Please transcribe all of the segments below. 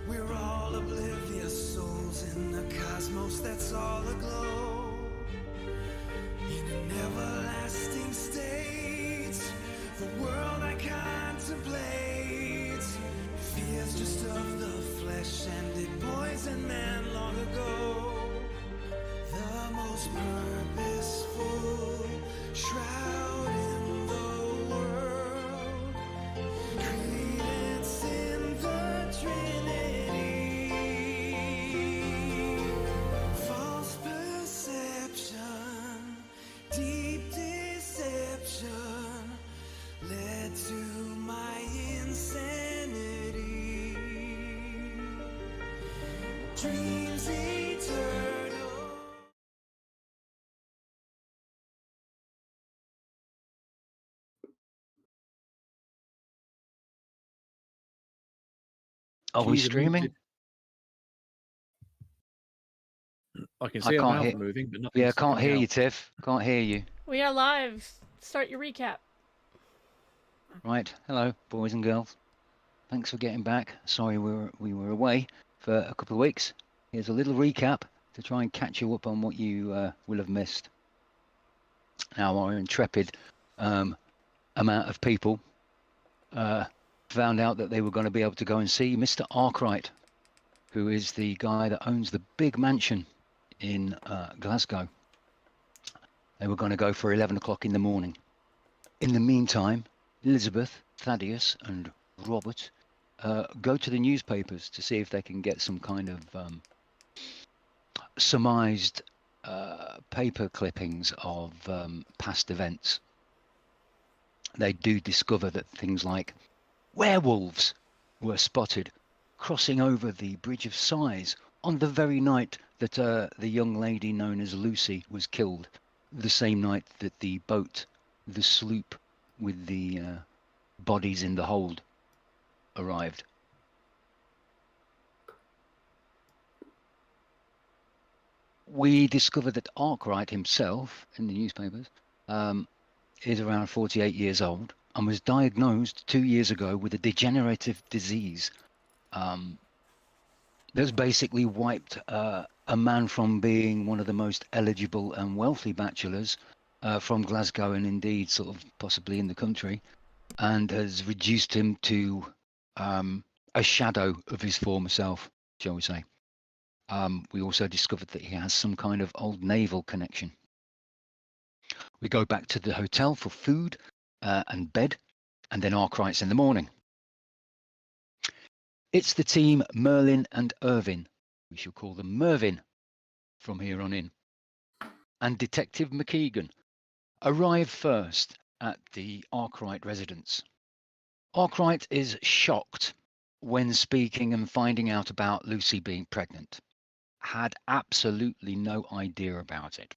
We're all oblivious souls in the cosmos that's all aglow, in an everlasting state. The world I contemplate, fear's just of the flesh, and it poisoned man long ago. The most purposeful shroud in the world, credence in the Trinity. False perception, deep deception, led to my insanity. Dreams eternal. Are we Cue the streaming? muted. I can I see a can't mouth hear. moving, but Yeah, nothing's can't coming hear out. you, Tiff. Can't hear you. We are live. Start your recap. Right. Hello, boys and girls. Thanks for getting back. Sorry we were away for a couple of weeks. Here's a little recap to try and catch you up on what you will have missed. Now, our intrepid amount of people found out that they were going to be able to go and see Mr. Arkwright, who is the guy that owns the big mansion in Glasgow. They were going to go for 11 o'clock in the morning. In the meantime, Elizabeth, Thaddeus, and Robert go to the newspapers to see if they can get some kind of surmised paper clippings of past events. They do discover that things like werewolves were spotted crossing over the Bridge of Sighs on the very night that the young lady known as Lucy was killed, the same night that the boat, the sloop with the bodies in the hold, arrived. We discovered that Arkwright himself, in the newspapers, is around 48 years old and was diagnosed 2 years ago with a degenerative disease that's basically wiped a man from being one of the most eligible and wealthy bachelors from Glasgow, and indeed sort of possibly in the country, and has reduced him to a shadow of his former self, shall we say. We also discovered that he has some kind of old naval connection. We go back to the hotel for food and bed, and then Arkwright's in the morning. It's the team Merlin and Irvin, we shall call them Mervyn from here on in, and Detective McKeegan arrive first at the Arkwright residence. Arkwright is shocked when speaking and finding out about Lucy being pregnant. Had absolutely no idea about it.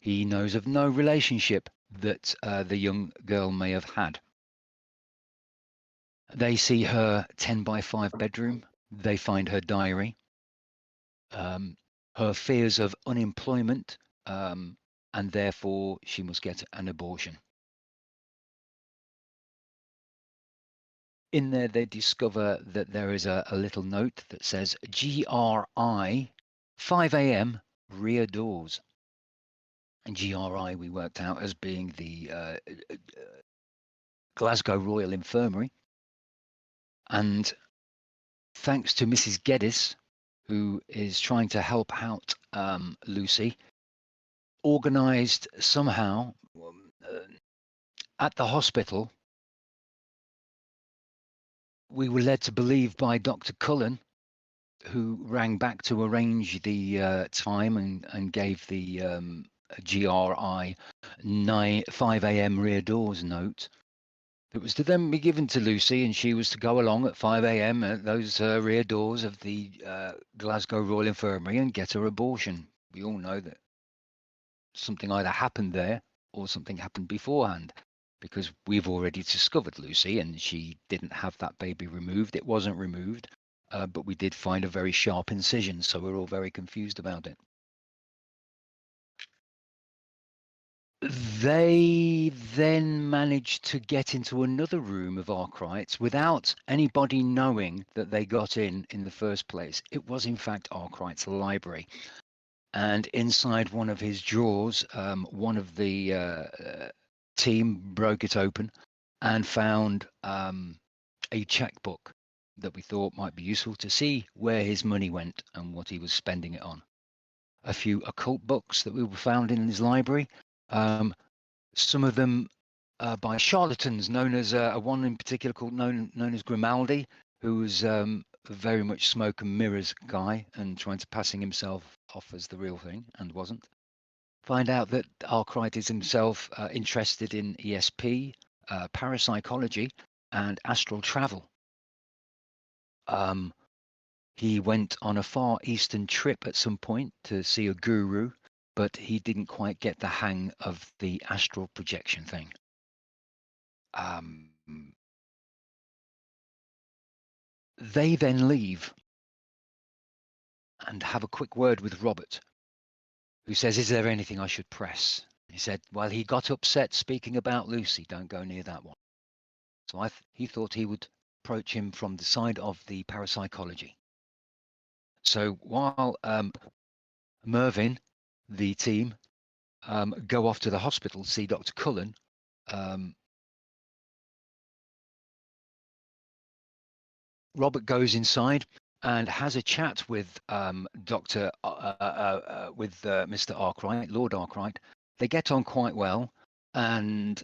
He knows of no relationship that the young girl may have had. They see her 10-by-5 bedroom. They find her diary, her fears of unemployment, and therefore she must get an abortion. In there, they discover that there is a little note that says GRI, 5 a.m., rear doors. And GRI we worked out as being the Glasgow Royal Infirmary. And thanks to Mrs. Geddes, who is trying to help out Lucy, organised somehow at the hospital, we were led to believe by Dr. Cullen, who rang back to arrange the time and gave the GRI 5 a.m. rear doors note. It was to then be given to Lucy, and she was to go along at 5 a.m. at those rear doors of the Glasgow Royal Infirmary and get her abortion. We all know that something either happened there or something happened beforehand, because we've already discovered Lucy, and she didn't have that baby removed. It wasn't removed, but we did find a very sharp incision, so we're all very confused about it. They then managed to get into another room of Arkwright's without anybody knowing that they got in the first place. It was, in fact, Arkwright's library. And inside one of his drawers, one of the team broke it open and found a checkbook that we thought might be useful to see where his money went and what he was spending it on. A few occult books that we found in his library. Some of them by charlatans, known as one in particular called known as Grimaldi, who was very much smoke and mirrors guy and trying to passing himself off as the real thing and wasn't. Find out that Arkwright is himself interested in ESP, parapsychology, and astral travel. He went on a far eastern trip at some point to see a guru, but he didn't quite get the hang of the astral projection thing. They then leave and have a quick word with Robert, who says, "Is there anything I should press?" He said, "Well, he got upset speaking about Lucy. Don't go near that one." So he thought he would approach him from the side of the parapsychology. So while Mervyn, the team, go off to the hospital to see Dr. Cullen, Robert goes inside and has a chat with Mr. Arkwright, Lord Arkwright. They get on quite well, and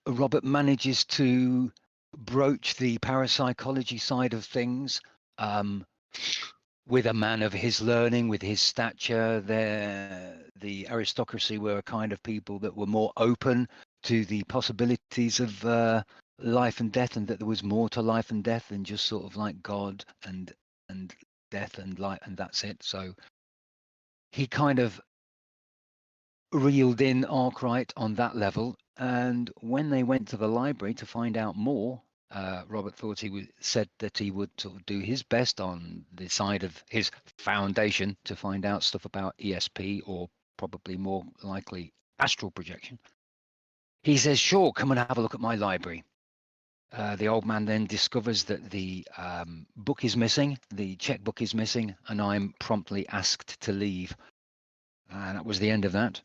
Robert manages to broach the parapsychology side of things with a man of his learning, with his stature. The aristocracy were a kind of people that were more open to the possibilities of life and death, and that there was more to life and death than just sort of like God and death and life, and that's it. So he kind of reeled in Arkwright on that level. And when they went to the library to find out more, Robert thought said that he would sort of do his best on the side of his foundation to find out stuff about ESP, or probably more likely astral projection. He says, "Sure, come and have a look at my library." The old man then discovers that the book is missing, the checkbook is missing, and I'm promptly asked to leave. And that was the end of that.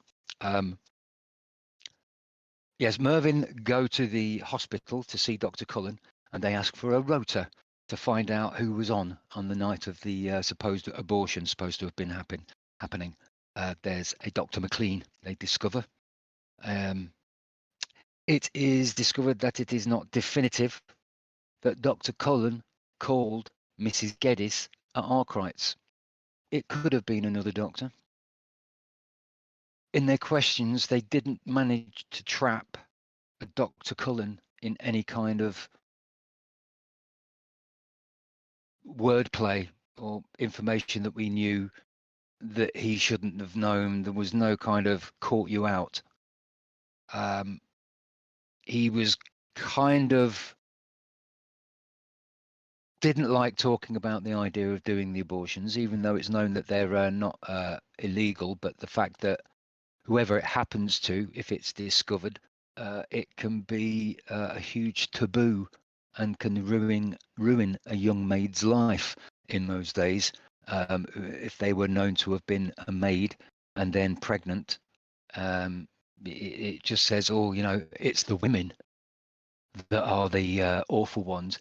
Yes, Mervyn go to the hospital to see Dr. Cullen, and they ask for a rota to find out who was on the night of the supposed abortion supposed to have been happening. There's a Dr. McLean, they discover. It is discovered that it is not definitive, that Dr. Cullen called Mrs. Geddes at Arkwright's. It could have been another doctor. In their questions, they didn't manage to trap a Dr. Cullen in any kind of wordplay or information that we knew that he shouldn't have known. There was no kind of caught you out. He was kind of didn't like talking about the idea of doing the abortions, even though it's known that they're not illegal. But the fact that whoever it happens to, if it's discovered, it can be a huge taboo and can ruin a young maid's life in those days. If they were known to have been a maid and then pregnant, it just says, "Oh, you know, it's the women that are the awful ones.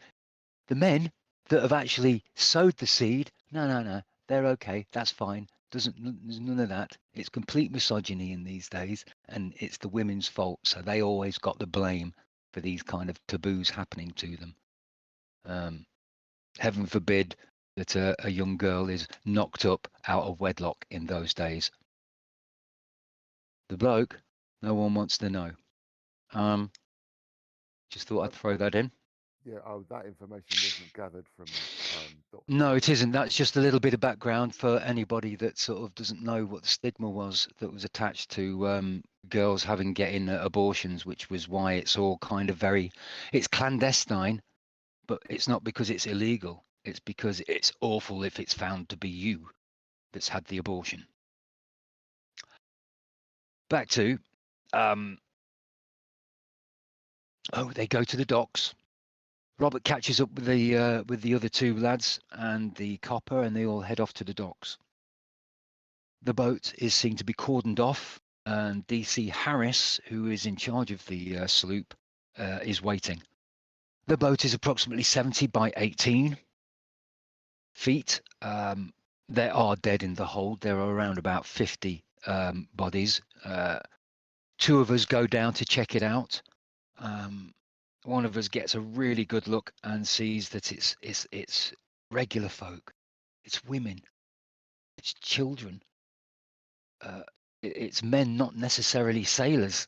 The men that have actually sowed the seed, no, they're okay, that's fine. There's none of that. It's complete misogyny in these days, and it's the women's fault. So they always got the blame for these kind of taboos happening to them. Heaven forbid that a young girl is knocked up out of wedlock in those days. The bloke, no one wants to know. Just thought I'd throw that in. Yeah, that information wasn't gathered from Dr. No, it isn't. That's just a little bit of background for anybody that sort of doesn't know what the stigma was that was attached to girls getting abortions, which was why it's all kind of it's clandestine, but it's not because it's illegal. It's because it's awful if it's found to be you that's had the abortion. Back to They go to the docks. Robert catches up with the other two lads and the copper, and they all head off to the docks. The boat is seen to be cordoned off, and DC Harris, who is in charge of the sloop, is waiting. The boat is approximately 70 by 18 feet. There are dead in the hold. There are around about 50 bodies. Two of us go down to check it out. One of us gets a really good look and sees that it's regular folk, it's women, it's children, it's men, not necessarily sailors.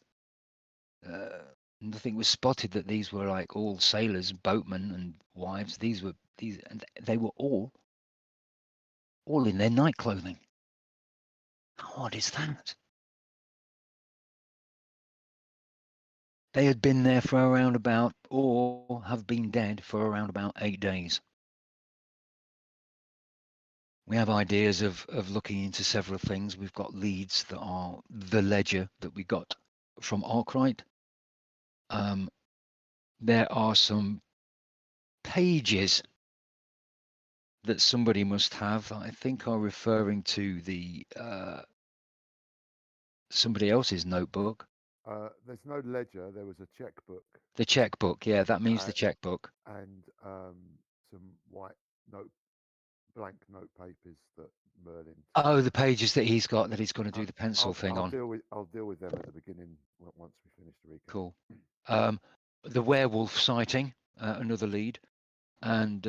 Nothing was spotted that these were like all sailors, boatmen, and wives. And they were all in their night clothing. How odd is that? They had been there for around about, or have been dead for around about 8 days. We have ideas of looking into several things. We've got leads that are the ledger that we got from Arkwright. There are some pages that somebody must have, I think are referring to the somebody else's notebook. There's no ledger. There was a checkbook. The checkbook, yeah, that means the checkbook. And some white blank note papers that Merlin. Oh, the pages that he's got that he's going to do the pencil thing on. I'll deal with them at the beginning once we finish the recap. Cool. The werewolf sighting, another lead, and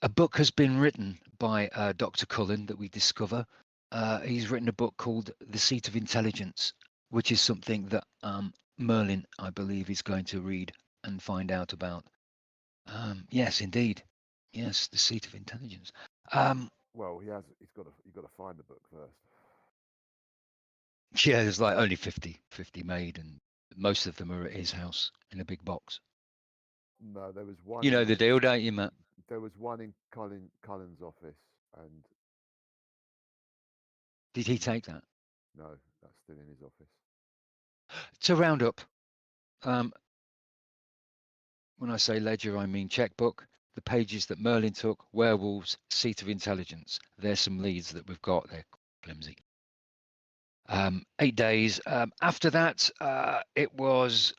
a book has been written by Dr. Cullen that we discover. He's written a book called The Seat of Intelligence, which is something that Merlin, I believe, is going to read and find out about. Yes, indeed. Yes, The Seat of Intelligence. Well, you've got to find the book first. Yeah, there's like only 50 made, and most of them are at his house in a big box. No, there was one. You know the deal, don't you, Matt? There was one in Cullen's office, and Did he take that? no, that's still in his office. To round up, when I say ledger, I mean checkbook. The pages that Merlin took, werewolves, Seat of Intelligence. There's some leads that we've got. They're flimsy. 8 days. After that, it was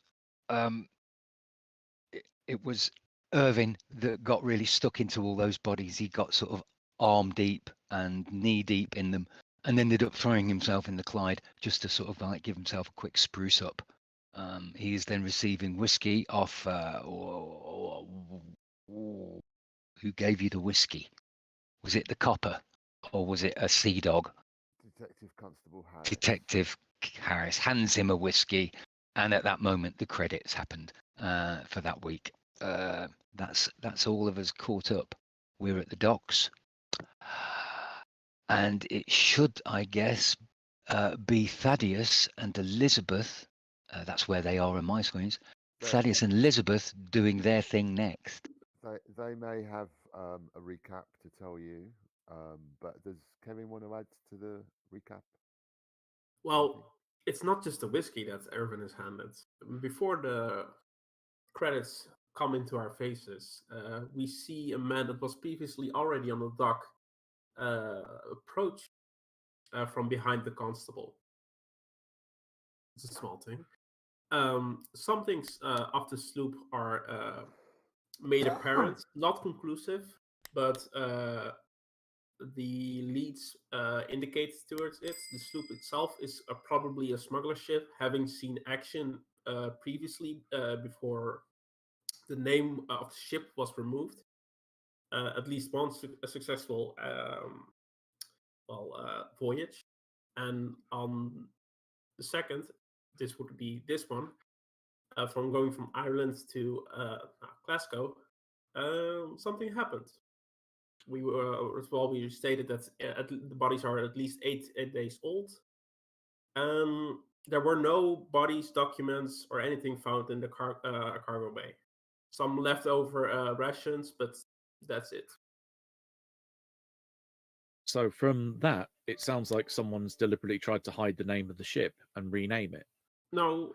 Irvin that got really stuck into all those bodies. He got sort of arm deep and knee deep in them, and ended up throwing himself in the Clyde just to sort of like give himself a quick spruce up. He is then receiving whiskey off. Who gave you the whiskey? Was it the copper, or was it a sea dog? Detective Constable Harris. Detective Harris hands him a whiskey, and at that moment the credits happened for that week. That's all of us caught up. We're at the docks, and it should, I guess, be Thaddeus and Elizabeth. That's where they are on my screens. Thaddeus and Elizabeth doing their thing next. They may have a recap to tell you, but does Kevin want to add to the recap? Well, it's not just the whiskey that Irvin is handed. Before the credits come into our faces, we see a man that was previously already on the dock approach from behind the constable. It's a small thing. Some things of the sloop are made apparent, not conclusive, but the leads indicate towards it. The sloop itself is probably a smuggler ship, having seen action previously before the name of the ship was removed. At least one successful voyage, and on the second, this would be this one, from going from Ireland to Glasgow, something happened. We stated that the bodies are at least 8 days old. There were no bodies, documents, or anything found in the cargo bay. Some leftover rations, but that's it. So from that, it sounds like someone's deliberately tried to hide the name of the ship and rename it. No,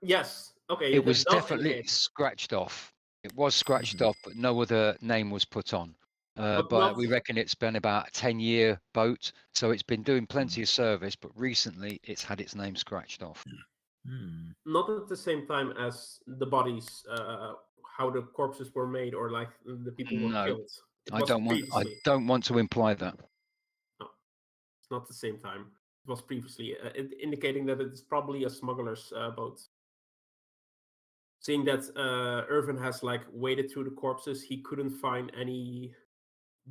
yes. Okay, It that was does definitely indicate, scratched off. It was scratched Mhm. off, but no other name was put on. but But not we reckon it's been about a 10-year boat, so it's been doing Mm. plenty of service, but recently it's had its name scratched off. Hmm. not at the same time as the bodies, how the corpses were made, or like the people were No, killed. It I was don't previously. don't want to imply that. No, it's not the same time. It was previously, indicating that it's probably a smuggler's boat. Seeing that Irvin has like waded through the corpses, he couldn't find any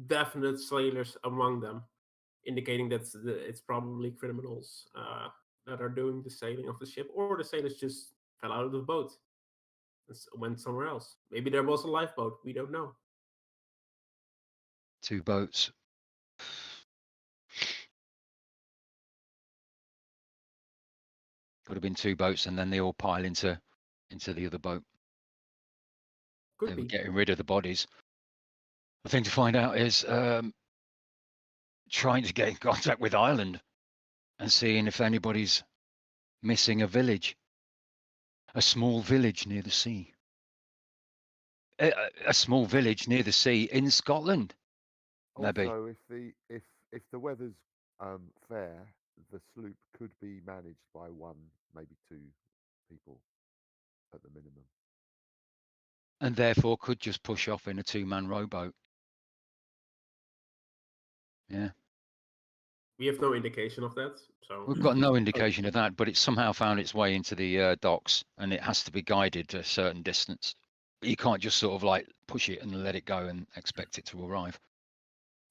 definite sailors among them, indicating that it's probably criminals that are doing the sailing of the ship, or the sailors just fell out of the boat and went somewhere else. Maybe there was a lifeboat. We don't know. 2 boats. Could have been 2 boats, and then they all pile into the other boat. They Could were be. getting rid of the bodies. The thing to find out is trying to get in contact with Ireland and seeing if anybody's missing a village, a small village near the sea. A small village near the sea in Scotland, maybe. Also, if the weather's fair, the sloop could be managed by 1, maybe 2 people at the minimum. And therefore could just push off in a 2-man rowboat. Yeah. We have no indication of that. So We've got no indication of that, but it's somehow found its way into the docks, and it has to be guided to a certain distance. You can't just sort of like push it and let it go and expect it to arrive.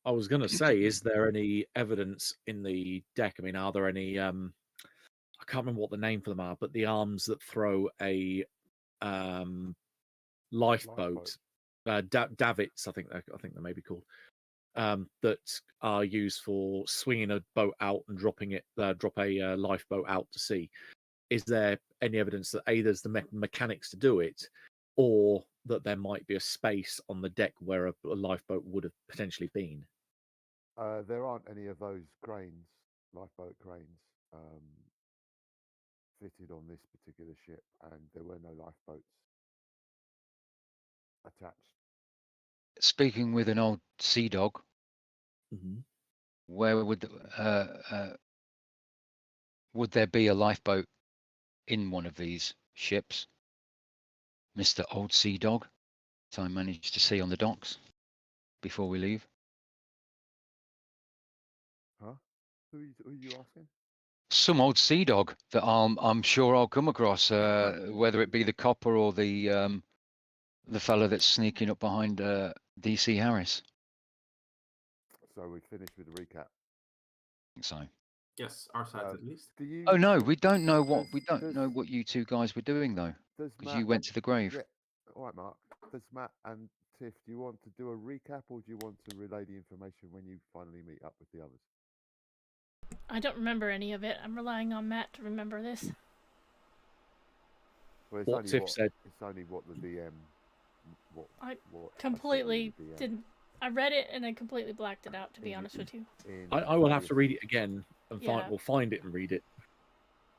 I was going to say, is there any evidence in the deck? I mean, are there any? I can't remember what the name for them are, but the arms that throw a lifeboat, davits, I think they may be called, that are used for swinging a boat out and dropping it, drop a lifeboat out to sea. Is there any evidence that there's the mechanics to do it, or that there might be a space on the deck where a lifeboat would have potentially been? There aren't any of those cranes, lifeboat cranes, fitted on this particular ship, and there were no lifeboats attached. Speaking with an old sea dog, Mm-hmm. where would there be a lifeboat in one of these ships, Mr. Old Sea Dog? So I managed to see on the docks before we leave. Huh? Who are you asking? Some old sea dog that I'm sure I'll come across, whether it be the copper or the fella that's sneaking up behind DC Harris. So we finished with the recap. So. yes, our side at least. Do you? Oh no, we don't know what does- what you 2 guys were doing though, Does because Matt you went to the grave. Yeah. All right, Mark. Does Matt and Tiff, do you want to do a recap, or do you want to relay the information when you finally meet up with the others? I don't remember any of it. I'm relying on Matt to remember this. Well, it's What only Tiff said. It's only what the DM. What I said to completely the DM didn't. I read it and I completely blacked it out, to be honest with you. in I will have to Thaddeus- read it again and Yeah. find it and read it.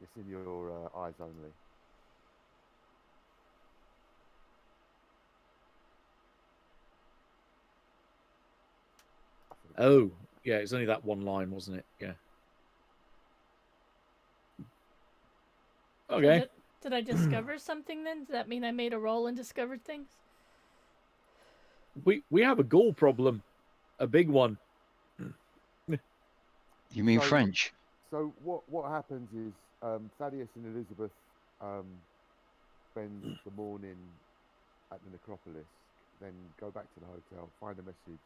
It's in your eyes only. Oh, yeah, it's only that one line, wasn't it? Yeah. So Okay. did I discover something then? Does that mean I made a roll and discovered things? We have a goal problem, a big one. You mean So- French? So what happens is Thaddeus and Elizabeth spend the morning at the necropolis, then go back to the hotel, find a message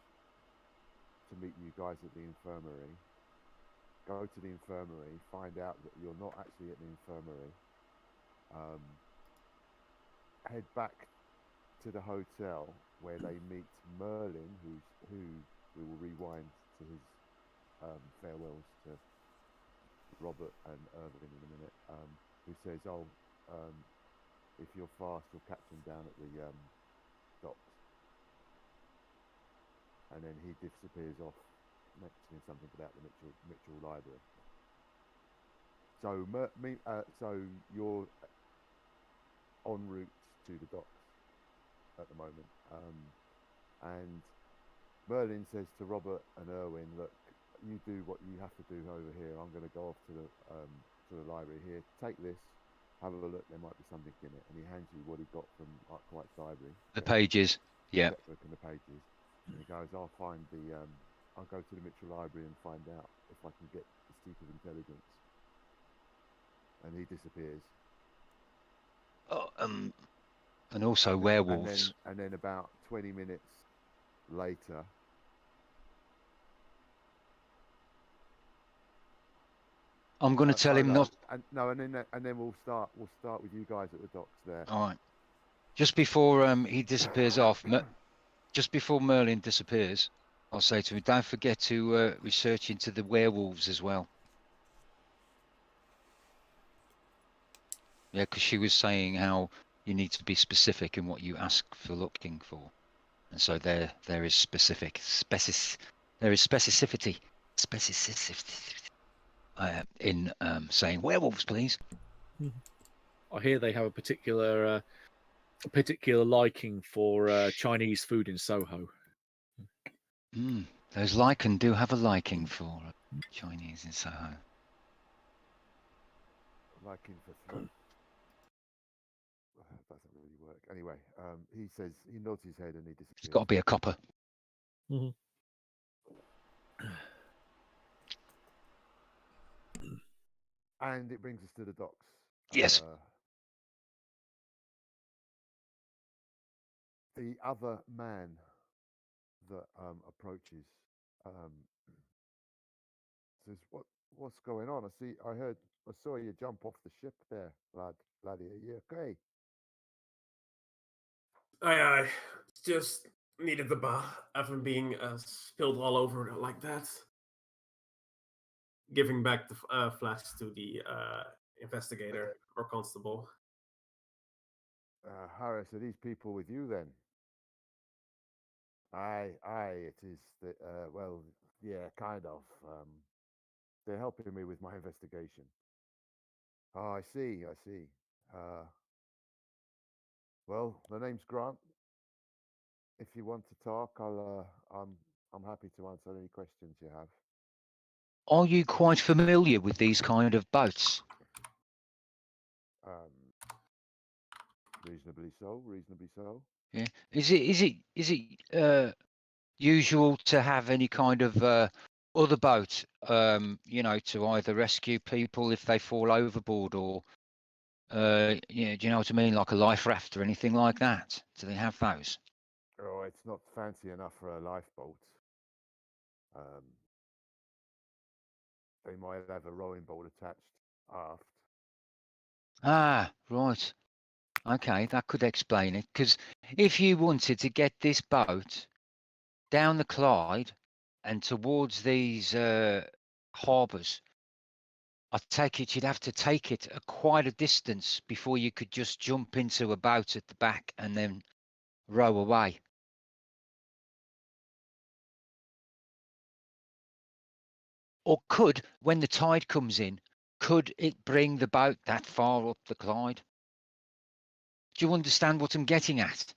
to meet you guys at the infirmary. Go to the infirmary, find out that you're not actually at the infirmary. Head back to the hotel where they meet Merlin, who we will rewind to his farewells to Robert and Irvin in a minute, who says, "Oh, if you're fast, you'll catch them down at the docks." And then he disappears off mentioning something about the Mitchell Library. So, so you're en route to the docks at the moment, and Merlin says to Robert and Erwin, "Look, you do what you have to do over here. I'm going to go off to the library here. Take this, have a look. There might be something in it." And he hands you what he got from White's library. The pages. Yeah. Checkbook and the pages. And he goes, "I'll find the. I'll go to the Mitchell Library and find out if I can get the Seat of Intelligence." And he disappears. Oh, and also werewolves. And then about 20 minutes later, I'm going to tell him not. And then we'll start with you guys at the docks there. All right. Just before he disappears off, just before Merlin disappears, I'll say to him, don't forget to research into the werewolves as well. Yeah, because she was saying how you need to be specific in what you ask for looking for. And so there is specificity in saying werewolves, please. I hear they have a particular liking for Chinese food in Soho. Those Lycan do have a liking for Chinese in Soho. Liking for throat. Doesn't really work. Anyway, he says, he nods his head and he disappears. It's got to be a copper. Mm-hmm. And it brings us to the docks. Yes. The other man that approaches says, "What's going on? I saw you jump off the ship there, laddie. Are you okay?" I just needed the bath after being spilled all over like that. Giving back the flask to the investigator or constable. Harris, are these people with you then? Aye, it is. Well, yeah, kind of. They're helping me with my investigation. Oh, I see. Well, the name's Grant. If you want to talk, I'm happy to answer any questions you have. Are you quite familiar with these kind of boats? Reasonably so. Yeah. Is it usual to have any kind of other boat, to either rescue people if they fall overboard, or do you know what I mean, like a life raft or anything like that? Do they have those? Oh, it's not fancy enough for a lifeboat. They might have a rowing boat attached aft. Ah, right. Okay, that could explain it. Because if you wanted to get this boat down the Clyde and towards these harbours, I take it you'd have to take it quite a distance before you could just jump into a boat at the back and then row away. Or could, when the tide comes in, could it bring the boat that far up the Clyde? Do you understand what I'm getting at?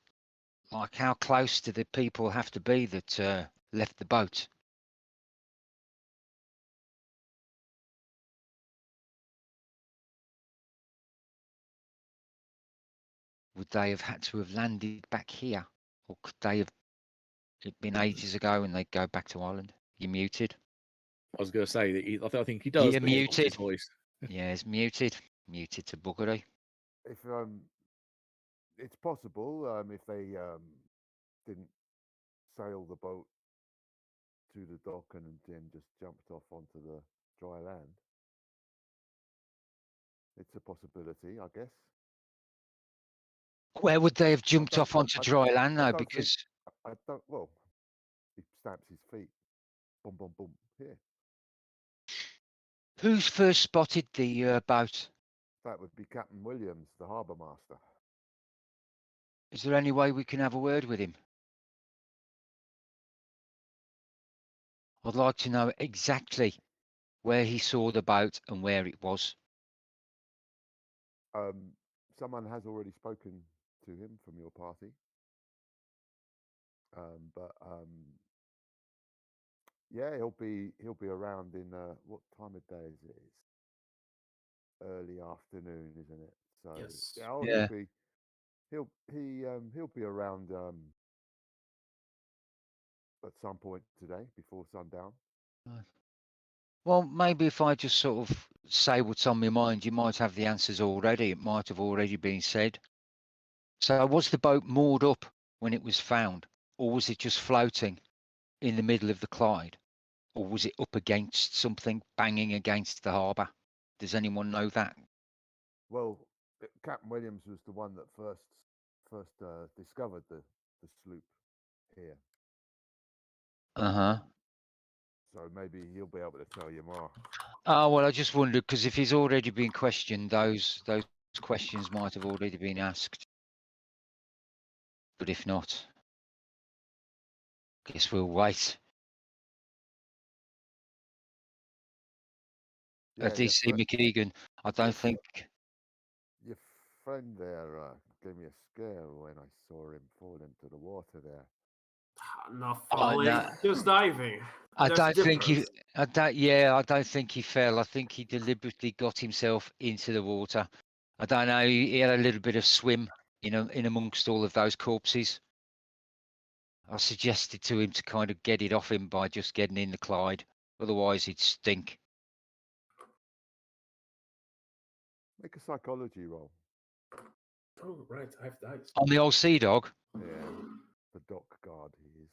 Like, how close do the people have to be that left the boat? Would they have had to have landed back here? Or could they have it been ages ago and they go back to Ireland? You're muted. I was going to say that I think he does. You're but he's lost his muted. voice. Yeah, it's muted. Muted to buggery. If it's possible if they didn't sail the boat to the dock and then just jumped off onto the dry land. It's a possibility, I guess. Where would they have jumped off onto dry land though? Because I don't. Well, he stamps his feet. Boom, boom, boom. Here. who's first spotted the boat? That would be Captain Williams, the harbour master. Is there any way we can have a word with him? I'd like to know exactly where he saw the boat and where it was. Someone has already spoken to him from your party. But yeah, he'll be around in what time of day is it? It's early afternoon, isn't it? So Yes. yeah, oh, Yeah. he'll be around at some point today before sundown. Well, maybe if I just sort of say what's on my mind, you might have the answers already. It might have already been said. So was the boat moored up when it was found, or was it just floating in the middle of the Clyde, or was it up against something, banging against the harbour? Does anyone know that? Well, Captain Williams was the one that first discovered the sloop here, Uh-huh. so maybe he'll be able to tell you more. Oh, well, I just wondered, because if he's already been questioned, those questions might have already been asked. But if not, guess we'll wait. Yeah, DC McKeegan, I don't yes, think... your friend there gave me a scare when I saw him fall into the water there. Not Oh, falling, no. just diving. I There's a don't think he. difference. I don't think he fell. I think he deliberately got himself into the water. I don't know. He had a little bit of swim in amongst all of those corpses. I suggested to him to kind of get it off him by just getting in the Clyde. Otherwise, he'd stink. Make a psychology roll. Oh, right, I have dice. On the old sea dog. Yeah, the dock guard he is.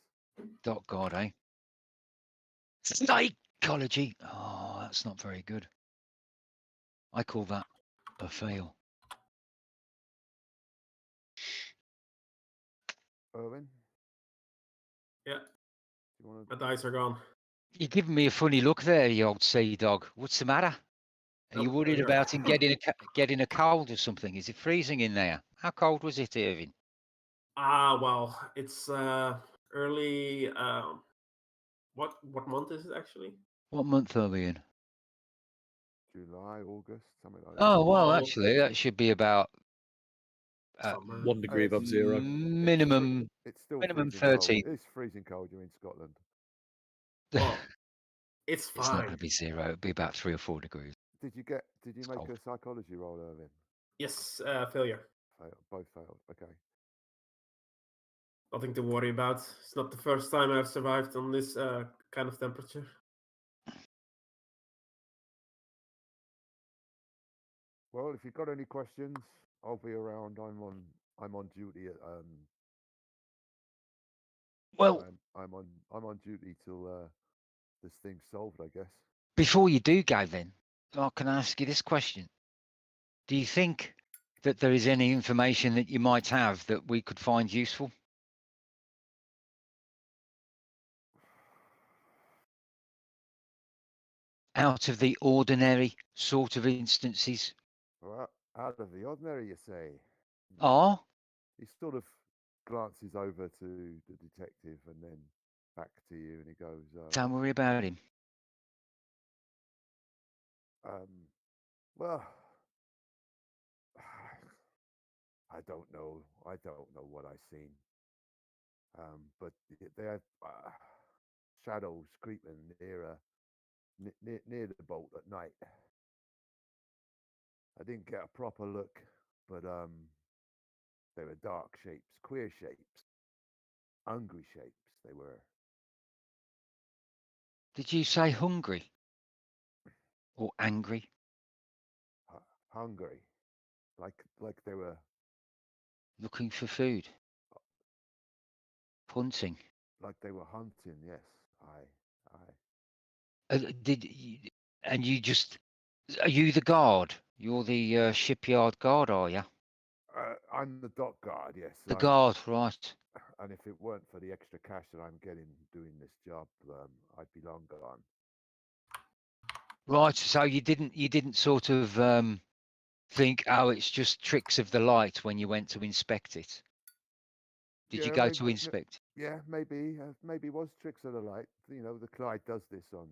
Dot God, eh? Psychology. Oh, that's not very good. I call that a fail. Erwin, Yeah, do you want my to? dice are gone. You're giving me a funny look there, you old sea dog. What's the matter? Are you Nope, worried here. about him getting a cold or something? Is it freezing in there? How cold was it, Irving? Well, it's early. What month is it actually? What month are we in? July, August, something like that. Oh well, Oh, actually, that should be about summer. 1 degree above zero. minimum It's still minimum freezing cold. 30. It's freezing cold. You're in Scotland. Well, it's It's not fine. going to be 0. It'll be about 3 or 4 degrees. Did you It's make cold. a psychology roll, Erwin? Yes, failure. Both failed. Okay. Nothing to worry about. It's not the first time I've survived on this kind of temperature. Well, if you've got any questions, I'll be around. I'm on duty at Well, I'm on duty till this thing's solved, I guess. before you do go, then, can I ask you this question? Do you think that there is any information that you might have that we could find useful? Out of the ordinary sort of instances? Well, out of the ordinary, you say. Oh, He sort of glances over to the detective and then back to you, and he goes, don't worry about him. well, I don't know. I don't know what I've seen. But there are shadows creeping near the boat at night. I didn't get a proper look, but they were dark shapes, queer shapes, hungry shapes. They were. Did you say hungry or angry? Hungry, like they were Looking for food? Hunting? like they were hunting. Yes, I. Did you, and you just, are you the guard? You're the shipyard guard, are you? I'm the dock guard. Yes, The guard, right. and if it weren't for the extra cash that I'm getting doing this job, I'd be long gone. Right, so you didn't sort of think, oh, it's just tricks of the light when you went to inspect it? Did you Yeah, go maybe, to inspect? yeah, maybe it was tricks of the light. You know, the Clyde does this on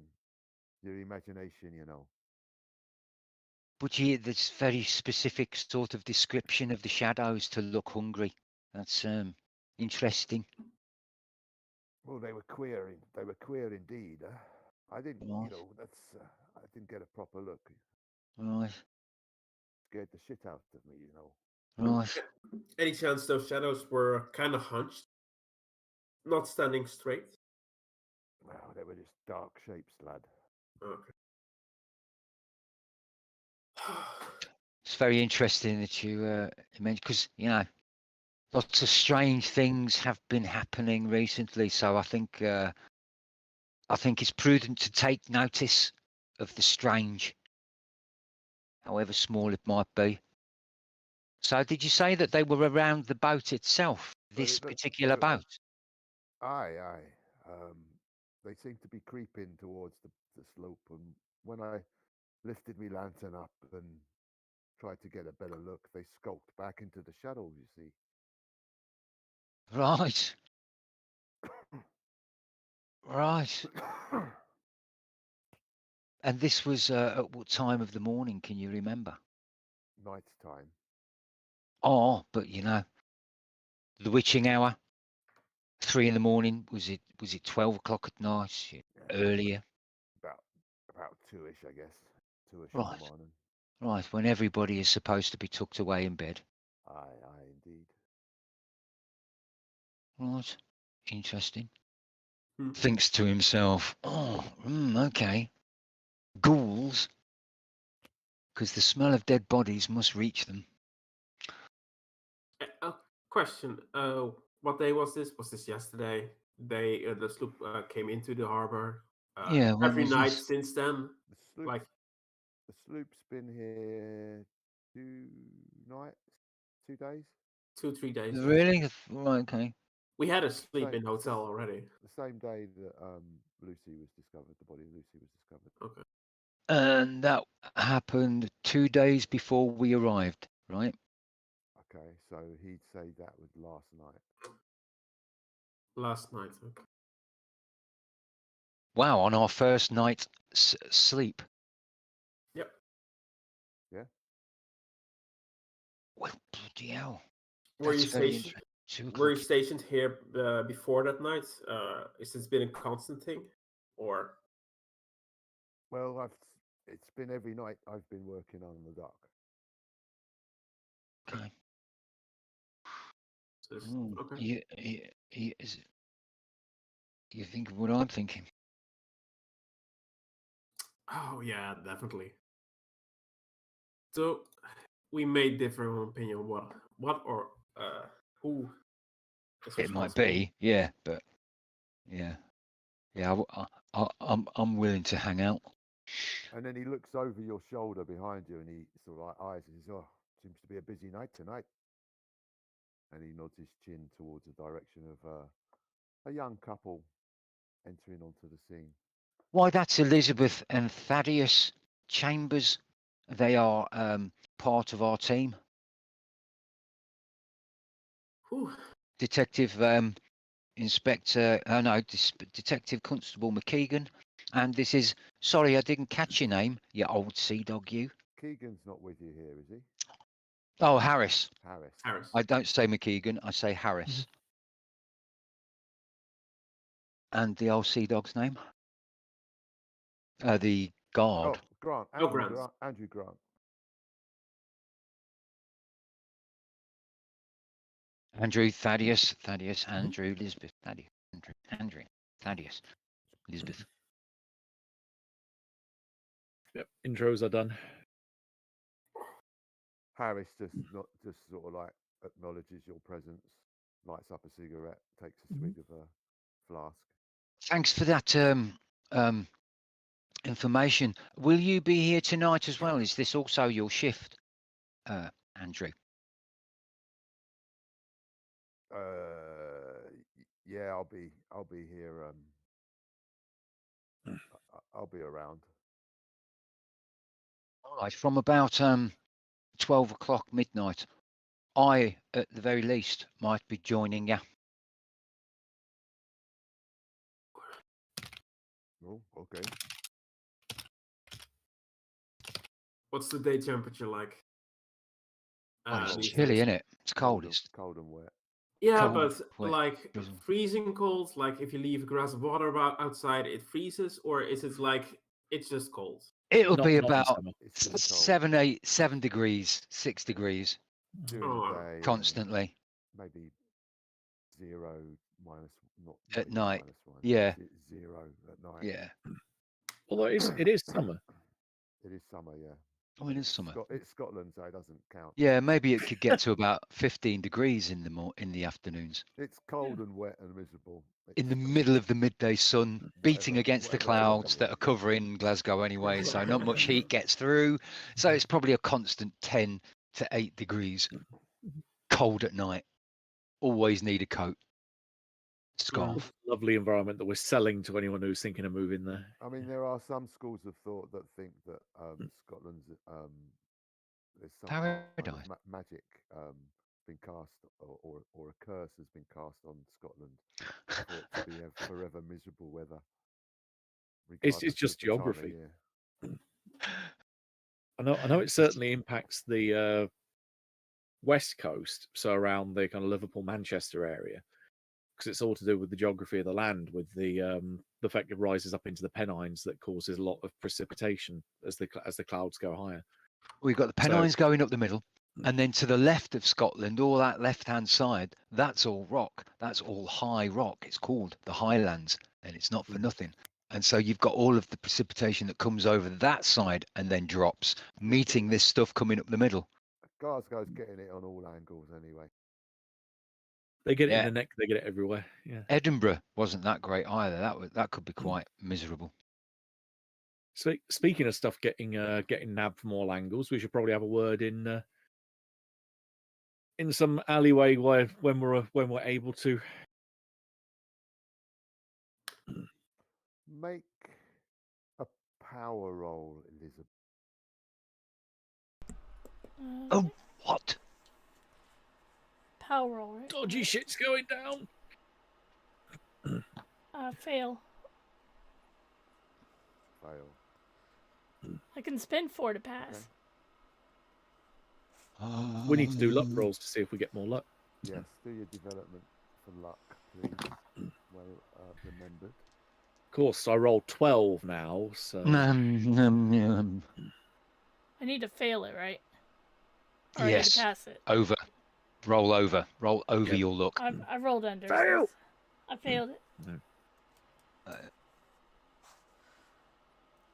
your imagination. You know. But you this very specific sort of description of the shadows to look hungry. That's interesting. Well, they were queer. They were queer indeed. I didn't. You Right. know, that's. I didn't get a proper look. Right. Scared the shit out of me. You know. Right. Any chance those shadows were kind of hunched, not standing straight? Well, they were just dark shapes, lad. Okay. It's very interesting that you mentioned, because lots of strange things have been happening recently. So I think it's prudent to take notice of the strange, however small it might be. So did you say that they were around the boat itself, Well, this they particular were. boat? Aye. They seemed to be creeping towards the slope, and when I lifted my lantern up and tried to get a better look, they skulked back into the shadows. You see. Right. Right. And this was at what time of the morning? Can you remember? Night time. Oh, but the witching hour, 3 in the morning. Was it 12 o'clock at night? Earlier? About 2ish, I guess. 2ish in Right. the morning. Right. When everybody is supposed to be tucked away in bed. Aye, indeed. Right. Interesting. Hmm. Thinks to himself, oh, okay. Ghouls, because the smell of dead bodies must reach them. Question. What day was this? Was this yesterday? The sloop came into the harbor. Yeah, when Every was night this? since then, The sloop's, like the sloop's been here 2 nights, 2 days. 2-3 days. Yes. Really? Right, okay. We had a sleep Same, in hotel already. the same day that Lucy was discovered. The body of Lucy was discovered. Okay. And that happened 2 days before we arrived, right? Okay, so he'd say that was last night. Last night. Okay. Wow, on our first night sleep. Yep. Yeah. Well, bloody hell. Were That's you very stationed? interesting. 2 Were you o'clock. stationed here before that night? Is this been a constant thing, or Well, it's been every night I've been working on the dock. Okay. just, okay? You think of what I'm thinking? Oh yeah, definitely. So we may differ in opinion what or who is It might responsible. be, yeah, but yeah. I'm willing to hang out. And then he looks over your shoulder behind you, and he sort of like eyes and says, "Oh, seems to be a busy night tonight." And he nods his chin towards the direction of a young couple entering onto the scene. Why, that's Elizabeth and Thaddeus Chambers. They are part of our team. Whew. Detective Detective Constable McKeegan. And this is, sorry, I didn't catch your name, you old sea dog, you. Keegan's not with you here, is he? Oh, Harris. Harris. Harris. I don't say McKeegan, I say Harris. And the old sea dog's name? The guard. Oh, Grant. Oh, Grant. Andrew Grant. Andrew, Thaddeus, Andrew, Elizabeth, Thaddeus, Andrew, Thaddeus, Elizabeth. Yep. Intros are done. Harris just sort of like acknowledges your presence, lights up a cigarette, takes a swig of a flask. Thanks for that information. Will you be here tonight as well? Is this also your shift, Andrew? Yeah, I'll be here. I'll be around. All right, from about 12 o'clock midnight. I, at the very least, might be joining you. Oh, okay. What's the day temperature like? Oh, it's These chilly, days? isn't it? It's cold. It's Cold and wet. Yeah, cold, but wet, like drizzle. freezing cold, like if you leave a glass of water outside, it freezes, or is it like it's just cold? It'll Not, be not in about summer. It's just cold 7 degrees, 6 degrees during Oh, the day. and constantly maybe 0 minus, not at even night. -1. Yeah, 0 at night. yeah. Although it is summer. It is summer, yeah. Oh, it is summer. It's Scotland, so it doesn't count. Yeah, maybe it could get to about 15 degrees in the afternoons. It's cold and wet and miserable. In the It's middle of the midday sun, beating against the whatever they want clouds to that are be. covering Glasgow anyway, so not much heat gets through. So it's probably a constant 10 to 8 degrees. Cold at night. Always need a coat. Scarf. Lovely environment that we're selling to anyone who's thinking of moving there. I mean, there are some schools of thought that think that Scotland's there's some kind Paradise. of magic been cast, or a curse has been cast on Scotland for it to be a forever miserable weather, It's regardless just of the time of geography. year. I know it certainly impacts the west coast, so around the kind of Liverpool, Manchester area, because it's all to do with the geography of the land, with the fact it rises up into the Pennines that causes a lot of precipitation as the clouds go higher. We've got the Pennines going up the middle, and then to the left of Scotland, all that left-hand side, that's all rock. That's all high rock. It's called the Highlands, and it's not for nothing. And so you've got all of the precipitation that comes over that side and then drops, meeting this stuff coming up the middle. Glasgow's getting it on all angles anyway. They get it in Yeah. the neck. They get it everywhere. Yeah. Edinburgh wasn't that great either. That could be quite miserable. So speaking of stuff getting nabbed from all angles, we should probably have a word in some alleyway when we're able to. Make a power roll, Elizabeth. Oh, what? Power roll, right? Dodgy shit's going down. Fail. Fail. I can spin 4 to pass. We need to do luck rolls to see if we get more luck. Yes, do your development for luck, please. Well remembered. Of course, I rolled 12 now, so I need to fail it, right? Or I need yes. to pass it. Over. Roll over. Roll over Yep. your luck. I rolled under. Fail! So I failed it.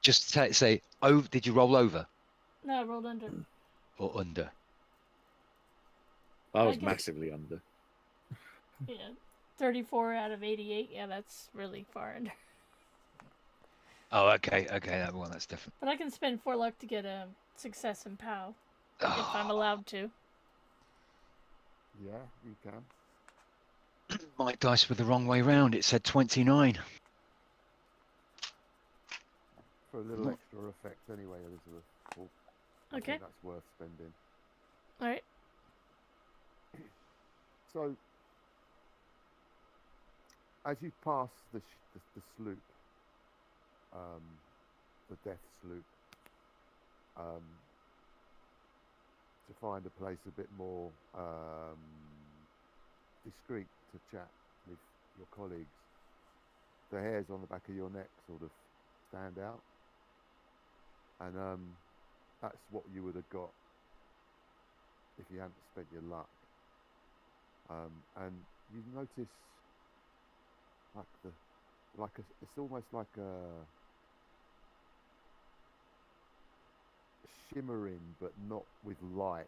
Just say, oh, did you roll over No, I rolled under. or under? I was guess- massively under. Yeah. 34 out of 88. Yeah, that's really far under. Oh, okay, that one, that's different. But I can spend 4 luck to get a success in POW. If I'm allowed to. Yeah, you can. My dice were the wrong way round. It said 29. For a little extra effect anyway, Elizabeth. Well, I Okay. think that's worth spending. Alright. So, as you pass the sloop, the death sloop, to find a place a bit more discreet to chat with your colleagues, the hairs on the back of your neck sort of stand out, and that's what you would have got if you hadn't spent your luck. And you notice it's almost like a shimmering but not with light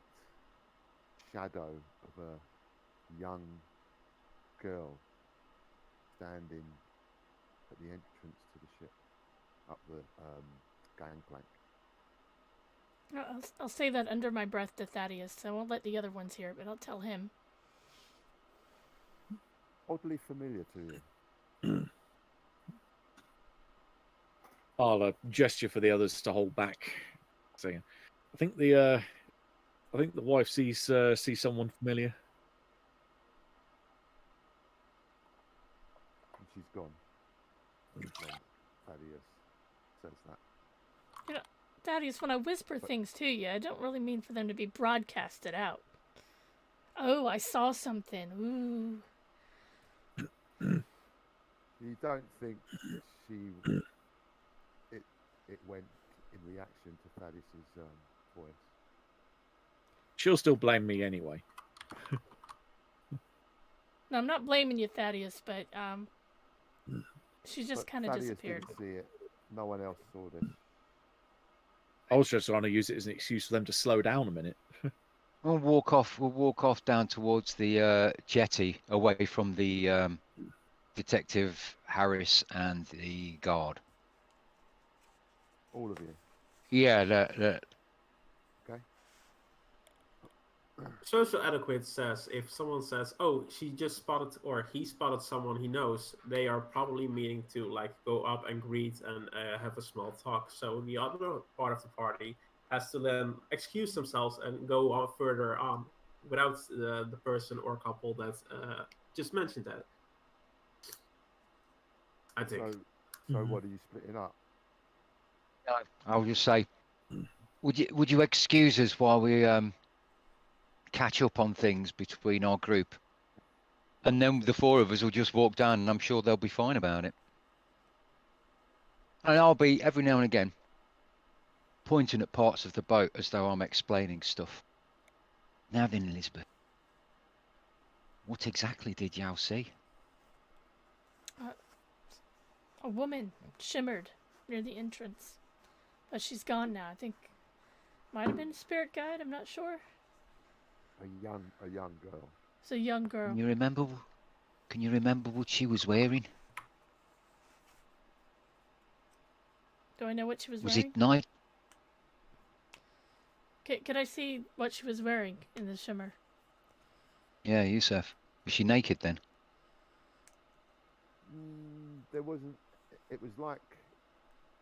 shadow of a young girl standing at the entrance to the ship up the gangplank. I'll say that under my breath to Thaddeus. I won't let the other ones hear it, but I'll tell him. Oddly familiar to you. I'll gesture for the others to hold back. Saying, I think the wife sees someone familiar. And she's gone. She's gone. Thaddeus says that. You know, Thaddeus, when I whisper things to you, I don't really mean for them to be broadcasted out. Oh, I saw something. Ooh. You don't think she it went in reaction to Thaddeus's voice? She'll still blame me anyway. No, I'm not blaming you, Thaddeus, but she just But kind of Thaddeus disappeared. didn't see it. No one else saw this. I was just trying to use it as an excuse for them to slow down a minute. We'll walk off. We'll walk off down towards the jetty, away from the Detective Harris and the guard. All of you. Yeah, Okay. Social etiquette says if someone says, "Oh, she just spotted," or "he spotted someone he knows," they are probably meaning to like go up and greet and have a small talk. So the other part of the party has to then excuse themselves and go on further on without the person or couple that just mentioned that. I think. So what are you splitting up? I'll just say, would you excuse us while we catch up on things between our group, and then the four of us will just walk down, and I'm sure they'll be fine about it. And I'll be every now and again pointing at parts of the boat as though I'm explaining stuff. Now then, Elizabeth, what exactly did Yao see? A woman shimmered near the entrance, but she's gone now. I think might have been a spirit guide. I'm not sure. A young girl. It's a young girl. Can you remember? Can you remember what she was wearing? Do I know what she was Was wearing? it night? Could I see what she was wearing in the shimmer? Yeah, Yusuf. Was she naked then? There wasn't. It was like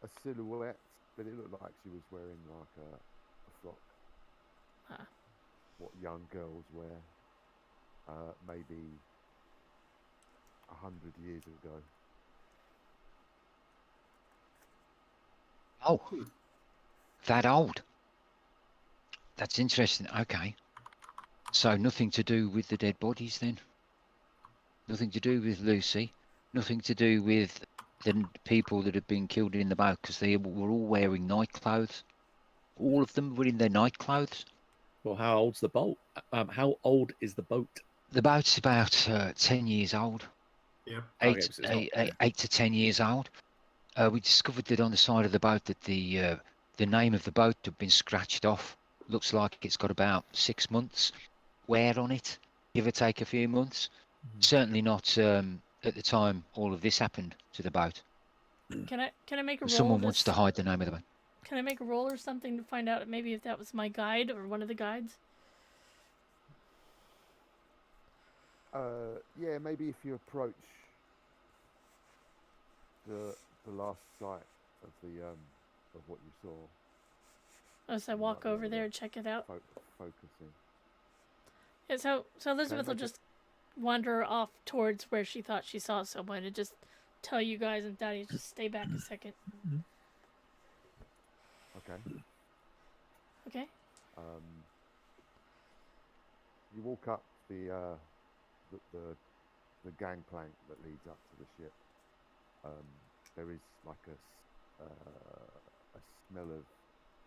a silhouette, but it looked like she was wearing like a frock. Huh. What young girls wear, maybe 100 years ago. Oh, that old. That's interesting. Okay. So nothing to do with the dead bodies then? Nothing to do with Lucy? Nothing to do with the people that have been killed in the boat, because they were all wearing night clothes? All of them were in their night clothes? Well, how old's the boat? How old is the boat? The boat's about 10 years old. Yeah. Okay, so it's not- 8 to 10 years old. We discovered that on the side of the boat that the name of the boat had been scratched off. Looks like it's got about 6 months wear on it, give or take a few months. Certainly not at the time all of this happened to the boat. Can I make a roll? Someone wants to hide the name of the boat. Can I make a roll or something to find out maybe if that was my guide or one of the guides? Yeah, maybe if you approach the last site of the of what you saw, As I walk over there and check it out. focusing. Yeah, so Elizabeth will make just wander off towards where she thought she saw someone and just tell you guys and Daddy just stay back a second. Okay. Okay? You walk up the gangplank that leads up to the ship. There is like a smell of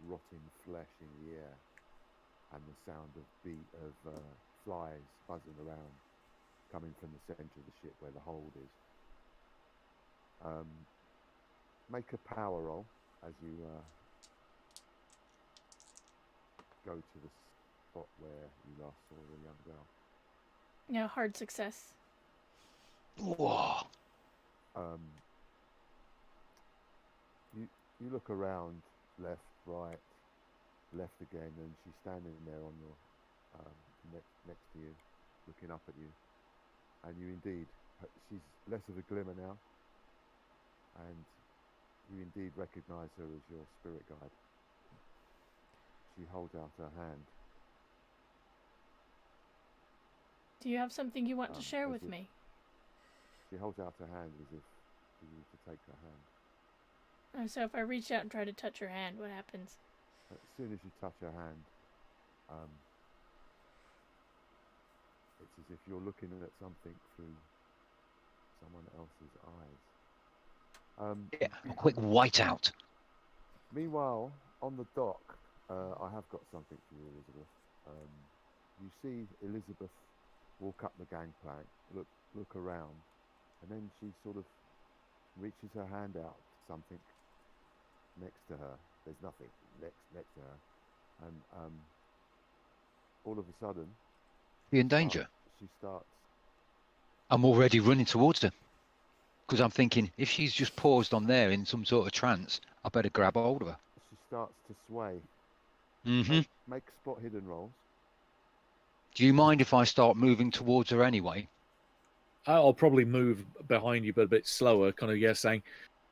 rotting flesh in the air, and the sound of flies buzzing around, coming from the centre of the ship where the hold is. Make a power roll as you go to the spot where you last saw the young girl. Yeah, hard success. Whoa. You look around, left, right, left again, and she's standing there on your next to you, looking up at you. And you indeed, she's less of a glimmer now, and you indeed recognise her as your spirit guide. She holds out her hand. Do you have something you want to share as with if- me? She holds out her hand as if for you to take her hand. So if I reach out and try to touch her hand, what happens? As soon as you touch her hand, it's as if you're looking at something through someone else's eyes. Yeah, a quick whiteout. Meanwhile, on the dock, I have got something for you, Elizabeth. You see Elizabeth walk up the gangplank, look around, and then she sort of reaches her hand out to something next to her. There's nothing next to her, and all of a sudden, Be in danger. she starts. I'm already running towards her because I'm thinking if she's just paused on there in some sort of trance, I better grab hold of her. She starts to sway. Mm-hmm. Make spot hidden rolls. Do you mind if I start moving towards her anyway? I'll probably move behind you, but a bit slower, kind of, saying,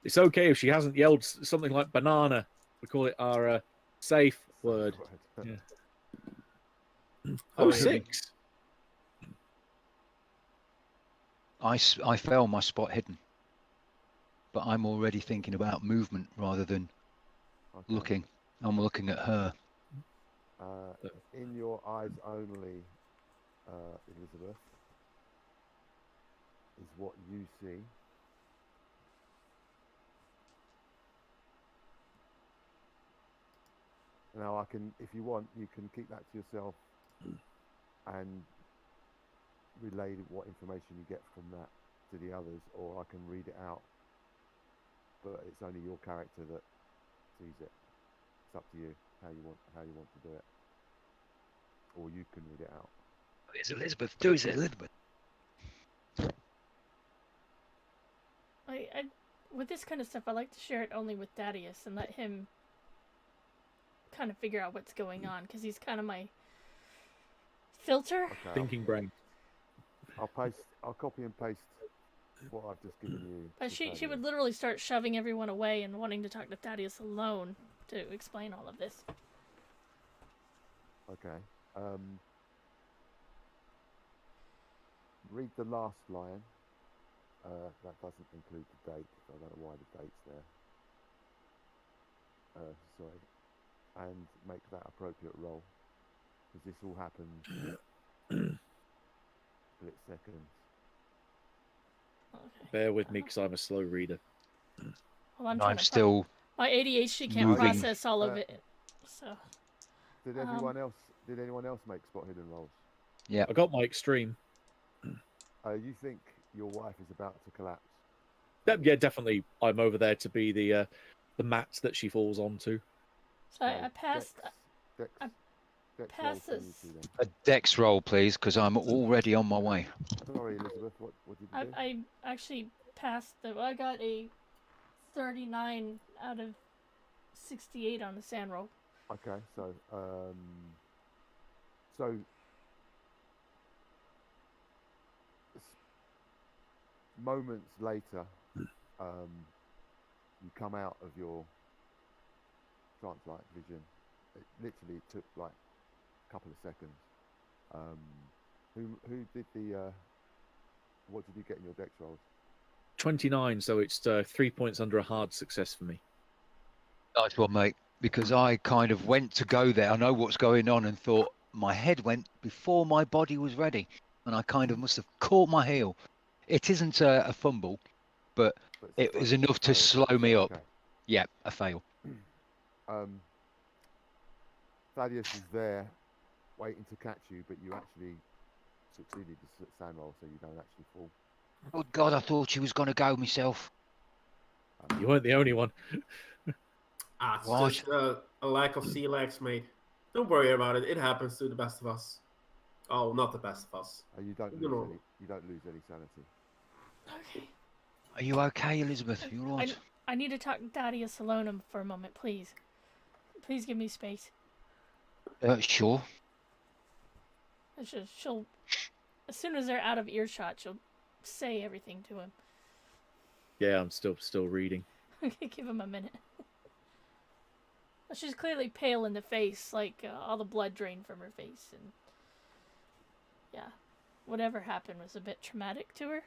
it's okay if she hasn't yelled something like banana. We call it our safe word. Yeah. Oh, Sorry. 6. I fail my spot hidden, but I'm already thinking about movement rather than looking. I'm looking at her. In your eyes only, Elizabeth, is what you see. Now, I can, if you want, you can keep that to yourself and relay what information you get from that to the others, or I can read it out. But it's only your character that sees it. It's up to you how you want to do it, or you can read it out. It's Elizabeth. Do it, Elizabeth. I with this kind of stuff, I like to share it only with Thaddeus and let him kind of figure out what's going on, because he's kind of my filter. Okay, Thinking brain. I'll copy and paste what I've just given you. But she would literally start shoving everyone away and wanting to talk to Thaddeus alone to explain all of this. Okay. Read the last line. That doesn't include the date. I don't know why the date's there. Sorry. And make that appropriate roll. Because this all happens split seconds. Okay. Bear with me because I'm a slow reader. Well, I'm still. My ADHD can't moving. process all of it. So. Did anyone else make spot hidden rolls? Yeah. I got my extreme. You think your wife is about to collapse? Yeah, definitely. I'm over there to be the mat that she falls onto. So I passed. Dex I roll passed for you this. two then. A dex roll, please, because I'm already on my way. Sorry, Elizabeth. What did you do? I actually passed the. I got a 39 out of 68 on the sand roll. Okay, so moments later, you come out of your trance-like vision. It literally took like a couple of seconds. Who did the? What did you get in your dex rolls? 29, so it's 3 points under a hard success for me. Nice one, mate. Because I kind of went to go there. I know what's going on and thought my head went before my body was ready. And I kind of must have caught my heel. It isn't a fumble, but it was enough to slow me up. Okay. Yeah, a fail. Thaddeus is there, waiting to catch you, but you actually succeeded the sand roll, so you don't actually fall. Oh, God, I thought she was going to go myself. You weren't the only one. It's What? just a lack of sea legs, mate. Don't worry about it. It happens to the best of us. Oh, not the best of us. You don't You lose know. any. You don't lose any sanity. Okay. Are you okay, Elizabeth? You all right? I need to talk to Thaddeus alone for a moment, please. Please give me space. Sure. She'll, as soon as they're out of earshot, she'll say everything to him. Yeah, I'm still reading. Give him a minute. She's clearly pale in the face, like all the blood drained from her face, and yeah, whatever happened was a bit traumatic to her.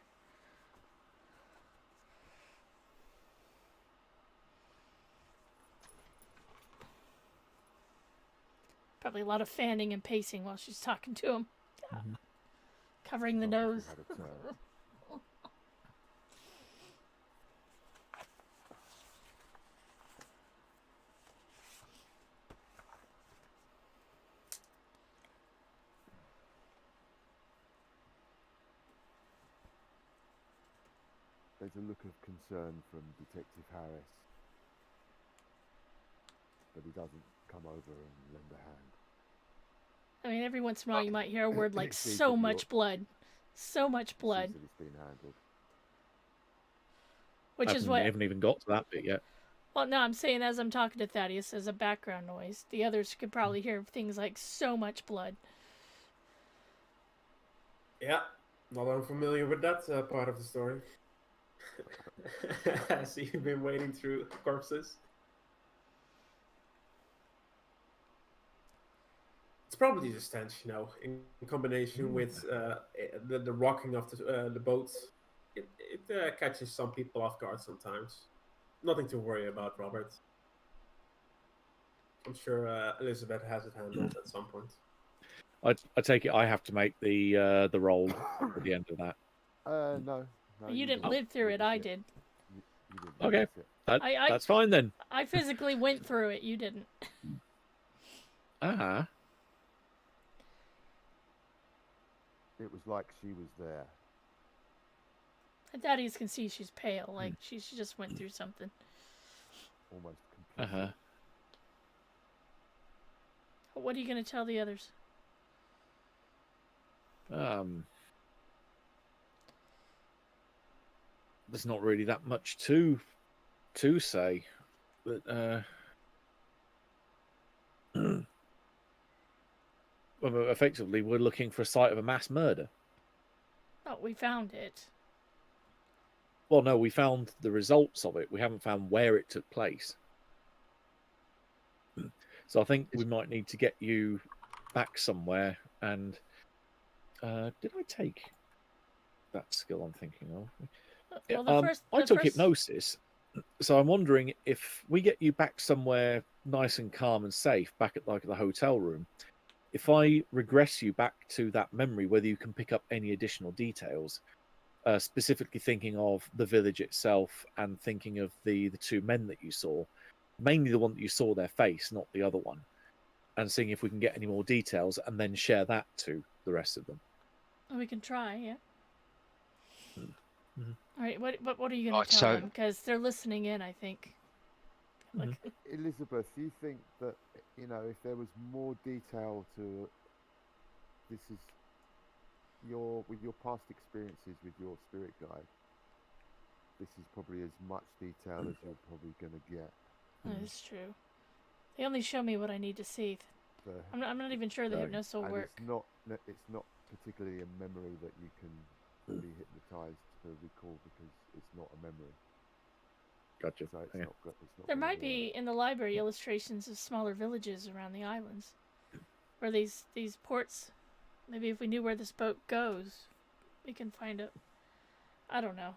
Probably a lot of fanning and pacing while she's talking to him. Mhm. Covering the Obviously nose. had a turn. There's a look of concern from Detective Harris, but he doesn't come over and lend a hand. I mean, every once in a while you might hear a word like It seems so that much blood. So much He blood. sees that it's been handled. Which is We what. haven't even got to that bit yet. Well, no, I'm saying as I'm talking to Thaddeus as a background noise. The others could probably hear things like so much blood. Yeah, not unfamiliar with that part of the story. So you've been wading through corpses. It's probably the stench, in combination with the rocking of the boats. It catches some people off guard sometimes. Nothing to worry about, Robert. I'm sure Elizabeth has it handled at some point. I take it I have to make the roll at the end of that. No. You didn't don't live through it, witness I did. You didn't Okay. witness it. That's fine then. I physically went through it, you didn't. Ah, It was like she was there. Thaddeus can see she's pale, like she just went through something. Almost completely. uh-huh. What are you going to tell the others? There's not really that much to say, but well, effectively we're looking for a site of a mass murder. Oh, we found it. Well, no, we found the results of it. We haven't found where it took place. So I think we might need to get you back somewhere. And did I take that skill I'm thinking of? Well, the I took first... hypnosis, so I'm wondering if we get you back somewhere nice and calm and safe, back at the hotel room. If I regress you back to that memory, whether you can pick up any additional details, specifically thinking of the village itself and thinking of the two men that you saw, mainly the one that you saw their face, not the other one, and seeing if we can get any more details and then share that to the rest of them. We can try, yeah. Mm-hmm. All right, what are you going to tell them? Because they're listening in, I think. Mm-hmm. Elizabeth, do you think that, if there was more detail to this is with your past experiences with your spirit guide, this is probably as much detail as you're probably going to get. That's true. They only show me what I need to see. I'm not even sure the hypnosis will work. It's not particularly a memory that you can be hypnotized to recall because it's not a memory. Gotcha. So it's not There might be in the library illustrations of smaller villages around the islands, where these ports. Maybe if we knew where this boat goes, we can find it. I don't know.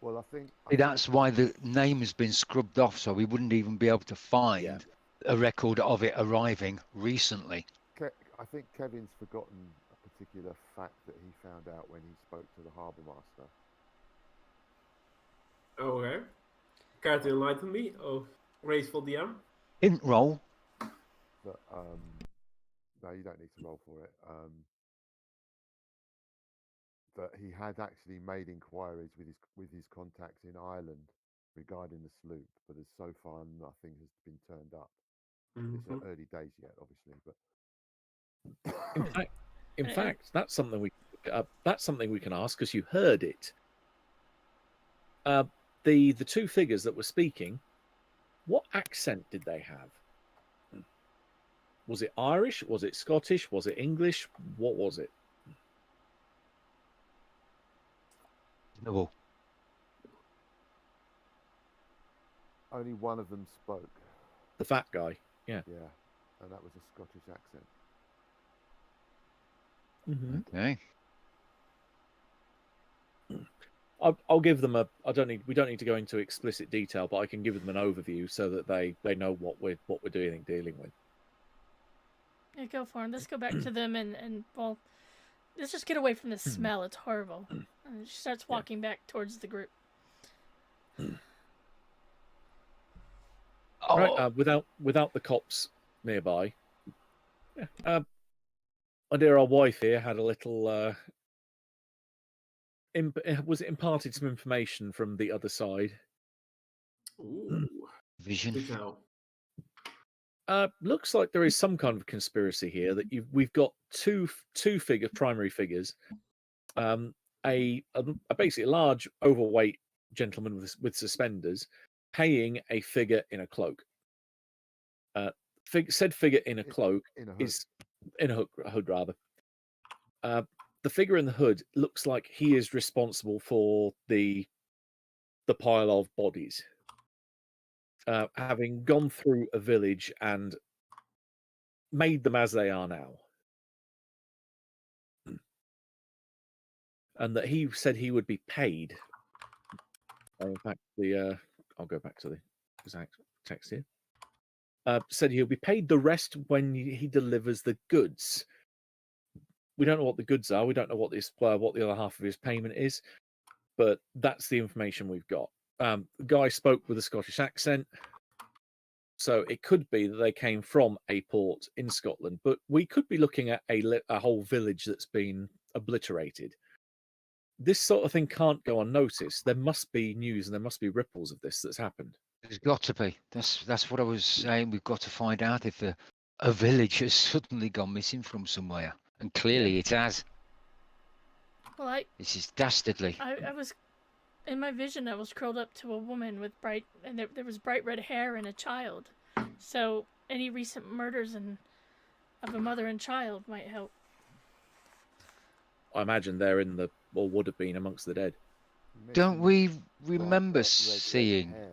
Well, I think that's why the name has been scrubbed off, so we wouldn't even be able to find a record of it arriving recently. I think Kevin's forgotten a particular fact that he found out when he spoke to the harbour master. Okay. Care to enlighten me? Oh, graceful DM. Hint roll. That no, you don't need to roll for it. That he had actually made inquiries with his contacts in Ireland regarding the sloop, but as so far nothing has been turned up. It's early days yet, obviously, but in fact, that's something we can ask because you heard it. The two figures that were speaking, what accent did they have? Was it Irish? Was it Scottish? Was it English? What was it? No. only one of them spoke. The fat guy. Yeah. Yeah, and that was a Scottish accent. Mm-hmm. Okay. I'll give them we don't need to go into explicit detail, but I can give them an overview so that they know what we're dealing with. Yeah, go for him. Let's go back to them and well, let's just get away from the smell. It's horrible. And she starts walking back towards the group. Oh, Right, without the cops nearby. Yeah. My dear old wife here had a little. Was it imparted some information from the other side? Ooh, vision. do tell. Looks like there is some kind of conspiracy here that we've got two primary figures. A basically a large overweight gentleman with suspenders paying a figure in a cloak. Said figure in a cloak In a hood. is in a hood rather. The figure in the hood looks like he is responsible for the pile of bodies. Having gone through a village and made them as they are now. And that he said he would be paid. In fact, I'll go back to the exact text here. Said he'll be paid the rest when he delivers the goods. We don't know what the goods are. We don't know what the other half of his payment is, but that's the information we've got. The guy spoke with a Scottish accent, so it could be that they came from a port in Scotland, but we could be looking at a whole village that's been obliterated. This sort of thing can't go unnoticed. There must be news and there must be ripples of this that's happened. There's got to be. That's what I was saying. We've got to find out if a village has suddenly gone missing from somewhere, and clearly it has. Well, This is dastardly. I was in my vision. I was curled up to a woman with there was bright red hair and a child. So any recent murders of a mother and child might help. I imagine they're or would have been amongst the dead. Don't we remember red seeing? hair.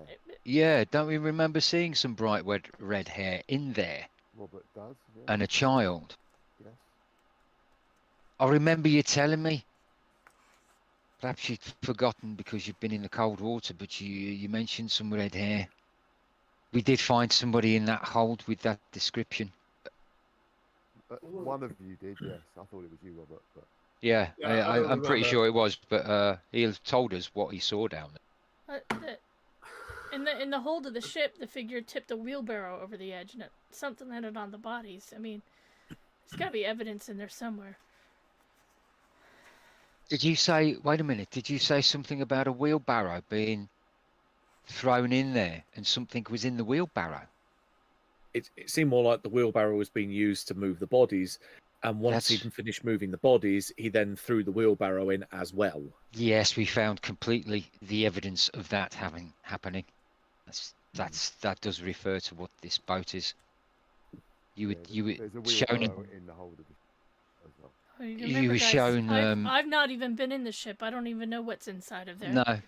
Yeah, don't we remember seeing some bright red hair in there Robert does. Yeah. and a child? Yes. I remember you telling me. Perhaps you'd forgotten because you've been in the cold water, but you mentioned some red hair. We did find somebody in that hold with that description. One of you did, yes. I thought it was you, Robert. But Yeah, Yeah, I don't I'm pretty remember. sure it was, but he told us what he saw down there. In the hold of the ship, the figure tipped a wheelbarrow over the edge, and something landed on the bodies. I mean, there's got to be evidence in there somewhere. Did you say? Wait a minute. Did you say something about a wheelbarrow being thrown in there, and something was in the wheelbarrow? It seemed more like the wheelbarrow was being used to move the bodies, and once he'd finished moving the bodies, he then threw the wheelbarrow in as well. Yes, we found completely the evidence of that happening. That does refer to what this boat is. You were there's a shown wheelbarrow in the hold of the as well. You were guys, shown. I've not even been in the ship. I don't even know what's inside of there. No,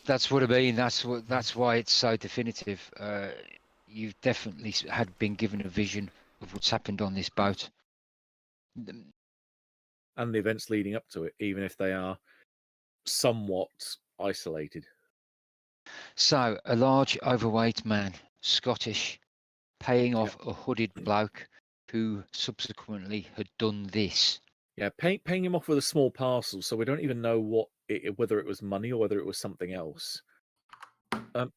that's what I mean. That's why it's so definitive. You've definitely been given a vision of what's happened on this boat. And the events leading up to it, even if they are somewhat isolated. So, a large, overweight man, Scottish, paying off a hooded bloke who subsequently had done this. Yeah, paying him off with a small parcel, so we don't even know whether it was money or whether it was something else.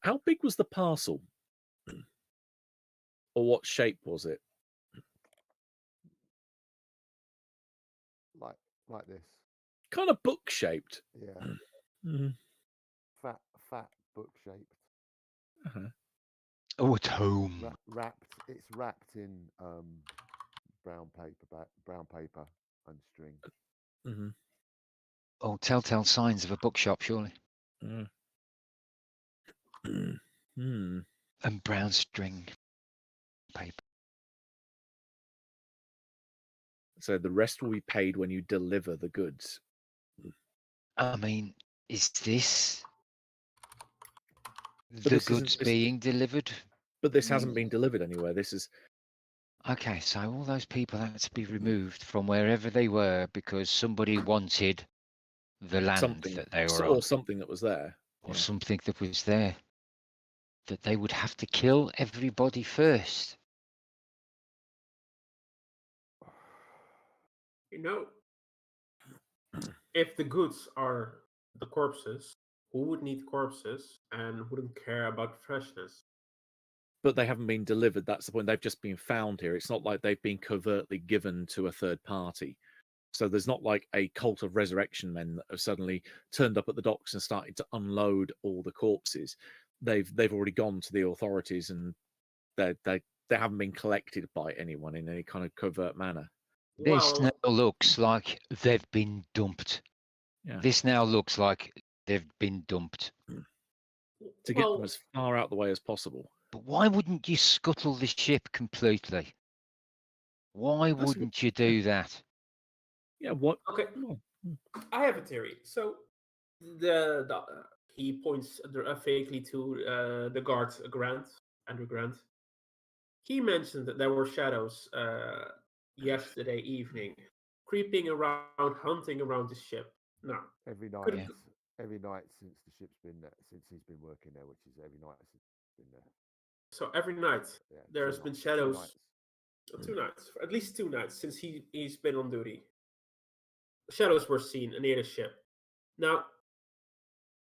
How big was the parcel? Or what shape was it? Like this. Kind of book shaped. Yeah. Mm-hmm. Fat book shaped. Uh-huh. Oh, at home. It's wrapped in brown paper and string. Mm-hmm. Oh, telltale signs of a bookshop, surely. Mm. And brown string paper. So the rest will be paid when you deliver the goods. I mean, is this But the this goods being delivered? But this hasn't been delivered anywhere. This is... Okay, so all those people had to be removed from wherever they were because somebody wanted the land that they were on. Or something that was there. Or something that was there. That they would have to kill everybody first. You know, if the goods are the corpses, who would need corpses and wouldn't care about freshness? But they haven't been delivered. That's the point. They've just been found here. It's not like they've been covertly given to a third party. So there's not like a cult of resurrection men that have suddenly turned up at the docks and started to unload all the corpses. They've already gone to the authorities, and they haven't been collected by anyone in any kind of covert manner. This now Well, looks like they've been dumped. Yeah. This now looks like they've been dumped. To get them as far out the way as possible. But why wouldn't you scuttle the ship completely? Why That's a good- wouldn't you do that? Yeah, what? okay, Well, I have a theory. So he points vaguely to the guard Andrew Grant. He mentioned that there were shadows yesterday evening, creeping around, hunting around the ship. No, Every night, Could it- every night since the ship's been there, since he's been working there, which is every night since he's been there. so every night Yeah, there's two been nights, shadows. 2 nights. 2 nights, at least 2 nights since he's been on duty. Shadows were seen near the ship. Now,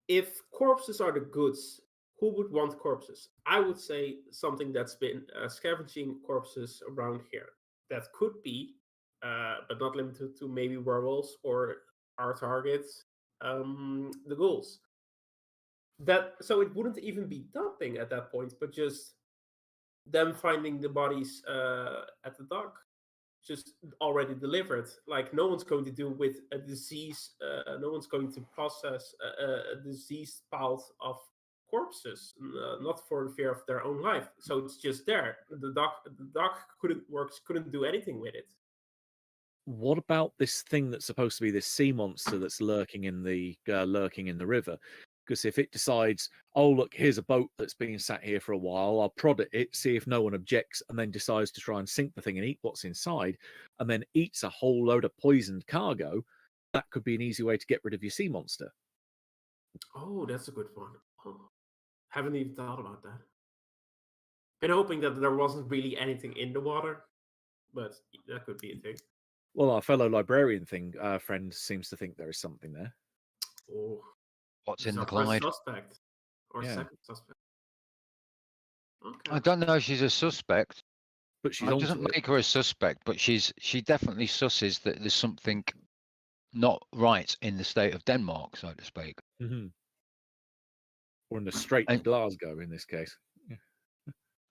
if corpses are the goods, who would want corpses? I would say something that's been scavenging corpses around here. That could be, but not limited to, maybe werewolves or our targets, the ghouls. So it wouldn't even be dumping at that point, but just them finding the bodies at the dock, just already delivered. Like, no one's going to do with a disease. No one's going to process a diseased pile of corpses, not for the fear of their own life. So it's just there. The dock couldn't do anything with it. what about this thing that's supposed to be this sea monster that's lurking in the river? Because if it decides, oh look, here's a boat that's been sat here for a while, I'll prod at it, see if no one objects, and then decides to try and sink the thing and eat what's inside, and then eats a whole load of poisoned cargo, that could be an easy way to get rid of your sea monster. Oh, that's a good one. Oh, haven't even thought about that. Been hoping that there wasn't really anything in the water, but that could be a thing. Well, our fellow librarian friend seems to think there is something there. Oh, What's in the first Clyde? suspect or Yeah. second suspect. Okay. I don't know if she's a suspect. But she's It onto doesn't it. make her a suspect, but she definitely susses that there's something not right in the state of Denmark, so to speak. Mm-hmm. Or in the Strait of And- Glasgow in this case. Yeah.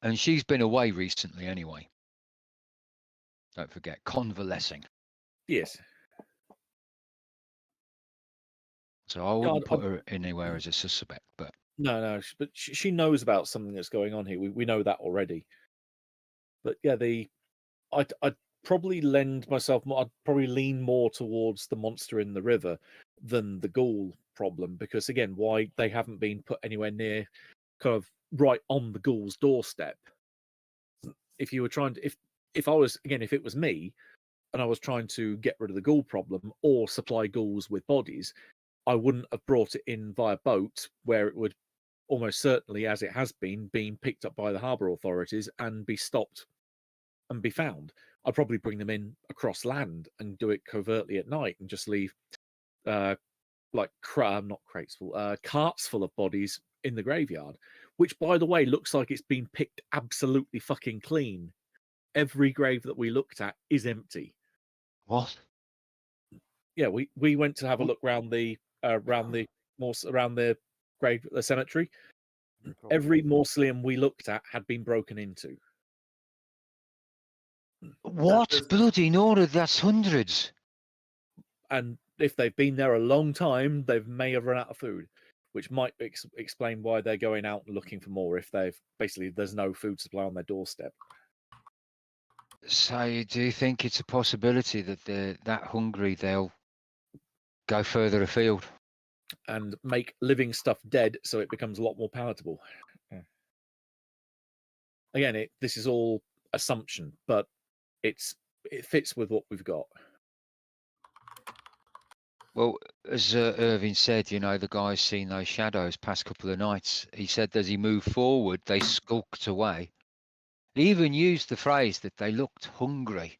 And she's been away recently anyway. Don't forget, convalescing. Yes. So I Yeah, wouldn't put her anywhere as a suspect, but No, but she knows about something that's going on here. We know that already. But yeah, I'd probably lend myself more. I'd probably lean more towards the monster in the river than the ghoul problem, because again, why they haven't been put anywhere near, kind of right on the ghoul's doorstep. If you were trying to, if I was, again, if it was me, and I was trying to get rid of the ghoul problem or supply ghouls with bodies, I wouldn't have brought it in via boat, where it would almost certainly, as it has been picked up by the harbour authorities and be stopped and be found. I'd probably bring them in across land and do it covertly at night and just leave like not crates full, carts full of bodies in the graveyard, which, by the way, looks like it's been picked absolutely fucking clean. Every grave that we looked at is empty. what? Yeah, we went to have a look around the grave, the cemetery. Every mausoleum we looked at had been broken into. What? is- Bloody Nora, that's hundreds. And if they've been there a long time, they may have run out of food, which might explain why they're going out and looking for more. If there's no food supply on their doorstep. So do you think it's a possibility that they're that hungry they'll go further afield? And make living stuff dead so it becomes a lot more palatable. Yeah. Again, this is all assumption, but it fits with what we've got. Well, as Irving said, you know, the guy's seen those shadows past couple of nights. He said as he moved forward, they skulked away. He even used the phrase that they looked hungry.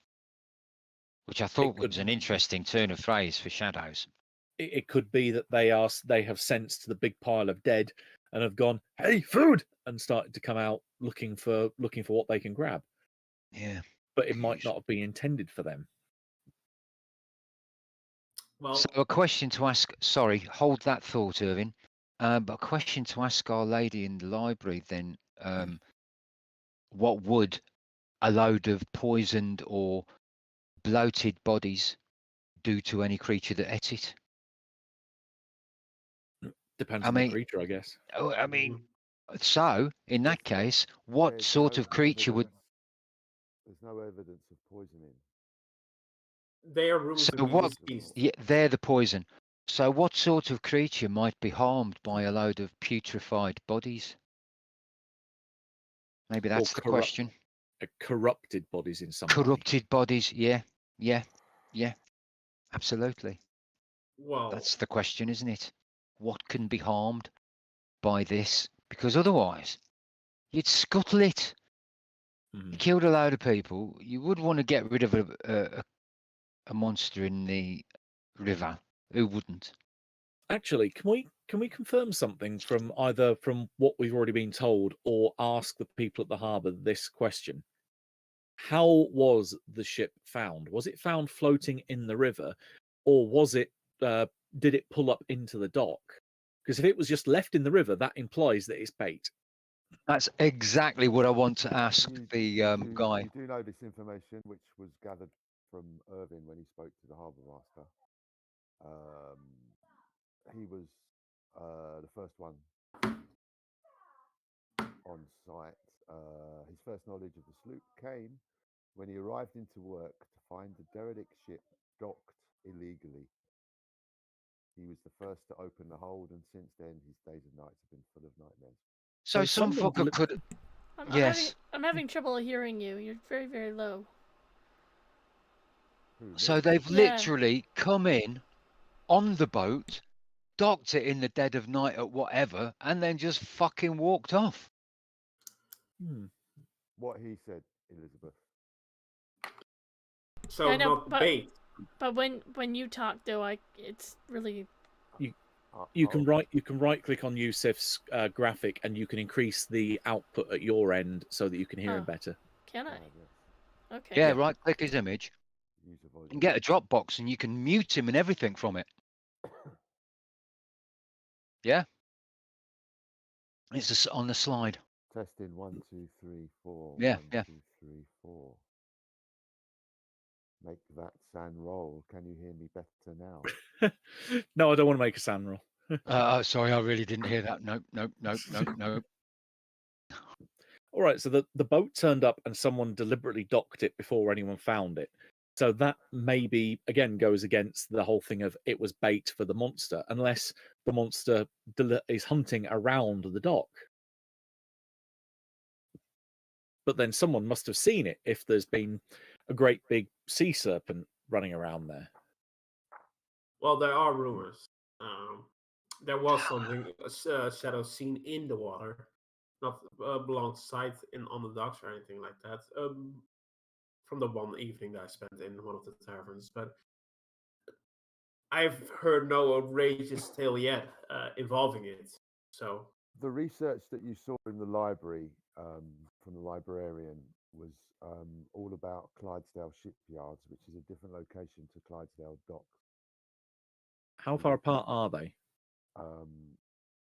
which I thought could- was an interesting turn of phrase for shadows. It could be that they have sensed the big pile of dead and have gone, "Hey, food!" and started to come out looking for what they can grab. Yeah. But it might Jeez. not have been intended for them. Well, So a question to ask. Sorry, hold that thought, Irvin. But a question to ask Our Lady in the library then. What would a load of poisoned or bloated bodies do to any creature that ate it? Depends I on the mean, creature, I guess. I mean, so in that case, what There's sort no of creature would? evidence- There's no evidence of poisoning. they are rumored So to be what? deceased. Yeah, they're the poison. So what sort of creature might be harmed by a load of putrefied bodies? Maybe that's the question. Corrupted bodies in some way. Corrupted bodies. Yeah, yeah, yeah. Absolutely. Well, That's the question, isn't it? What can be harmed by this? Because otherwise, you'd scuttle it. Mhm. You killed a load of people. You would want to get rid of a monster in the river. Who wouldn't? Actually, can we confirm something from either from what we've already been told or ask the people at the harbour this question? How was the ship found? Was it found floating in the river, or was it did it pull up into the dock? Because if it was just left in the river, that implies that it's bait. That's exactly what I want to ask the guy. You do know this information, which was gathered from Irvin when he spoke to the harbour master. He was the first one on site. His first knowledge of the sloop came when he arrived into work to find the derelict ship docked illegally. He was the first to open the hold, and since then, his days and nights have been full of nightmares. So some someone fucker could. Yes. I'm having trouble hearing you. You're very, very low. Who, So me? they've Yeah. literally come in on the boat, docked it in the dead of night at whatever, and then just fucking walked off. Hmm. What he said, Elizabeth. so Yeah, I know, not bait. But when you talk, though, it's really. You can right click on Yusuf's graphic and you can increase the output at your end so that you can hear him Oh. better. Can I? Yes. Okay. Yeah, right click his image Use a volume. and get a Dropbox and you can mute him and everything from it. Yeah? It's on the slide. Testing 1, 2, 3, 4. Yeah, 1, yeah. 2, 3, 4. Make that sound roll. Can you hear me better now? No, I don't want to make a sound roll. Sorry, I really didn't hear that. Nope. All right, so the boat turned up and someone deliberately docked it before anyone found it. So that maybe again goes against the whole thing of it was bait for the monster, unless the monster is hunting around the dock. But then someone must have seen it if there's been a great big sea serpent running around there. Well, there are rumors. There was something shadow seen in the water, not alongside on the docks or anything like that. From the one evening that I spent in one of the taverns, but I've heard no outrageous tale yet involving it. So The research that you saw in the library from the librarian was all about Clydesdale shipyards, which is a different location to Clydesdale docks. How far apart are they?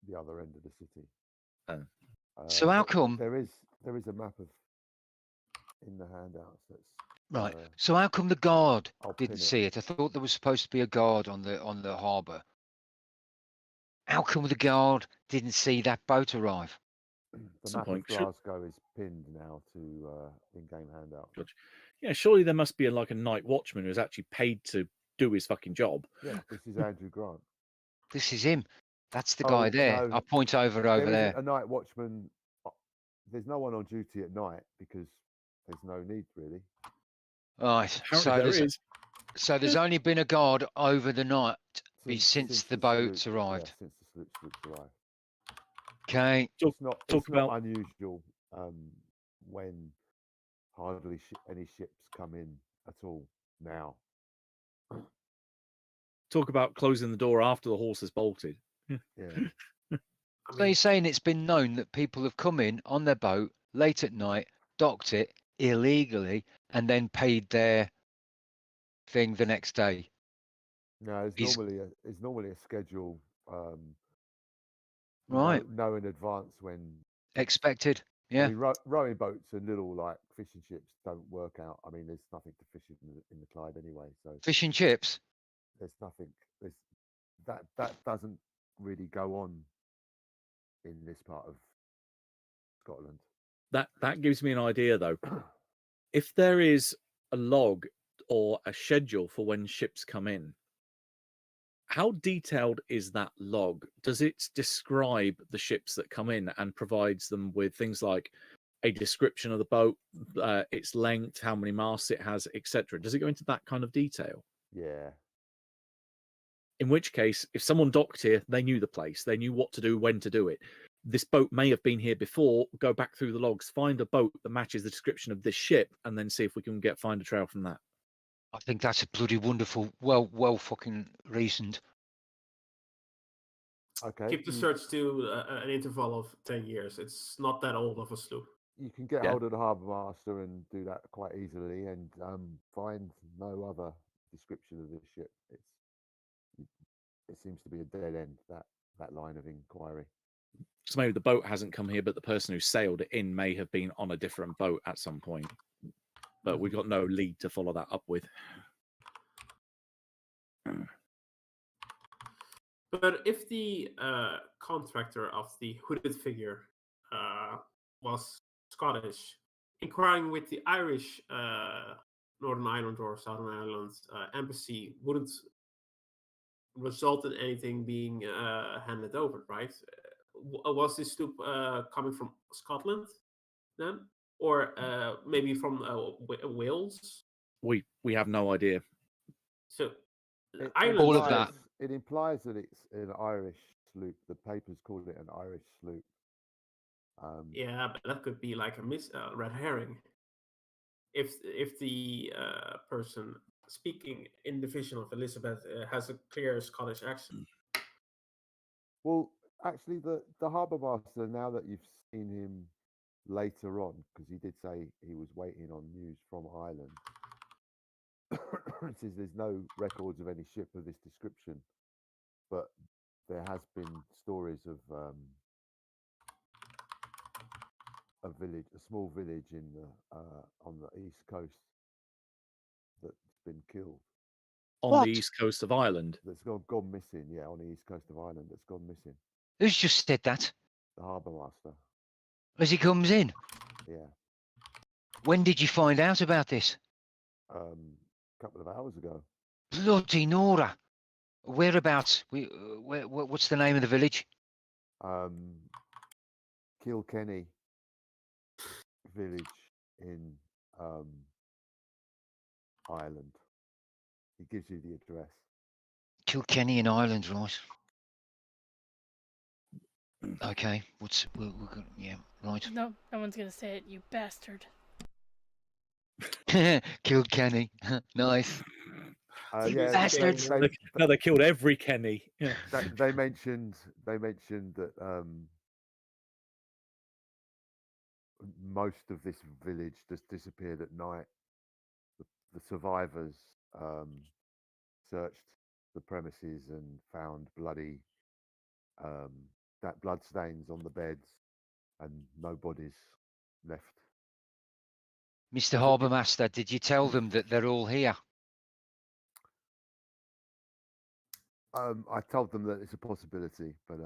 The other end of the city. So how but come? there is a map of in the handouts that's Right. So how come the guard I'll didn't pin it. see it? I thought there was supposed to be a guard on the harbour. How come the guard didn't see that boat arrive? The Some map point, of Glasgow is pinned now to in-game handout. Yeah, surely there must be like a night watchman who's actually paid to do his fucking job. Yeah, this is Andrew Grant. This is him. That's the Oh, guy there. no, I'll point over there there. isn't a night watchman. There's no one on duty at night because there's no need really. Right. Apparently So there's only been a guard over the night since the boats sloop, arrived. Yeah, since the sloops arrived. Okay. It's not talk about unusual when hardly any ships come in at all now. Talk about closing the door after the horse has bolted. Yeah. I So mean, you're saying it's been known that people have come in on their boat late at night, docked it illegally, and then paid their thing the next day? No, it's He's- normally a schedule. Right. Know in advance when ships- Expected. I Yeah. mean, rowing boats and little like fishing ships don't work out. I mean, there's nothing to fish in the Clyde anyway, so Fish and chips. there's nothing. That doesn't really go on in this part of Scotland. That gives me an idea though. If there is a log or a schedule for when ships come in, how detailed is that log? Does it describe the ships that come in and provides them with things like a description of the boat, its length, how many masts it has, etc.? Does it go into that kind of detail? Yeah. In which case, if someone docked here, they knew the place, they knew what to do, when to do it. This boat may have been here before. Go back through the logs, find a boat that matches the description of this ship, and then see if we can find a trail from that. I think that's a bloody wonderful, well fucking reasoned. Okay. keep the search to an interval of 10 years. It's not that old of a sloop. You can get Yeah. hold of the harbour master and do that quite easily, and find no other description of this ship. It seems to be a dead end, that line of inquiry. So maybe the boat hasn't come here, but the person who sailed it in may have been on a different boat at some point. But we've got no lead to follow that up with. But if the contractor of the hooded figure was Scottish, inquiring with the Irish Northern Ireland or Southern Ireland embassy wouldn't result in anything being handed over, right? Was this sloop coming from Scotland then? Or maybe from Wales? We have no idea. So It Ireland. All of that. It implies that it's an Irish sloop. The papers called it an Irish sloop. Yeah, but that could be like a red herring. If the person speaking in the vision of Elizabeth has a clear Scottish accent. Well, actually, the harbour master, now that you've seen him later on, because he did say he was waiting on news from Ireland, says there's no records of any ship of this description, but there has been stories of a small village in on the east coast that's been killed. On What? the east coast of Ireland. That's gone missing. Yeah, on the east coast of Ireland, that's gone missing. Who's just said that? The harbour master. As he comes in. Yeah. When did you find out about this? A couple of hours ago. Bloody Nora. Whereabouts? What's the name of the village? Kilkenny village in Ireland. He gives you the address. Kilkenny in Ireland, right? Okay. Yeah, right. No one's gonna say it, you bastard. Kilkenny. Nice. Yeah, bastards. They killed every Kenny. Yeah. they mentioned that most of this village just disappeared at night. The survivors searched the premises and found blood stains on the beds and no bodies left. Mr. Harbour Master, did you tell them that they're all here? I told them that it's a possibility, but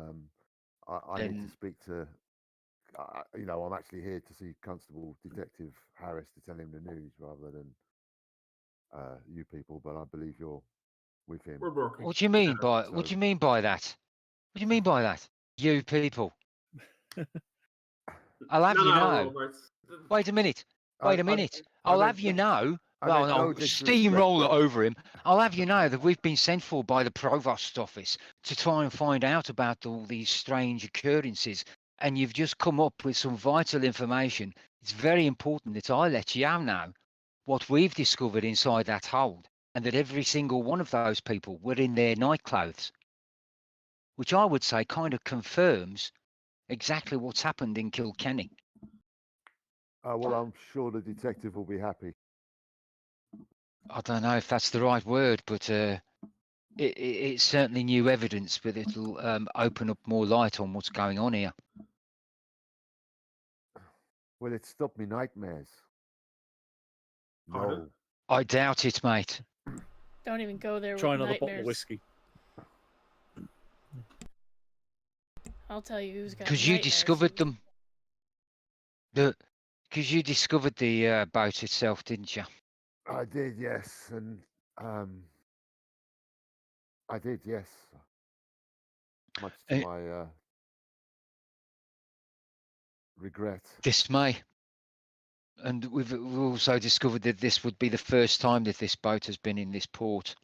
I need to speak to. I'm actually here to see Constable Detective Harris to tell him the news rather than you people. But I believe you're with him. We're working. What do you mean by So- what do you mean by that? What do you mean by that? You people. I'll have you know. Robert. Wait a minute. Wait a minute. I I'll meant have you no- know. I Well, meant no I'll disrespect, steamroll it but- over him. I'll have you know that we've been sent for by the Provost's office to try and find out about all these strange occurrences. And you've just come up with some vital information. It's very important that I let you know what we've discovered inside that hold. and that every single one of those people were in their night clothes, which I would say kind of confirms exactly what's happened in Kilkenny. Well, I'm sure the detective will be happy. I don't know if that's the right word, but it's certainly new evidence, but it'll open up more light on what's going on here. Well, it stopped me nightmares. Pardon? No. I doubt it, mate. Don't even go there Try with another bottle of nightmares. whiskey. I'll tell you who's got Because you nightmares. discovered them. Because you discovered the boat itself, didn't you? I did, yes. And I did, yes. Much to Uh, my regret. Dismay. And we've also discovered that this would be the first time that this boat has been in this port.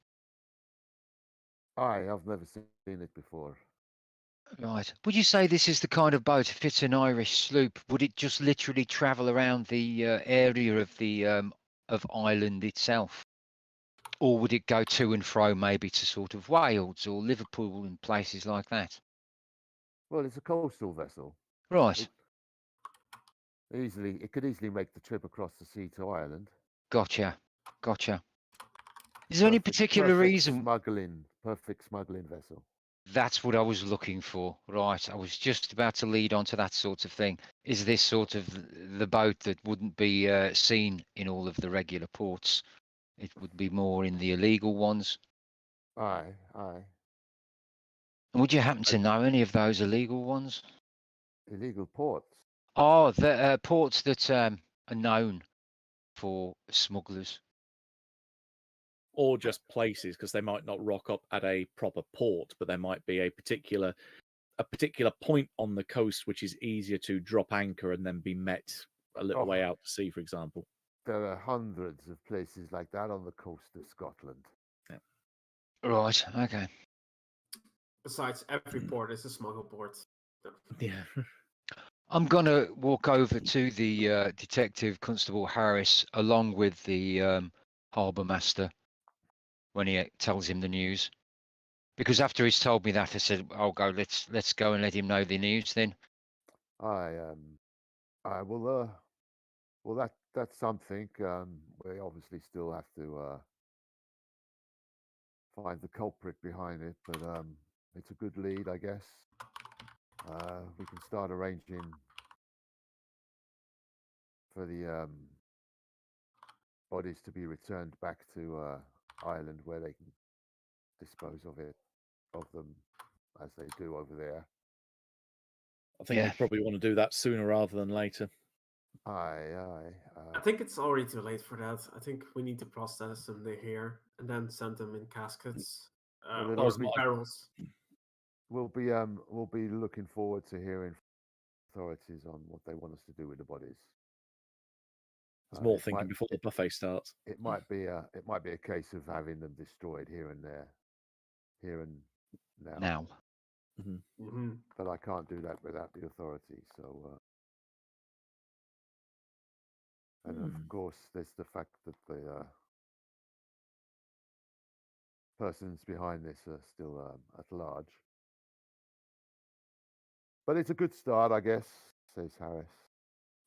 I've never seen it before. Right. Would you say this is the kind of boat, if it's an Irish sloop, would it just literally travel around the area of the of Ireland itself? Or would it go to and fro maybe to sort of Wales or Liverpool and places like that? Well, it's a coastal vessel. Right. It could easily make the trip across the sea to Ireland. Gotcha. Gotcha. Is there any particular reason? Perfect smuggling vessel. That's what I was looking for. Right. I was just about to lead on to that sort of thing. Is this sort of the boat that wouldn't be seen in all of the regular ports? It would be more in the illegal ones. Aye. And would you happen to know any of those illegal ones? Illegal ports. Oh, the ports that are known for smugglers. Or just places, because they might not rock up at a proper port, but there might be a particular point on the coast which is easier to drop anchor and then be met a little way out to sea, for example. There are hundreds of places like that on the coast of Scotland. Yeah. Right. Okay. Besides, every port is a smuggle port. Yeah. I'm going to walk over to the Detective Constable Harris along with the harbour master when he tells him the news. Because after he's told me that, I said, "I'll go. Let's go and let him know the news." Then I will. Well, that's something. We obviously still have to find the culprit behind it, but it's a good lead, I guess. We can start arranging for the bodies to be returned back to Ireland, where they can dispose of them as they do over there. I think we probably want to do that sooner rather than later. Aye. I think it's already too late for that. I think we need to process them here and then send them in caskets or barrels. We'll be looking forward to hearing from authorities on what they want us to do with the bodies. There's more thinking before the buffet starts. It might be a case of having them destroyed here and now. But I can't do that without the authorities. So, and of course, there's the fact that the persons behind this are still at large. But it's a good start, I guess, says Harris.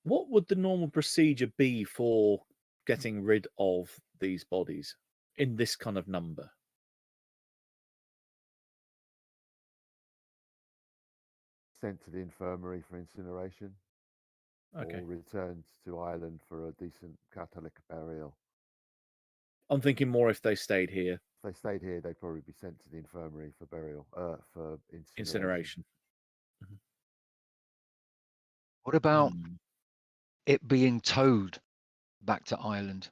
What would the normal procedure be for getting rid of these bodies in this kind of number? Sent to the infirmary for incineration. Okay. Or returned to Ireland for a decent Catholic burial. I'm thinking more if they stayed here. If they stayed here, they'd probably be sent to the infirmary for burial, for Incineration. What about it being towed back to Ireland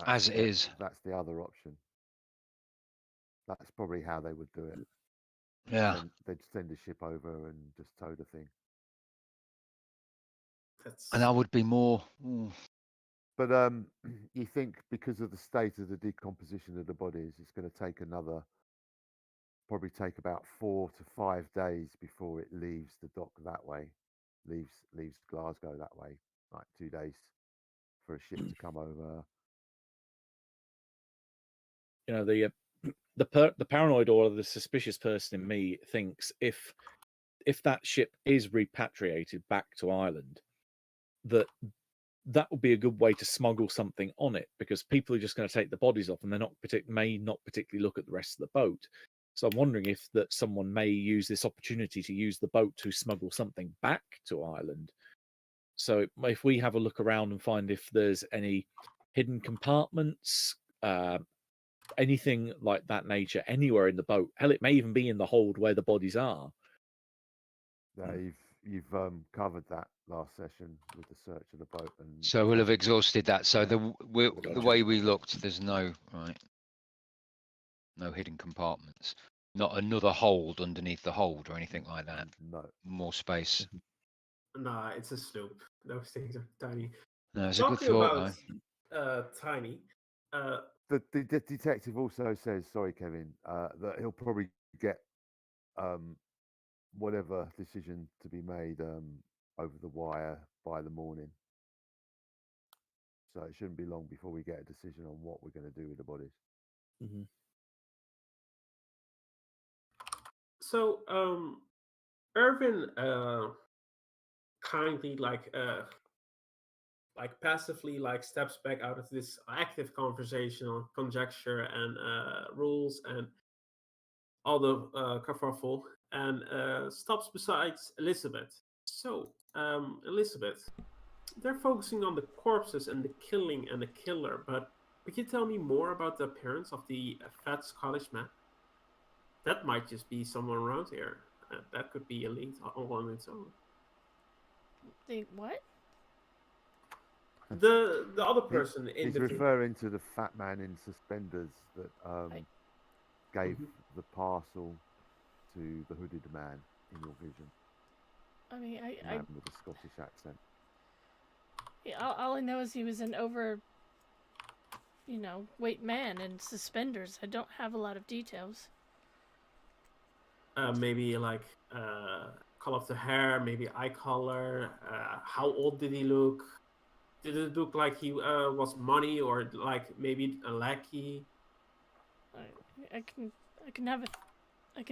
as it is? That's the other option. That's probably how they would do it. Yeah. They'd send a ship over and just tow the thing. And that would be more. But you think because of the state of the decomposition of the bodies, it's going to probably take about 4 to 5 days before it leaves the dock that way, leaves Glasgow that way, like 2 days for a ship to come over. you know, the paranoid or the suspicious person in me thinks if that ship is repatriated back to Ireland, that would be a good way to smuggle something on it, because people are just going to take the bodies off and they're may not particularly look at the rest of the boat. So I'm wondering if that someone may use this opportunity to use the boat to smuggle something back to Ireland. So if we have a look around and find if there's any hidden compartments, anything like that nature anywhere in the boat, hell, it may even be in the hold where the bodies are. No, you've covered that last session with the search of the boat, and So we'll have exhausted that. So Yeah. the way we looked, there's no hidden compartments, not another hold underneath the hold or anything like that. no. More space. Nah, it's a sloop. Those things are tiny. No, it's a good Talking thought, about tiny, The detective also says, sorry, Kevin, that he'll probably get whatever decision to be made over the wire by the morning. So it shouldn't be long before we get a decision on what we're going to do with the bodies. Mm-hmm. so Irvin kindly passively steps back out of this active conversation on conjecture and rules and all the kerfuffle, and stops beside Elizabeth. So, Elizabeth, they're focusing on the corpses and the killing and the killer, but could you tell me more about the appearance of the fat Scottish man? That might just be someone around here. That could be a lead all on its own. The what? The other person in He's the referring to the fat man in suspenders that gave the parcel to the hooded man in your vision. I mean, The man with the Scottish accent. all I know is he was an weight man in suspenders. I don't have a lot of details. maybe color of the hair, maybe eye color. How old did he look? Did it look like he was money, or like maybe a lackey? I can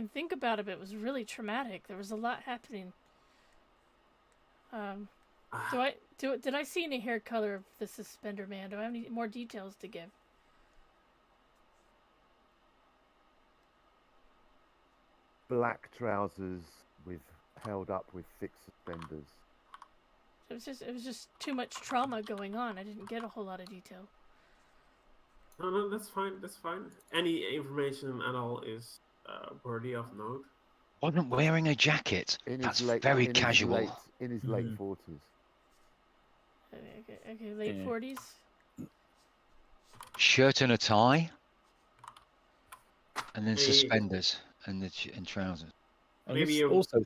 think about it, but it was really traumatic. There was a lot happening. Did I see any hair color of the suspender man? Do I have any more details to give? Black trousers held up with thick suspenders. It was just too much trauma going on. I didn't get a whole lot of detail. No, that's fine. That's fine. Any information at all is worthy of note. Wasn't wearing a jacket. That's very casual. In his late 40s. Okay, late 40s. Shirt and a tie, and then suspenders and trousers. Maybe also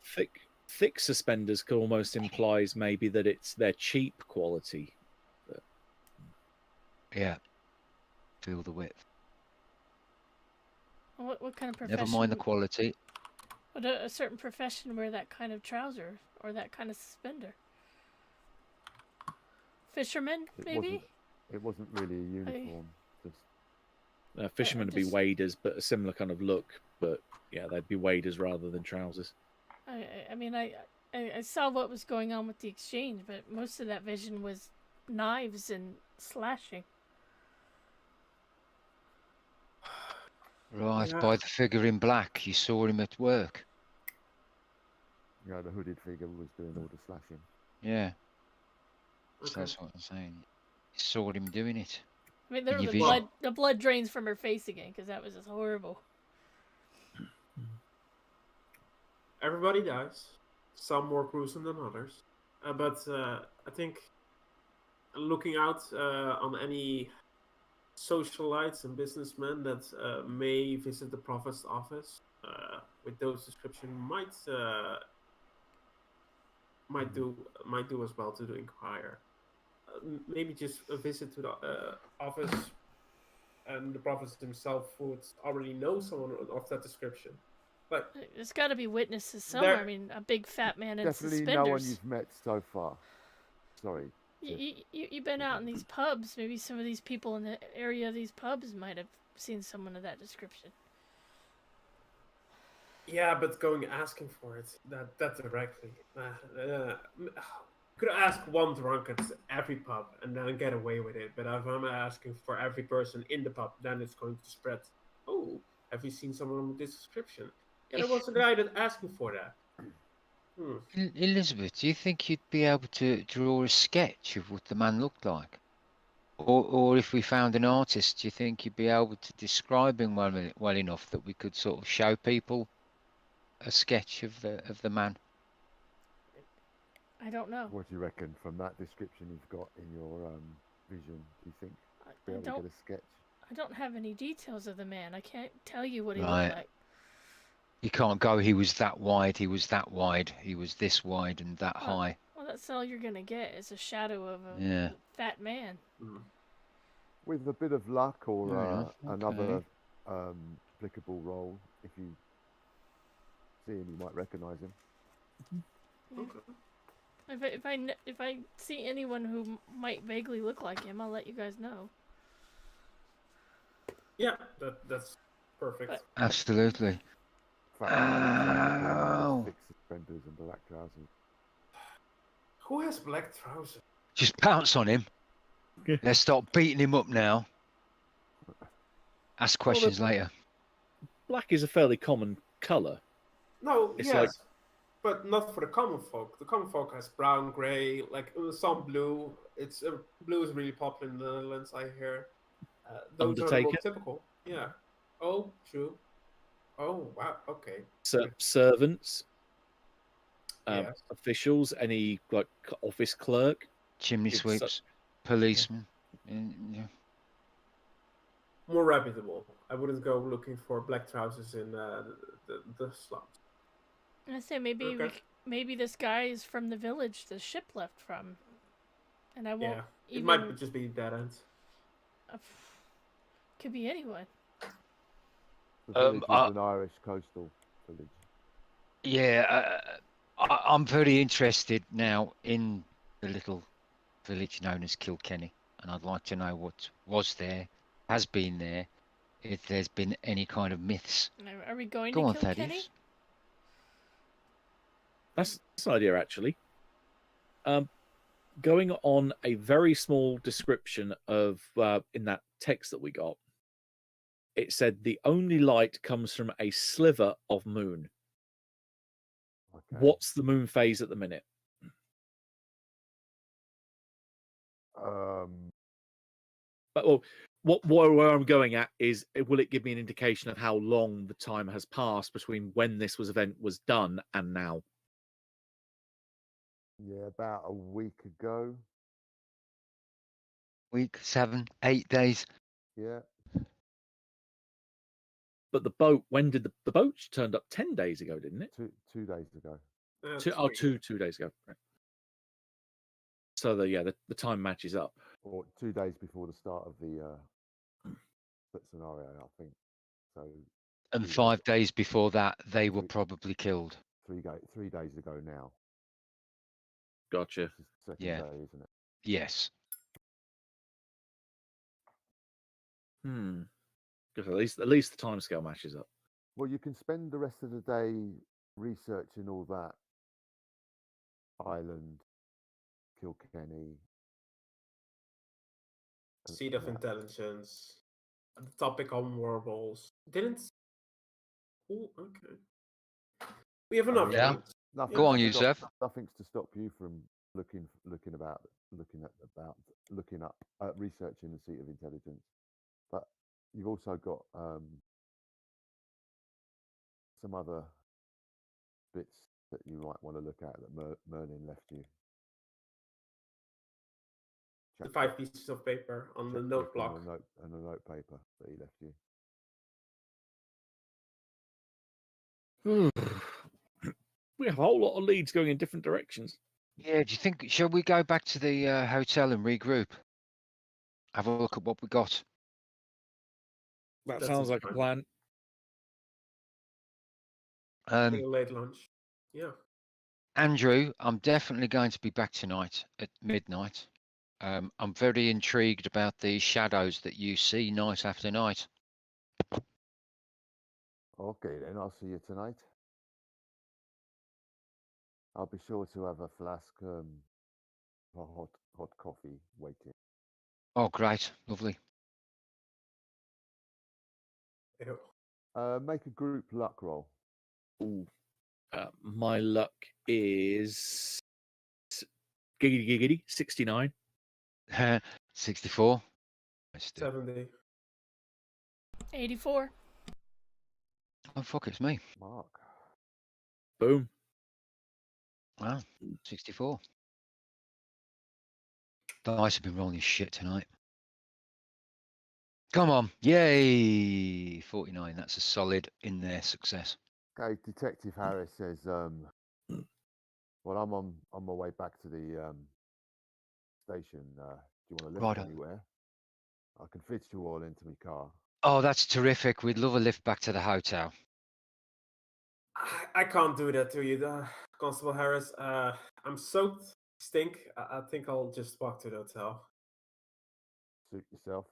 thick suspenders could almost implies maybe that it's their cheap quality. Yeah. Feel the width. What kind of profession? Never mind the quality. Would a certain profession wear that kind of trouser or that kind of suspender? Fishermen, maybe? It wasn't really a uniform. Fishermen would be waders, but a similar kind of look. But yeah, they'd be waders rather than trousers. I mean, I saw what was going on with the exchange, but most of that vision was knives and slashing. Right, by the figure in black, you saw him at work. Yeah, the hooded figure was doing all the slashing. Yeah. Okay. So that's what I'm saying. You saw him doing it. I mean, the blood drains from her face again, because that was just horrible. Everybody dies. Some more gruesome than others. But I think looking out on any socialites and businessmen that may visit the Prophet's office with those descriptions might do as well to inquire. Maybe just a visit to the office, and the Prophet himself would already know someone of that description. But there's got to be witnesses somewhere. I mean, a big fat man in definitely suspenders. No one you've met so far. Sorry. You've been out in these pubs. Maybe some of these people in the area of these pubs might have seen someone of that description. Yeah, but going asking for it that directly. Could ask one drunkard at every pub and then get away with it. But if I'm asking for every person in the pub, then it's going to spread. Oh, have you seen someone with this description? Yeah, there was a guy that asking for that. Elizabeth, do you think you'd be able to draw a sketch of what the man looked like? Or if we found an artist, do you think you'd be able to describe him well enough that we could sort of show people a sketch of the man? I don't know. What do you reckon from that description you've got in your vision? Do you think I you'll be able to don't. get a sketch? I don't have any details of the man. I can't tell you what he Right. looked like. You can't go, he was that wide, he was that wide, he was this wide and that high. Well, that's all you're gonna get is a shadow of a Yeah. fat man. With a bit of luck or Fair enough, another applicable role, if you see him, you might recognise him. Okay. If I see anyone who might vaguely look like him, I'll let you guys know. Yeah, that's perfect. But- Absolutely. Oh. Thick suspenders and black trousers. Who has black trousers? Just pounce on him. Yeah. Let's start beating him up now. Ask questions later. Black is a fairly common colour. No, It's yes, like- but not for the common folk. The common folk has brown, grey, like some blue. It's blue is really popular in the Netherlands, I hear. Those are the more Undertaker? typical. Yeah. Oh, true. Oh, wow. Okay. Servants, Yes. officials, any like office clerk. Chimney It's sweeps, policemen. Yeah. More reputable. I wouldn't go looking for black trousers in the slums. I say maybe Okay. maybe this guy is from the village the ship left from, and I won't Yeah. It even. might just be dead ends. Could be anyone. The village is an Irish coastal village. Yeah, I'm very interested now in the little village known as Kilkenny, and I'd like to know what was there, has been there, if there's been any kind of myths. Are we going Go to on, Kilkenny? Thaddeus. That's an idea, actually. Going on a very small description of in that text that we got, it said the only light comes from a sliver of moon. Okay. What's the moon phase at the minute? But well, where I'm going at is, will it give me an indication of how long the time has passed between when this event was done and now? Yeah, about a week ago. Week, 7, 8 days. Yeah. But the boat, when did the boat turned up 10 days ago, didn't it? 2 days ago. Two days ago. Right. So the time matches up. Or 2 days before the start of the scenario, I think. So. And 3 5 days, days before that, they were Three- probably killed. 3 days ago now. Gotcha. This is the second Yeah. day, isn't it? Yes. Because at least the timescale matches up. Well, you can spend the rest of the day researching all that island, Kilkenny. Seed of that. Intelligence. The topic on warbles. Didn't. Oh, okay. We have enough. Yeah. points. Nothing Go on, to Yusuf. Nothing's to stop you from looking up, researching the seat of intelligence. But you've also got some other bits that you might want to look at that Merlin left you. The 5 pieces of paper on the note block. And the note paper that he left you. We have a whole lot of leads going in different directions. Yeah, do you think, shall we go back to the hotel and regroup? Have a look at what we got. That That sounds sounds like a fine. plan. Take a late lunch. Yeah. Andrew, I'm definitely going to be back tonight at midnight. I'm very intrigued about the shadows that you see night after night. Okay, then I'll see you tonight. I'll be sure to have a flask of hot coffee waiting. Oh, great, lovely. Ew. Make a group luck roll. Ooh. My luck is giggity giggity 69. 64. Let's do. 70. 84. Oh, fuck, it's me. Mark. Boom. Wow, 64. The dice have been rolling shit tonight. Come on. Yay. 49. That's a solid in there success. Okay, Detective Harris says, well, I'm on my way back to the station. Do you want to lift Righto. anywhere? I can fit you all into my car. Oh, that's terrific. We'd love a lift back to the hotel. I can't do that to you, Constable Harris. I'm soaked, stink. I think I'll just walk to the hotel. Suit yourself.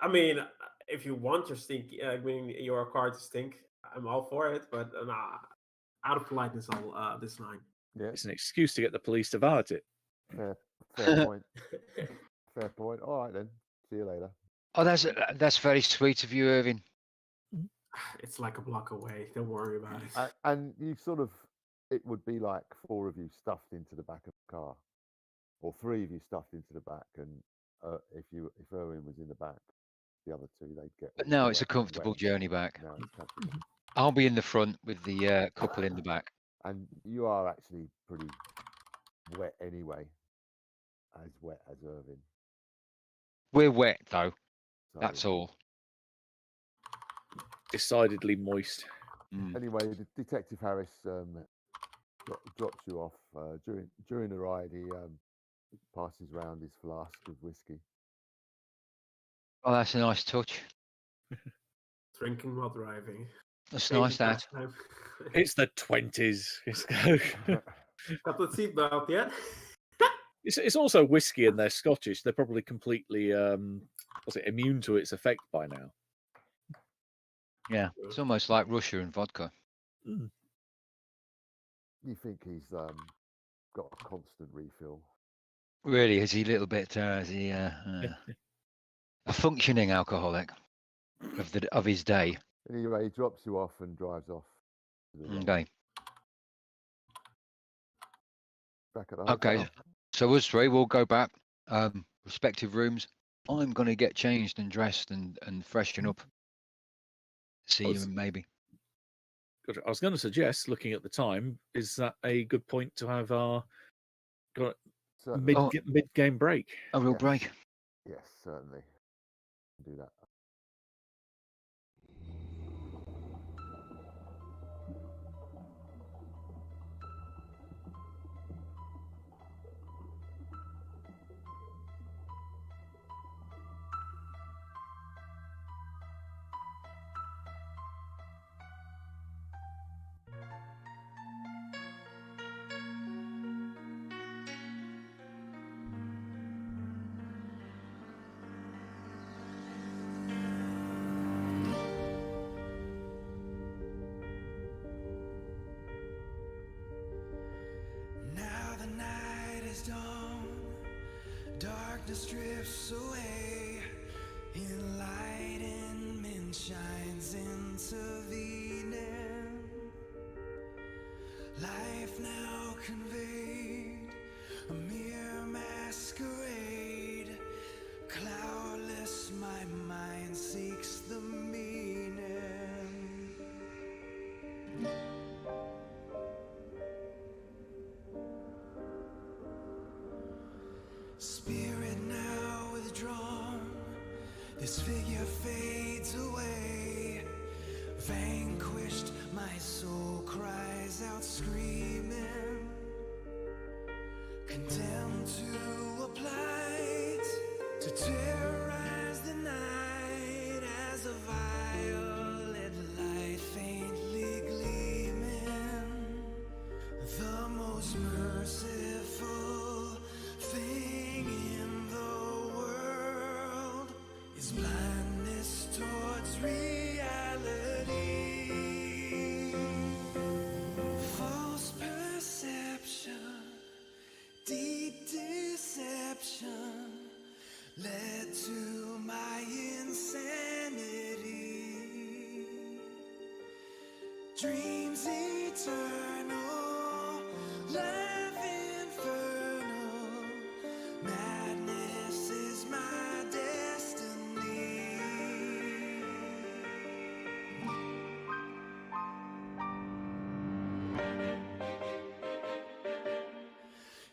I mean, if you want your your car to stink, I'm all for it. But nah, out of politeness, I'll decline. Yeah, It's an excuse to get the police to validate it. fair point. Fair point. All right then. See you later. Oh, that's very sweet of you, Irving. It's like a block away. Don't worry about it. And you sort of, it would be like 4 of you stuffed into the back of the car, or 3 of you stuffed into the back, and if Erwin was in the back, the other 2 they'd get. But all no, the it's a wet- comfortable wet- journey back. No, it's comfortable. I'll be in the front with the couple in the back. And you are actually pretty wet anyway, as wet as Irvin. We're wet though. So That's all. Decidedly moist. Mm. anyway, the Detective Harris drops you off during the ride. He passes round his flask of whiskey. Oh, that's a nice touch. Drinking while driving. That's Change nice. of That. pastime. It's the 20s. Got the seatbelt yet? It's also whiskey and they're Scottish. They're probably completely immune to its effect by now. Yeah, it's almost like Russia and vodka. Mm. You think he's got a constant refill? Really, is he a little bit? Is he a functioning alcoholic of his day? Anyway, he drops you off and drives off. To the lodge. Okay. Back at the hotel. Okay. So us 3 will go back, respective rooms. I'm gonna get changed and dressed and freshen up. See you maybe. Good. I was going to suggest, looking at the time, is that a good point to have our Certainly. mid-game break? A real Yes. break. Yes, certainly. Do that. Now the night is done, darkness drifts away, enlightenment shines intervening. Life now conveyed, a mere masquerade. Cloudless, my mind seeks the meaning. Spirit now withdrawn, this figure fades away. Vanquished, my soul cries out screaming. Condemned to a plight, to terrorize the night as a violet light faintly gleaming. The most merciful thing in the world is blindness towards reality. Dreams eternal, life infernal, madness is my destiny.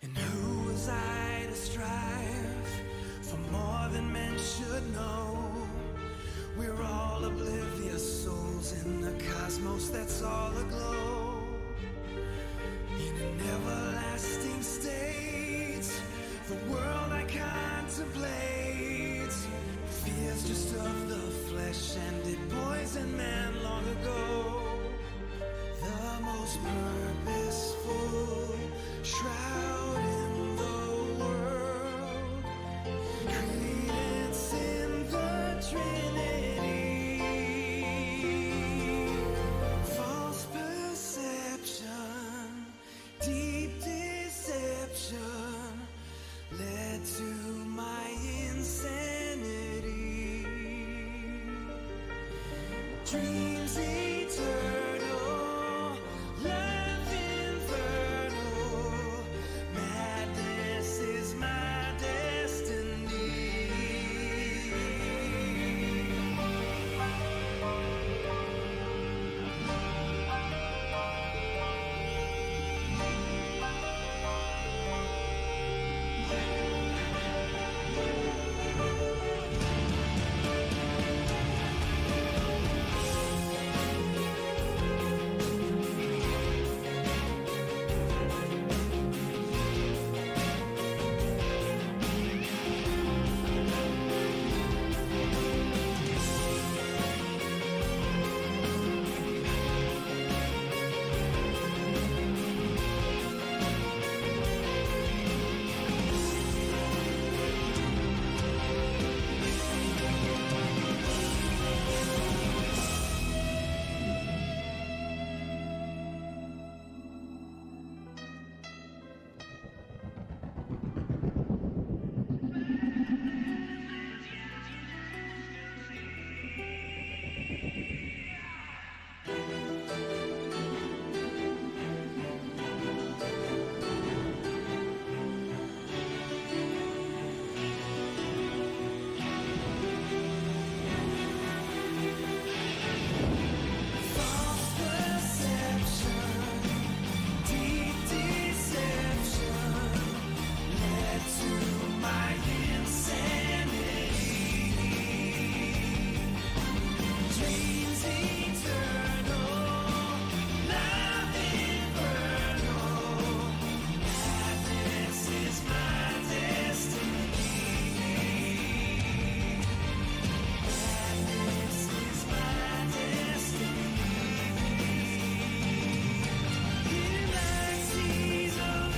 And who was I to strive for more than men should know? We're all oblivious souls in the cosmos that's all aglow. In an everlasting state, the world I contemplate, fears just of the flesh and it poisoned man long ago. The most purposeful shroud in the world, credence in the Trinity. False perception, deep deception led to my insanity. Dreams eternal, life infernal, madness is my destiny. False perception, deep deception led to my insanity. Dreams eternal, love infernal, madness is my destiny. Madness is my destiny. Galaxies of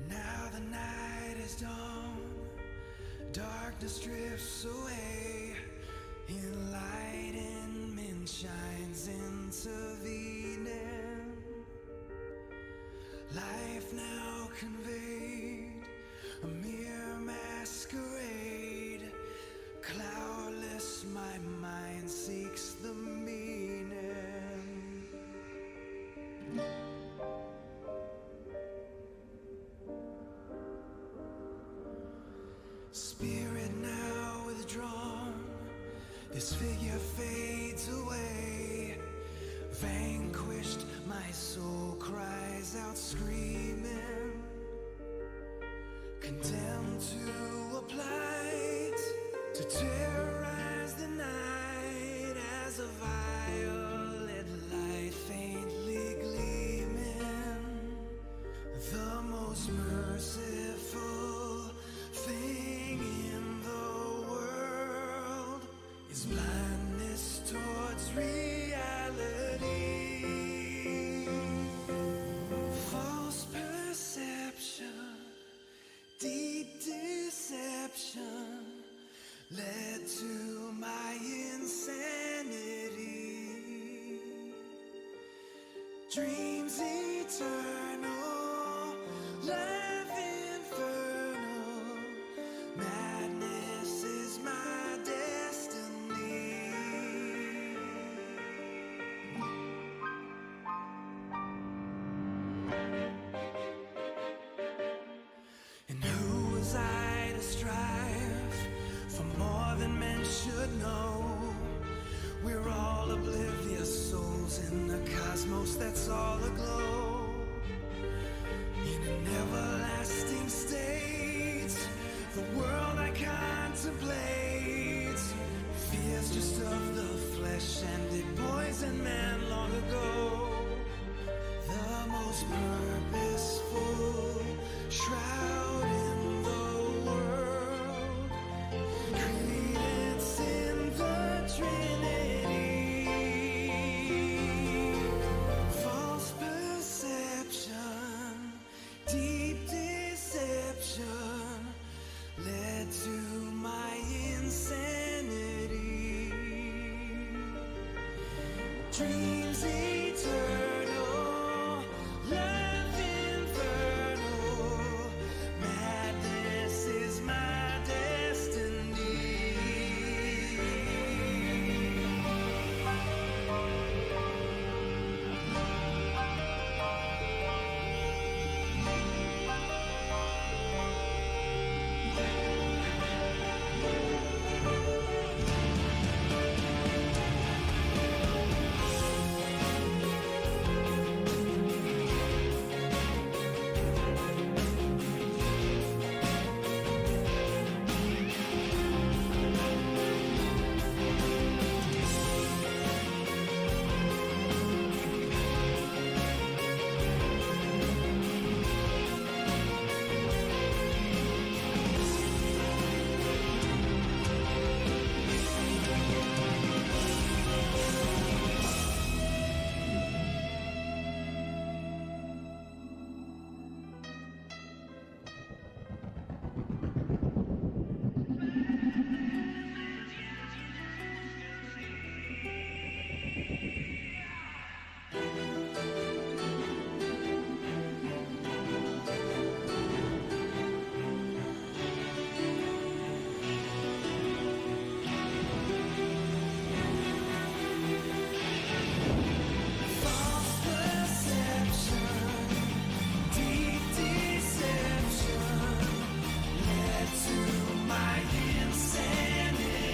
Now the night is dawn, darkness drifts away, enlightenment shines intervening. Life now conveyed, a mere masquerade, cloudless my mind seeks the meaning. Spirit now withdrawn, this figure fades away. Vanquished, my soul cries out screaming. Condemned to a plight to terrorize Dreams eternal, life infernal, madness is my destiny. And who was I to strive for more than men should know? We're all oblivious souls in the cosmos that's all aglow. In an everlasting state, the world I contemplate, fears just of the flesh and it poisoned man long ago. The most purposeful shroud in the world, credence in the Trinity. False perception, deep deception led to my insanity. Dreams eternal, life infernal, madness is my destiny. False perception, deep deception led to my insanity.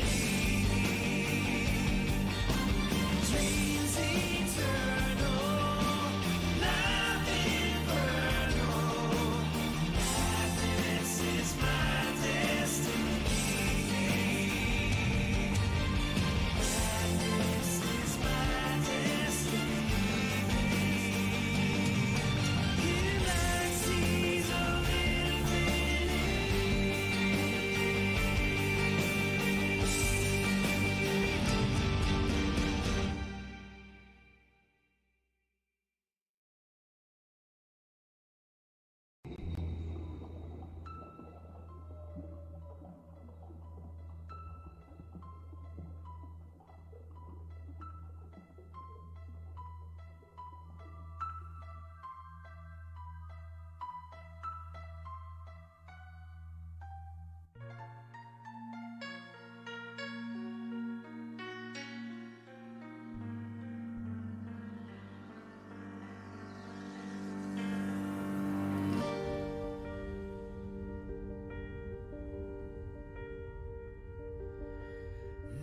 Dreams eternal, life infernal, madness is my destiny. Madness is my destiny. Galaxies of infinity.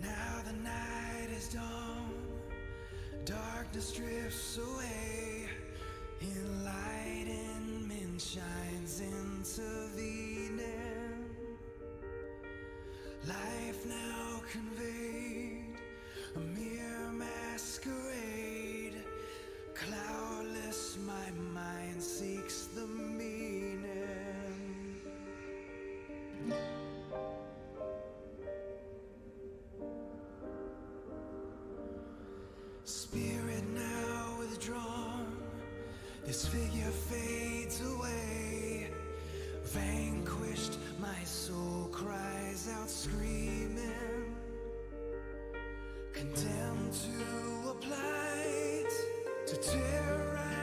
Now the night is dawn, darkness drifts away, enlightenment shines intervening. Life now conveyed, a mere masquerade, cloudless my mind seeks the meaning. Spirit now withdrawn, this figure fades away. Vanquished, my soul cries out screaming, condemned to a plight to terrorize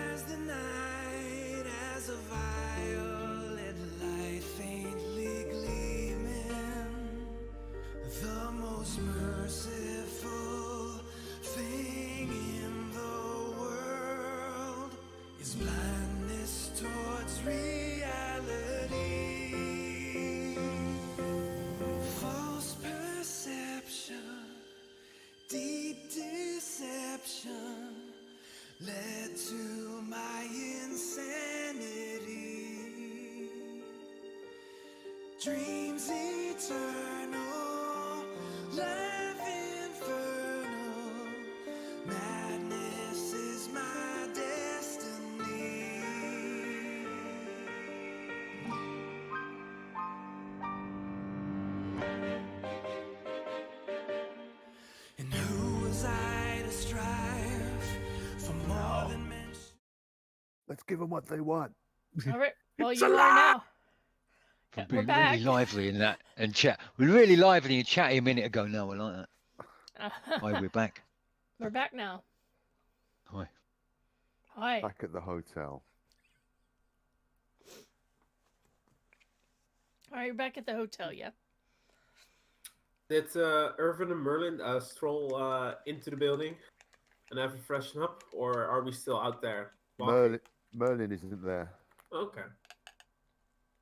Dreams eternal, life infernal, madness is my destiny. And who was I to strive for more than mention? Let's give them what they want. All right. Well, It's you a are lie! now. For We're being back. really lively in that and chat. We're really lively and chatty a minute ago. No, I like that. Hi, we're back. We're back now. Hi. Hi. Back at the hotel. All right, you're back at the hotel, yeah? Did Irvin and Merlin stroll into the building and have a freshen up, or are we still out there walking? Merlin isn't there. Okay.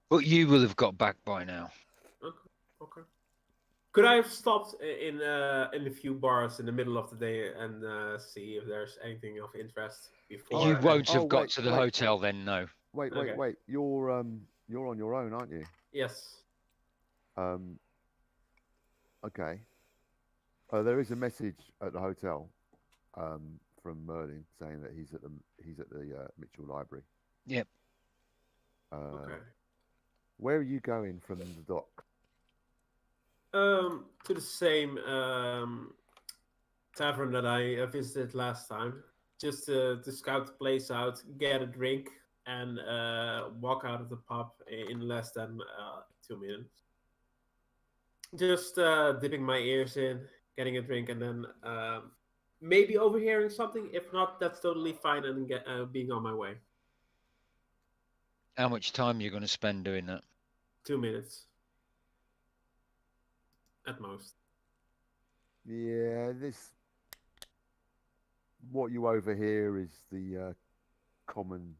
But you will have got back by now. Okay. Could I have stopped in a few bars in the middle of the day and see if there's anything of interest before? You won't Oh, have got wait, to the wait. hotel then, no. Wait. Okay. You're on your own, aren't you? Yes. Okay. There is a message at the hotel from Merlin saying that he's at the Mitchell Library. Yep. Okay. Where are you going from the dock? To the same tavern that I visited last time, just to scout the place out, get a drink, and walk out of the pub in less than 2 minutes. Just dipping my ears in, getting a drink, and then maybe overhearing something. If not, that's totally fine, and being on my way. How much time are you going to spend doing that? 2 minutes. At most. Yeah, what you overhear is the common.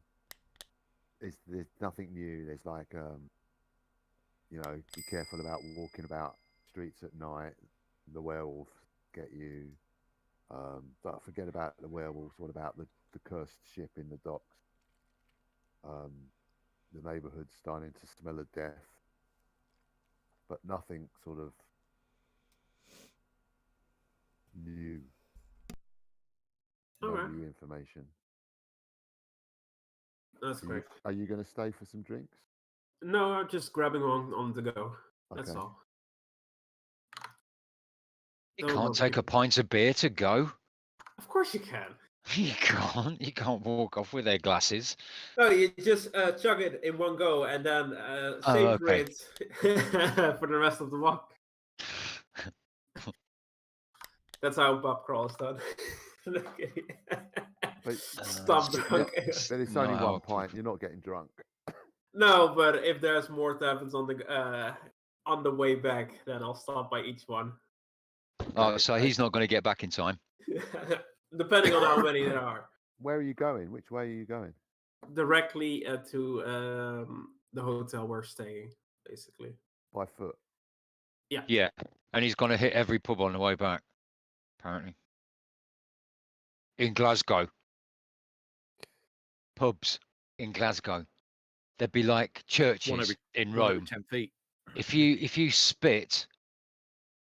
There's nothing new. There's like be careful about walking about streets at night. The werewolves get you. But forget about the werewolves. What about the cursed ship in the docks? The neighborhood's starting to smell of death, but nothing sort of new. No Alright. new information. That's great. Are you going to stay for some drinks? No, I'm just grabbing on the go. That's Okay. all. You No can't take a motivation. pint of beer to go. Of course you can. You can't. You can't walk off with their glasses. No, you just chug it in one go and then savor okay. it for the rest of the walk. That's how pub crawl is done. Stop drunk. But it's only one pint. You're not getting drunk. No, but if there's more taverns on the way back, then I'll stop by each one. Oh, so he's not going to get back in time. Depending on how many there are. Where are you going? Which way are you going? Directly to the hotel we're staying, basically. By foot. Yeah. Yeah, and he's going to hit every pub on the way back, apparently. In Glasgow. Pubs in Glasgow. They'd be like churches in Rome. 10 feet. If you spit,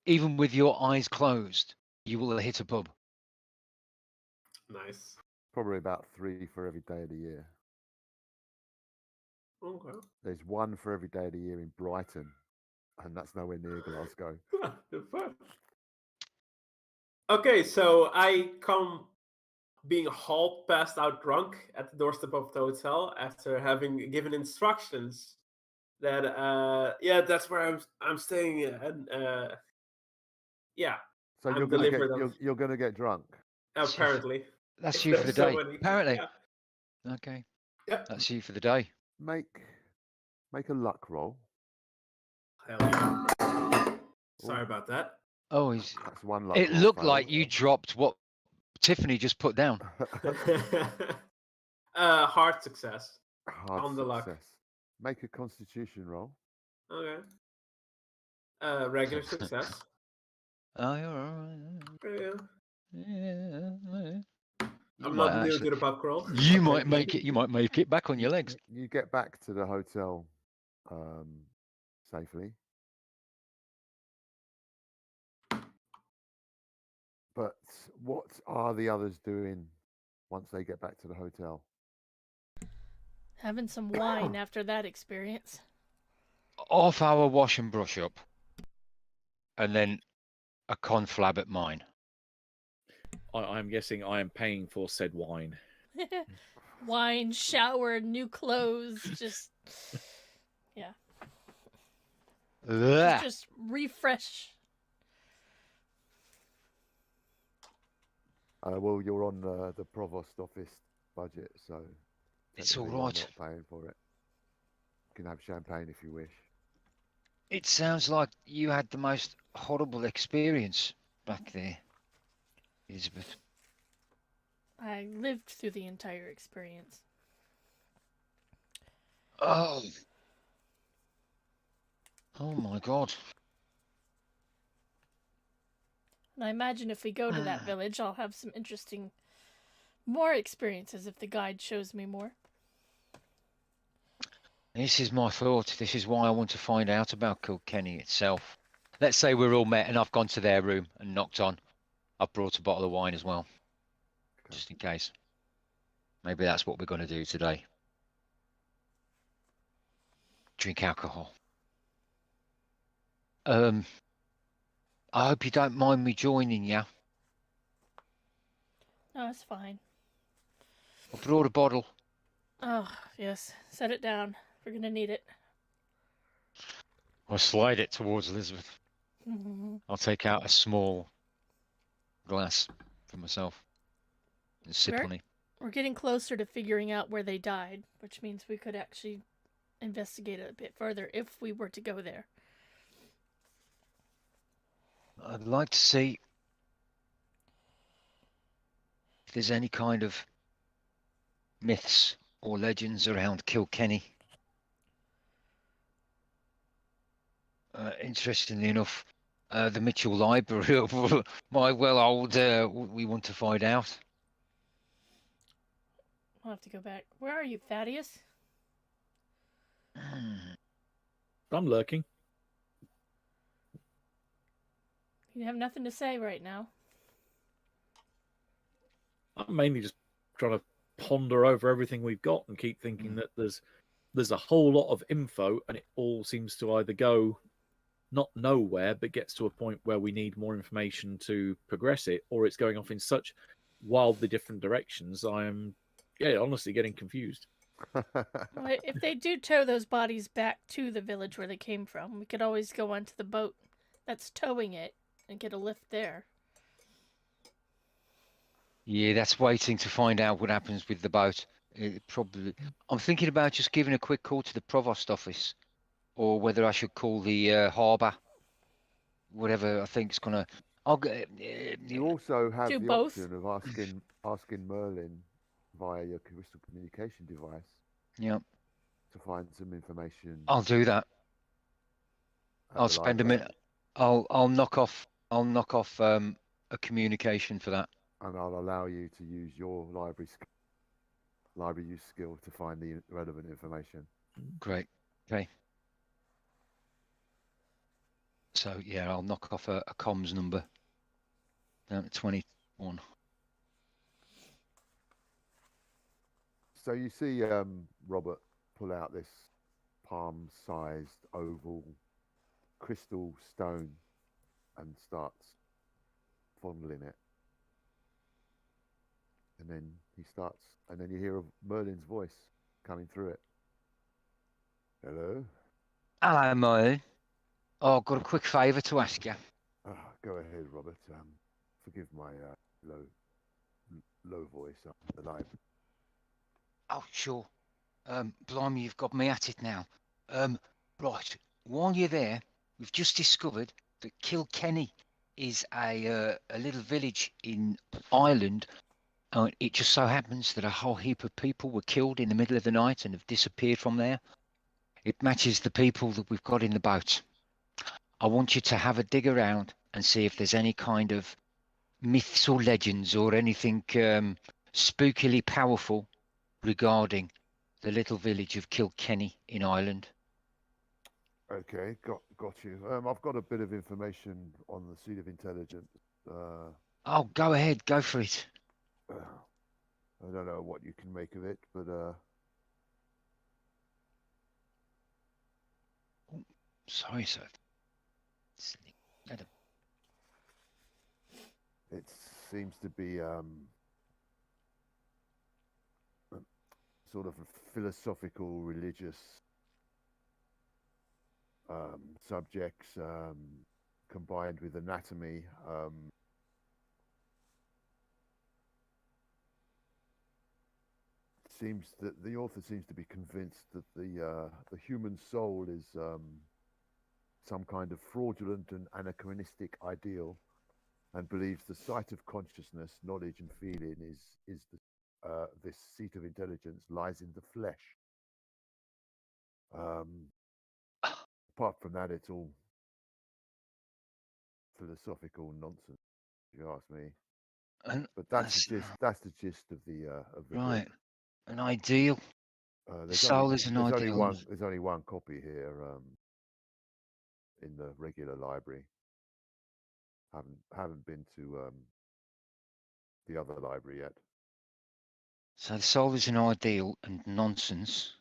even with your eyes closed, you will hit a pub. Nice. Probably about 3 for every day of the year. Okay. There's 1 for every day of the year in Brighton, and that's nowhere near Glasgow. Okay, so I come being hauled passed out drunk at the doorstep of the hotel after having given instructions that that's where I'm staying, and So I'm you're going delivered to you're going to get drunk. apparently. That's you for the So day. many- Apparently. yeah. Okay. Yeah. That's you for the day. Make a luck roll. Hell yeah. Sorry about that. Oh, That's 1 luck it roll looked fail. like you dropped what Tiffany just put down. Hard success. Hard on the success. luck. Make a constitution roll. Okay. Regular success. Oh, you're all right. Yeah. Yeah. I'm not new to the pub crawl. You might make it. You might make it back on your legs. You get back to the hotel safely. But what are the others doing once they get back to the hotel? Having some wine after that experience. Off our wash and brush up, and then a conflab at mine. I'm guessing I am paying for said wine. Wine, shower, new clothes, just yeah. Ugh. Just refresh. Well, you're on the provost office budget, so It's all technically you're right. not paying for it. You can have champagne if you wish. It sounds like you had the most horrible experience back there, Elizabeth. I lived through the entire experience. Oh. Oh my God. And I imagine if we go to that village, I'll have some interesting, more experiences if the guide shows me more. This is my thought. This is why I want to find out about Kilkenny itself. Let's say we're all met and I've gone to their room and knocked on. I've brought a bottle of wine as well, Okay. just in case. Maybe that's what we're going to do today. Drink alcohol. I hope you don't mind me joining you. No, it's fine. I brought a bottle. Oh, yes. Set it down. We're gonna need it. I slide it towards Elizabeth. I'll take out a small glass for myself and sip Where? on it. We're getting closer to figuring out where they died, which means we could actually investigate it a bit further if we were to go there. I'd like to see if there's any kind of myths or legends around Kilkenny. Interestingly enough, the Mitchell Library might well hold what we want to find out. I'll have to go back. Where are you, Thaddeus? I'm lurking. You have nothing to say right now. I'm mainly just trying to ponder over everything we've got and keep thinking that there's a whole lot of info and it all seems to either go not nowhere but gets to a point where we need more information to progress it, or it's going off in such wildly different directions. I am honestly getting confused. Well, if they do tow those bodies back to the village where they came from, we could always go onto the boat that's towing it and get a lift there. Yeah, that's waiting to find out what happens with the boat. I'm thinking about just giving a quick call to the provost office, or whether I should call the harbour. Whatever I think's gonna. You also have Do the both. option of asking Merlin via your crystal communication device Yeah, to find some information. I'll do that. at I'll the spend a library, minute. I'll knock off a communication for that. and I'll allow you to use your library use skill to find the relevant information. Great. Okay. So yeah, I'll knock off a comms number down to 21. So you see Robert pull out this palm-sized oval crystal stone and starts fondling it. And then you hear Merlin's voice coming through it. Hello? Hello, Merlin. Oh, I've got a quick favour to ask you. Go ahead, Robert. Forgive my low voice up the line. Oh, sure. Blimey, you've got me at it now. Right. While you're there, we've just discovered that Kilkenny is a little village in Ireland. It just so happens that a whole heap of people were killed in the middle of the night and have disappeared from there. It matches the people that we've got in the boat. I want you to have a dig around and see if there's any kind of myths or legends or anything spookily powerful regarding the little village of Kilkenny in Ireland. Okay, got you. I've got a bit of information on the seat of intelligence. Oh, go ahead, go for it. I don't know what you can make of it, but Sorry, sir. Let him- it seems to be sort of a philosophical, religious subjects combined with anatomy. Seems that the author seems to be convinced that the human soul is some kind of fraudulent and anachronistic ideal, and believes the site of consciousness, knowledge, and feeling is this seat of intelligence lies in the flesh. Apart from that, it's all philosophical nonsense, if you ask me. And But that's the gist. That's the gist of the book. right. An ideal. The soul is an ideal. There's only one copy here in the regular library. Haven't been to the other library yet. So the soul is an ideal and nonsense.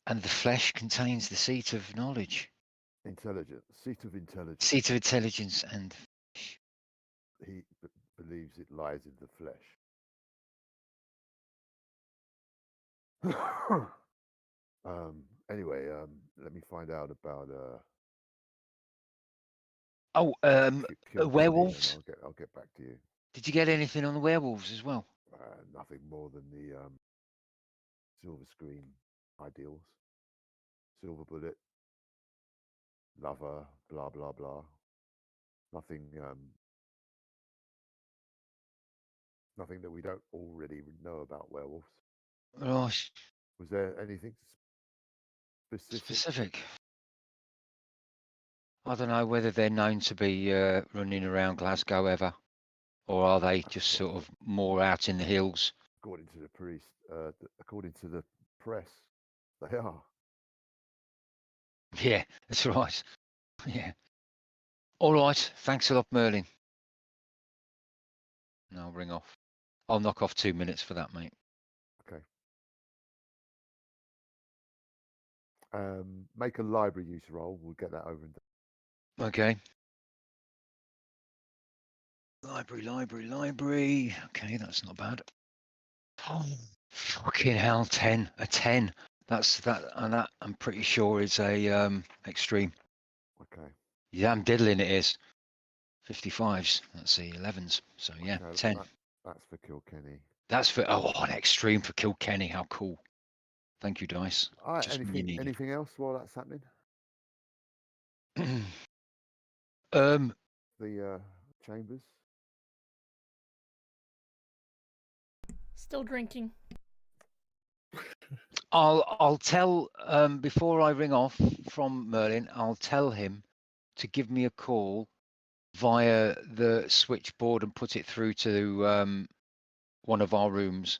And the flesh contains the seat of knowledge. Intelligence, seat of intelligence. Seat of intelligence and He believes it lies in the flesh. Anyway, let me find out about werewolves. and I'll get back to you. Did you get anything on the werewolves as well? Nothing more than the silver screen ideals, silver bullet, lover, blah blah blah. Nothing, nothing that we don't already know about werewolves. Right. Was there anything specific? I don't know whether they're known to be running around Glasgow ever, or are they just sort of more out in the hills? According to the priest, according to the press, they are. Yeah, that's right. Yeah. All right. Thanks a lot, Merlin. And I'll ring off. I'll knock off 2 minutes for that, mate. Okay. Make a library use roll. We'll get that over and done. Okay. Library. Okay, that's not bad. Oh, fucking hell, 10. A 10. That's that, and that I'm pretty sure is a extreme. Okay. Yeah, I'm diddling it is. 55s. Let's see, 11s. So yeah, Okay, 10. That's for Kilkenny. That's for an extreme for Kilkenny. How cool! Thank you, Dice. All right. Just when you need it. Anything else while that's happening? The chambers. Still drinking. I'll tell before I ring off from Merlin. I'll tell him to give me a call via the switchboard and put it through to one of our rooms.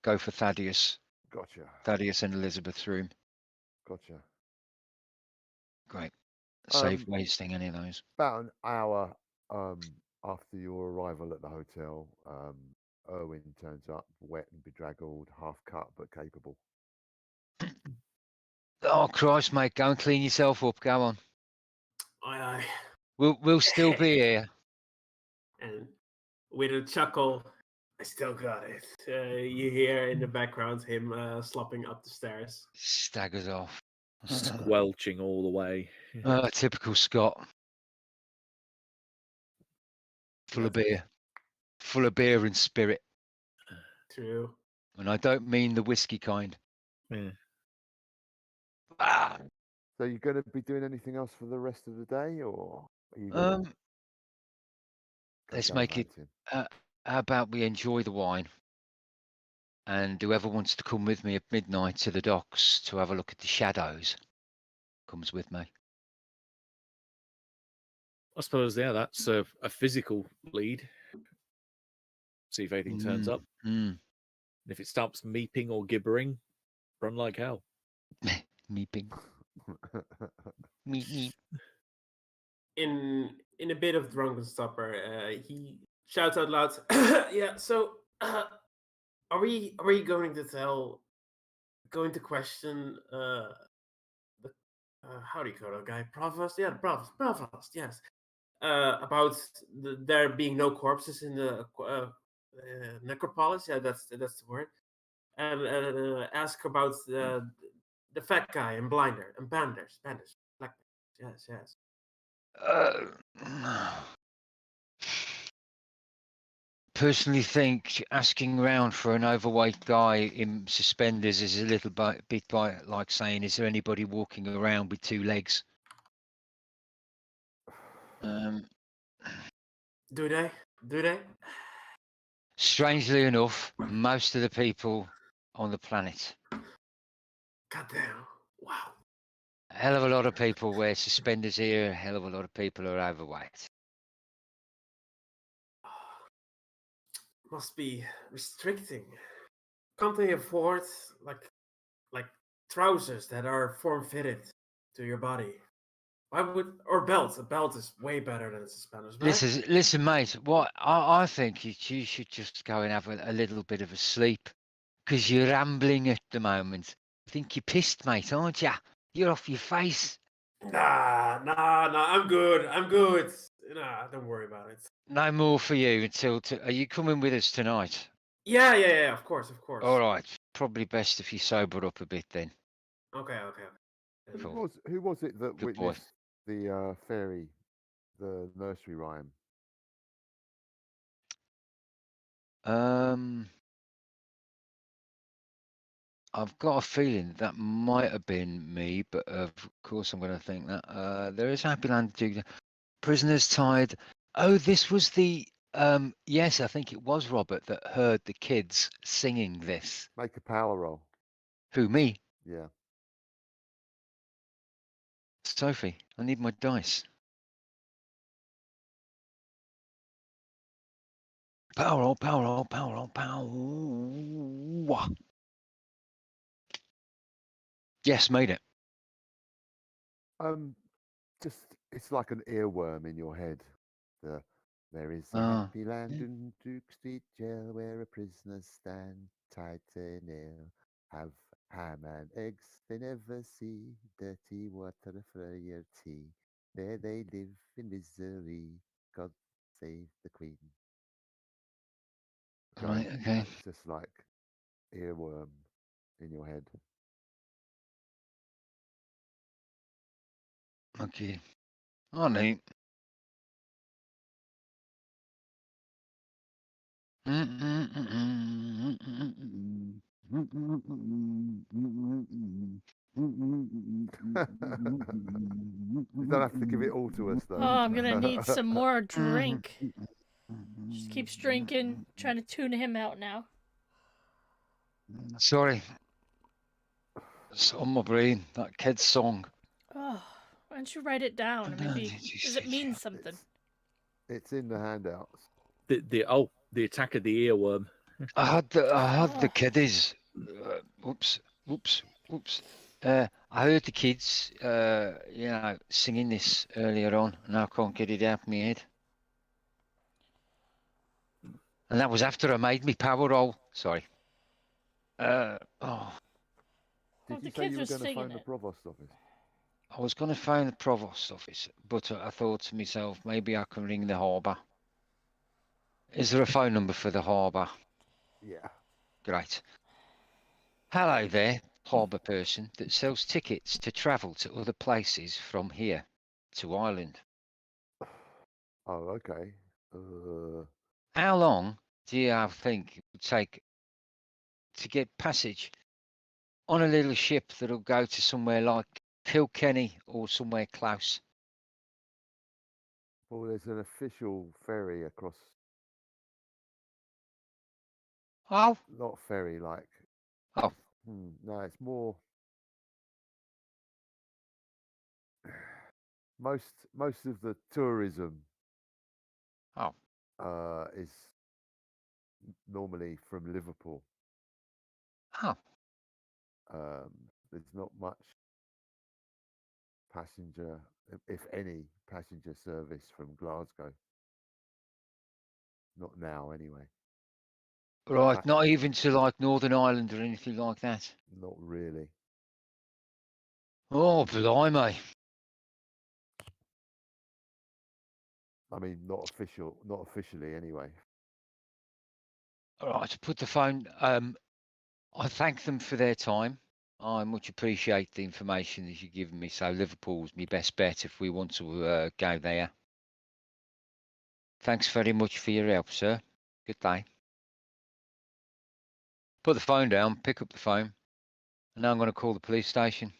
Go for Thaddeus. Gotcha. Thaddeus and Elizabeth's room. Gotcha. Great. Save wasting any of those. About an hour after your arrival at the hotel, Erwin turns up, wet and bedraggled, half cut but capable. Oh Christ, mate! Go and clean yourself up. Go on. Aye, aye. We'll still be here. And with a chuckle, I still got it. You hear in the background him slopping up the stairs. Staggers off. Squelching all the way. Typical Scott. Full of beer. Full of beer and spirit. True. And I don't mean the whiskey kind. Yeah. Ah. So you're going to be doing anything else for the rest of the day, or are you going to let's make it. How about we enjoy the wine, and whoever wants to come with me at midnight to the docks to have a look at the shadows comes with me. I suppose, yeah, that's a physical lead. See if anything turns up. Mm. If it stops meeping or gibbering, run like hell. Meeping. Meep meep. In a bit of drunken stupor, he shouts out loud, "Yeah, so are we going to question the how do you call that guy? Provost? Yeah, the provost. Yes, about there being no corpses in the necropolis. Yeah, that's the word. And ask about the fat guy and blinder and banders, black. Yes. Personally think asking around for an overweight guy in suspenders is a little bit like saying, is there anybody walking around with two legs? Do they? Strangely enough, most of the people on the planet, Goddamn! Wow. a hell of a lot of people wear suspenders here, a hell of a lot of people are overweight. Must be restricting. Can't they afford like trousers that are form fitted to your body? Why would or belt? A belt is way better than suspenders, right? Listen, mate. What I think you should just go and have a little bit of a sleep, because you're rambling at the moment. I think you're pissed, mate, aren't you? You're off your face. Nah. I'm good. Nah, don't worry about it. No more for you until. Are you coming with us tonight? Yeah. Of course. All right. Probably best if you sober up a bit then. Okay. Cool. Who was it that Good boy. witnessed the fairy, the nursery rhyme? I've got a feeling that might have been me, but of course I'm going to think that there is Happy Land Duke. Prisoners tied. Oh, this was the yes, I think it was Robert that heard the kids singing this. Make a power roll. Who, me? Yeah. Sophie, I need my dice. Power roll, power roll, power roll, power. Yes, made it. Just it's like an earworm in your head. There is a Ah. happy land in Duke Street jail where a prisoners stand tied to nail. Have ham and eggs they never see, dirty water for your tea. There they live in misery. God save the Queen. Right, okay. It's just like earworm in your head. Okay. Oh, neat. You don't have to give it all to us, Oh, though. I'm gonna need some more drink. Just keeps drinking, trying to tune him out now. Sorry. It's on my brain, that kid's song. Oh, why don't you write it down? Maybe does it mean something? It's in the handouts. The attack of the earworm. I had the Oh. kiddies. Whoops. I heard the kids, singing this earlier on, and I can't get it out of my head. And that was after I made me power roll. Sorry. Did Well, you the say kids you were were going to singing find the it. provost office? I was going to phone the provost office, but I thought to myself, maybe I can ring the harbour. Is there a phone number for the harbour? Yeah. Great. Hello there, harbour person that sells tickets to travel to other places from here to Ireland. Oh, okay. How long do you think it would take to get passage on a little ship that'll go to somewhere like Kilkenny or somewhere close? Well, there's an official ferry across. Oh, Not ferry, like. oh, No, it's more. Most of the tourism oh. is normally from Liverpool. Oh, There's not much passenger, if any, passenger service from Glasgow. Not now, anyway. Right, not even to like Northern Ireland or anything like that. Not really. Oh, blimey. I mean, not officially, anyway. All right, to put the phone. I thank them for their time. I much appreciate the information that you've given me. So Liverpool's my best bet if we want to go there. Thanks very much for your help, sir. Good day. Put the phone down, pick up the phone, and now I'm going to call the police station.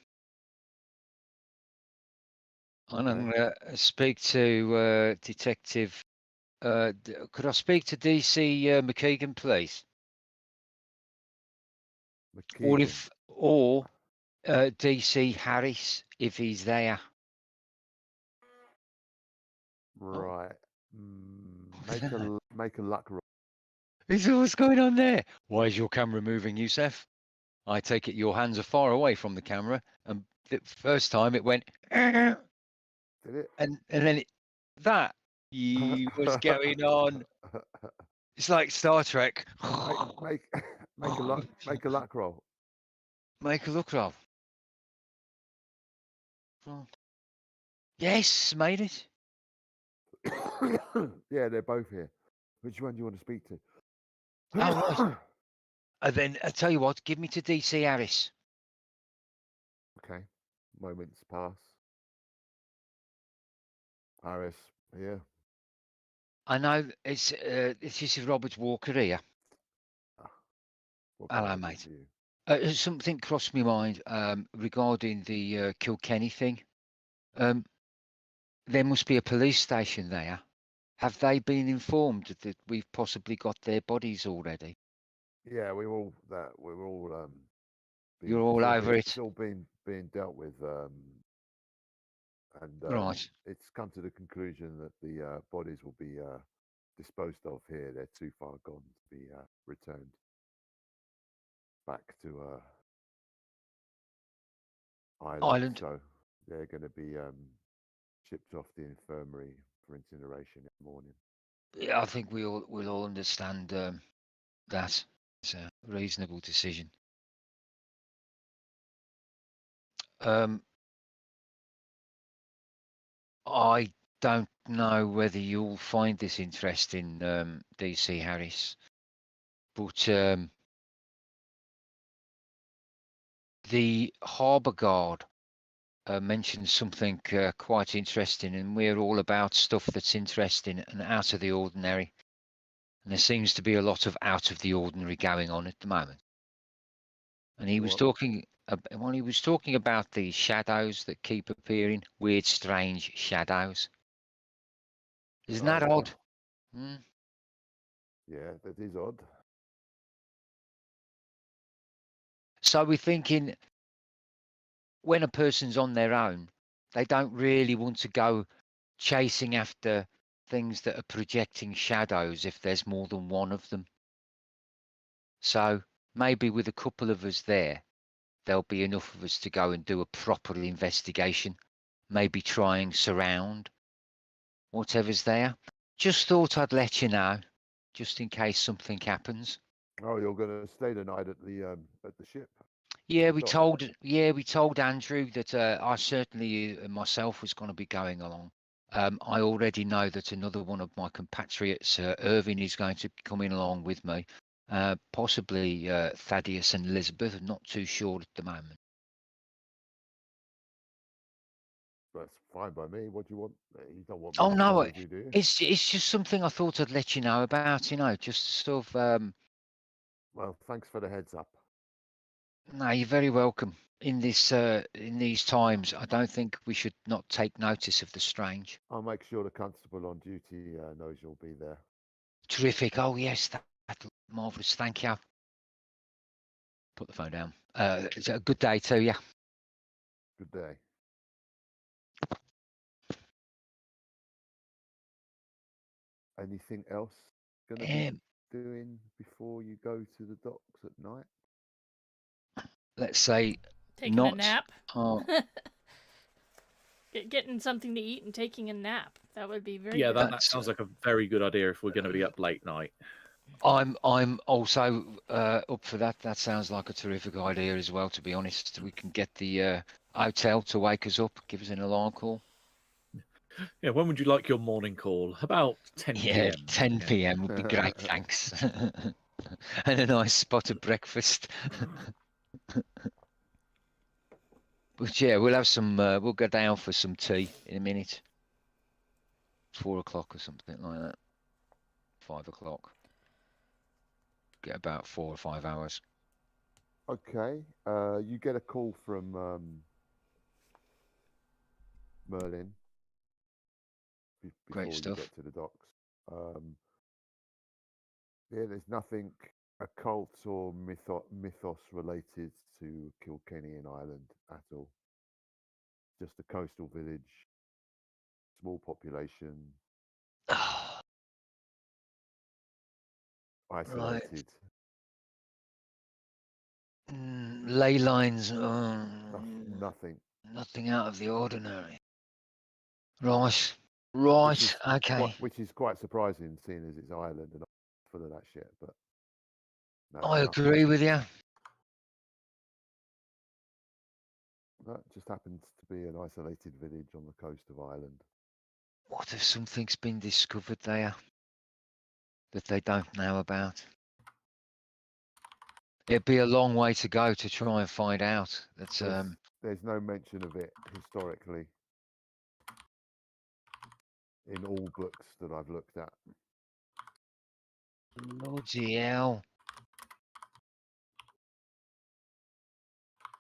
And I'm going to speak to Detective. Could I speak to DC McKeegan, please? McKeegan. Or DC Harris, if he's there. Right. Make a luck roll. What's going on there? Why is your camera moving, Youssef? I take it your hands are far away from the camera, and the first time it went, Did it? and then that. What's going on? It's like Star Trek. make a luck roll. Make a look roll. Yes, made it. Yeah, they're both here. Which one do you want to speak to? Oh, right. And then I tell you what, give me to DC Harris. Okay. Moments pass. Harris, here. I know it's this is Robert Walker here. What can Hello, I do mate. for you? Something crossed my mind regarding the Kilkenny thing. There must be a police station there. Have they been informed that we've possibly got their bodies already? Yeah, we're all You're all over it. It's all being dealt with, and Right. it's come to the conclusion that the bodies will be disposed of here. They're too far gone to be returned back to Ireland. So they're going to be shipped off the infirmary for incineration in the morning. Yeah, I think we'll all understand that. It's a reasonable decision. I don't know whether you'll find this interesting, DC Harris, but the harbour guard mentioned something quite interesting, and we're all about stuff that's interesting and out of the ordinary. And there seems to be a lot of out of the ordinary going on at the moment. And he was talking about these shadows that keep appearing, weird, strange shadows. Isn't that odd? Yeah, that is odd. So we're thinking when a person's on their own, they don't really want to go chasing after things that are projecting shadows if there's more than one of them. So maybe with a couple of us there, there'll be enough of us to go and do a proper investigation, maybe try and surround whatever's there. Just thought I'd let you know, just in case something happens. Oh, you're going to stay the night at the ship? Yeah, we told Andrew that I certainly myself was going to be going along. I already know that another one of my compatriots, Irving, is going to be coming along with me. Possibly Thaddeus and Elizabeth. I'm not too sure at the moment. That's fine by me. What do you want? You don't want me Oh to no, come with you, do you? it's just something I thought I'd let you know about. Just sort of. Well, thanks for the heads up. No, you're very welcome. In these times, I don't think we should not take notice of the strange. I'll make sure the constable on duty knows you'll be there. Terrific. Oh yes, that's marvelous. Thank you. Put the phone down. It's a good day to you. Good day. Anything else going to be doing before you go to the docks at night? Let's say Taking not. a nap. getting something to eat and taking a nap. That would be very Yeah, good. that That's- sounds like a very good idea if we're going to be up late night. I'm also up for that. That sounds like a terrific idea as well. To be honest, we can get the hotel to wake us up, give us an alarm call. Yeah, when would you like your morning call? About 10 Yeah, p.m. 10 p.m. would be great, thanks. And a nice spot of breakfast. But yeah, we'll have some. We'll go down for some tea in a minute. 4 o'clock or something like that. 5 o'clock. Get about 4 or 5 hours. Okay. You get a call from Merlin Great before you stuff. get to the docks. Yeah, there's nothing occult or mythos related to Kilkenny Island at all. Just a coastal village, small population, Right. isolated. Ley lines. Nothing. Nothing out of the ordinary. Right. Right. Okay. Which is quite surprising, seeing as it's Ireland and full of that shit. But no, I agree with you. that just happens to be an isolated village on the coast of Ireland. What if something's been discovered there that they don't know about? It'd be a long way to go to try and find out. That's There's no mention of it historically in all books that I've looked at. bloody hell.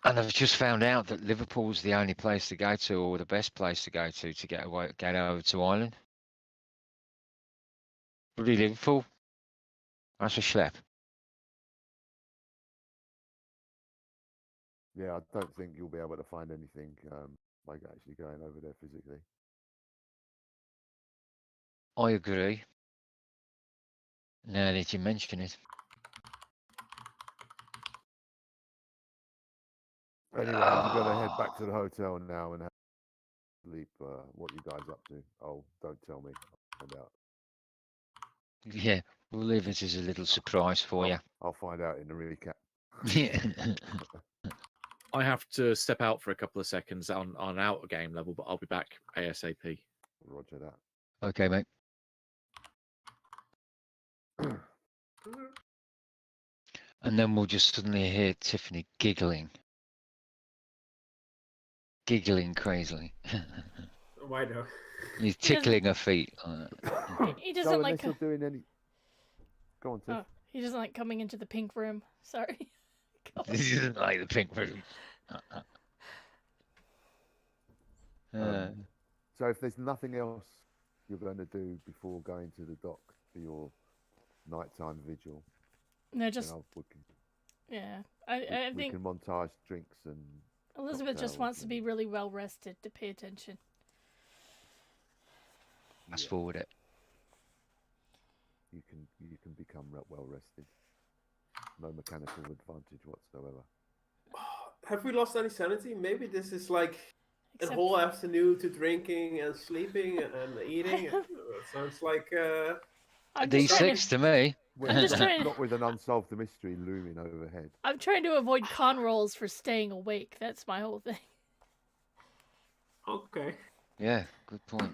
And I've just found out that Liverpool's the only place to go to, or the best place to go to get over to Ireland. Bloody Liverpool. That's a schlep. Yeah, I don't think you'll be able to find anything like actually going over there physically. I agree. Now that you mention it. Anyway, I'm going to head back to the hotel now and have sleep. What you guys up to? Oh, don't tell me. I'll find out. Yeah, we'll leave it as a little surprise for you. I'll find out in the recap. Yeah. I have to step out for a couple of seconds on outer game level, but I'll be back ASAP. Roger that. Okay, mate. And then we'll just suddenly hear Tiffany giggling. Giggling crazily. Why though? He's tickling her feet. He So doesn't like. unless you're doing any. Go on, Tiff. Oh, he doesn't like coming into the pink room. Sorry. Go on. This isn't like the pink room. So if there's nothing else you're going to do before going to the dock for your nighttime vigil, No, then just we can, yeah. I we think can montage drinks and Elizabeth just cocktails wants to and- be really well rested to pay attention. Fast forward it. you can become well rested. No mechanical advantage whatsoever. Have we lost any sanity? Maybe this is like a Except whole afternoon to drinking and sleeping and eating. It sounds like I'm just trying D6 to me. I'm just trying to- Not with an unsolved mystery looming overhead. I'm trying to avoid con rolls for staying awake. That's my whole thing. okay. Yeah, good point.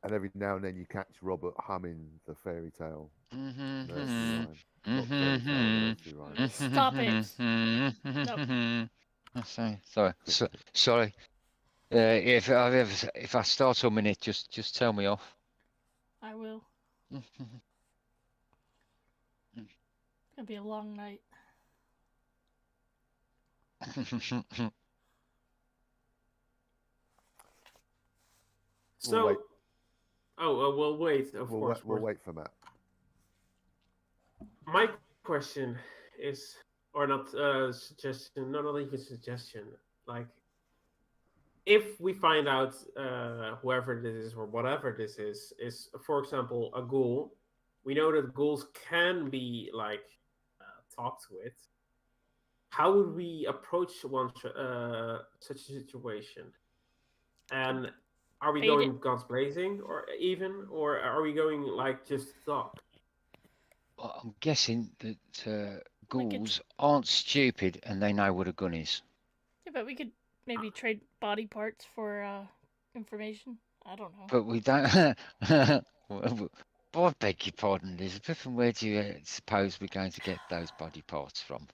And every now and then you catch Robert humming the fairy tale Mm-hmm. nursery rhyme. Not fairy tale, nursery rhyme. Stop it. Sorry. Sorry. If I start a minute, just tell me off. I will. It's gonna be a long night. So, wait. we'll wait. Of course, We'll wait for Matt. My question is, or not suggestion, not even suggestion. Like, if we find out whoever this is or whatever this is, for example a ghoul, we know that ghouls can be like talked with. How would we approach such a situation? And are we Bait going it. guns blazing, or are we going like just to talk? Well, I'm guessing that We could, ghouls aren't stupid and they know what a gun is. yeah, but we could maybe trade body parts for information. I don't know. But we don't. I beg your pardon, Elizabeth. And where do you suppose we're going to get those body parts from?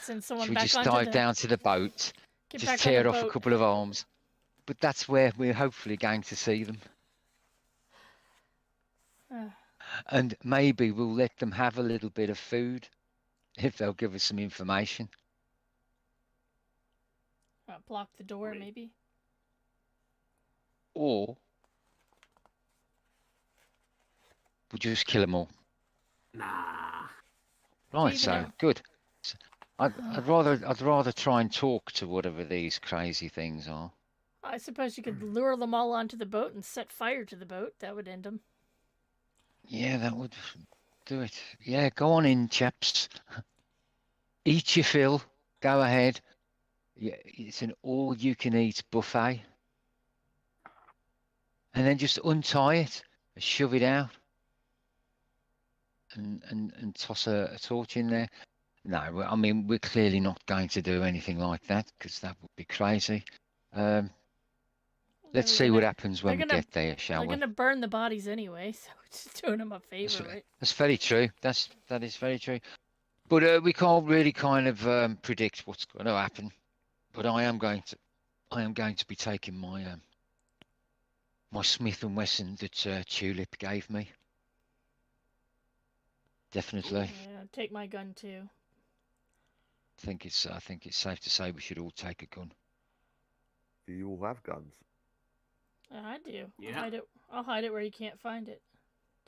Send Should someone we back just onto dive the. down to the boat, Get just back on the tear off a boat. couple of arms? But that's where we're hopefully going to see them. Uh, And maybe we'll let them have a little bit of food if they'll give us some information. block the door, maybe. Or we'll just kill them all. Nah. Right, even so know? good. I'd rather try and talk to whatever these crazy things are. I suppose you could lure them all onto the boat and set fire to the boat. That would end them. Yeah, that would do it. Yeah, go on in, chaps. Eat your fill. Go ahead. Yeah, it's an all-you-can-eat buffet. And then just untie it, shove it out, and toss a torch in there. No, I mean, we're clearly not going to do anything like that because that would be crazy. Let's see what happens when we get there, shall They're we? gonna burn the bodies anyway, so we're just doing them a favor, right? That's very true. That is very true. But we can't really kind of predict what's going to happen. But I am going to be taking my my Smith and Wesson that Tulip gave me. Definitely. Yeah, take my gun too. I think it's safe to say we should all take a gun. Do you all have guns? I do. Yeah. I'll hide it where you can't find it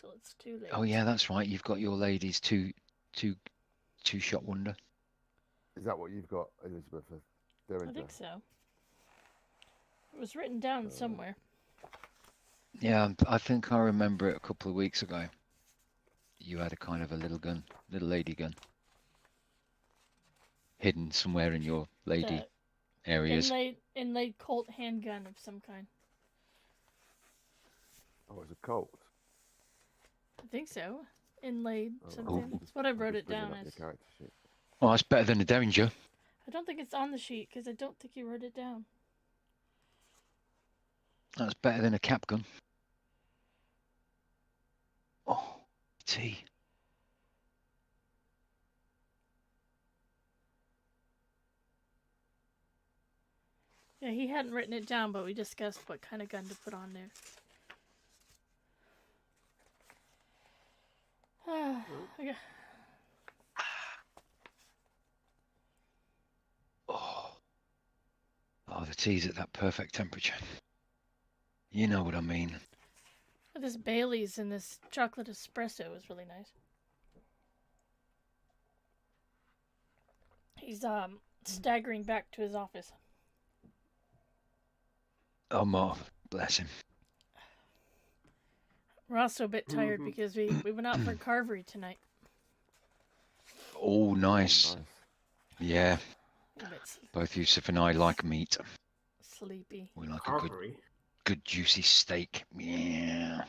till it's too late. Oh yeah, that's right. You've got your lady's two-shot wonder. Is that what you've got, Elizabeth? I think so. It was written down somewhere. Yeah, I think I remember it a couple of weeks ago. You had a kind of a little gun, little lady gun, hidden somewhere in your lady areas. Inlaid Colt handgun of some kind. Oh, it's a Colt. I think so. Inlaid Oh, something. That's what I wrote it down as. Character sheet. Oh, that's better than a Derringer. I don't think it's on the sheet because I don't think you wrote it down. That's better than a cap gun. Oh, tea. Yeah, he hadn't written it down, but we discussed what kind of gun to put on there. Okay. Oh, the tea's at that perfect temperature. You know what I mean. This Bailey's and this chocolate espresso was really nice. He's staggering back to his office. Oh, Marv, bless him. We're also a bit tired because we went out for carvery tonight. Oh, nice. Nice. Yeah, A bit both Yusuf and I like meat. sleepy. We like Carvery. a good juicy steak. Yeah.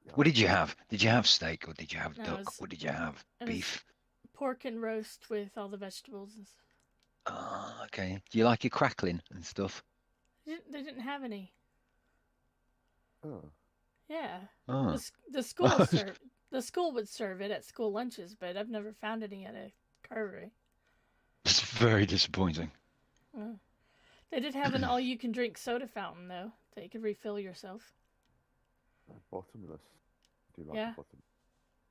Yeah. What did you have? Did you have steak or did you have No, it duck? was- What did you have? it was- Beef? Pork and roast with all the vegetables. Ah, okay. Do you like your crackling and stuff? They didn't have any. Oh. Yeah. Oh. The school the school would serve it at school lunches, but I've never found any at a carvery. It's very disappointing. Oh. They did have an all-you-can-drink soda fountain though, that you could refill yourself. Bottomless. Do you like Yeah. a bottom?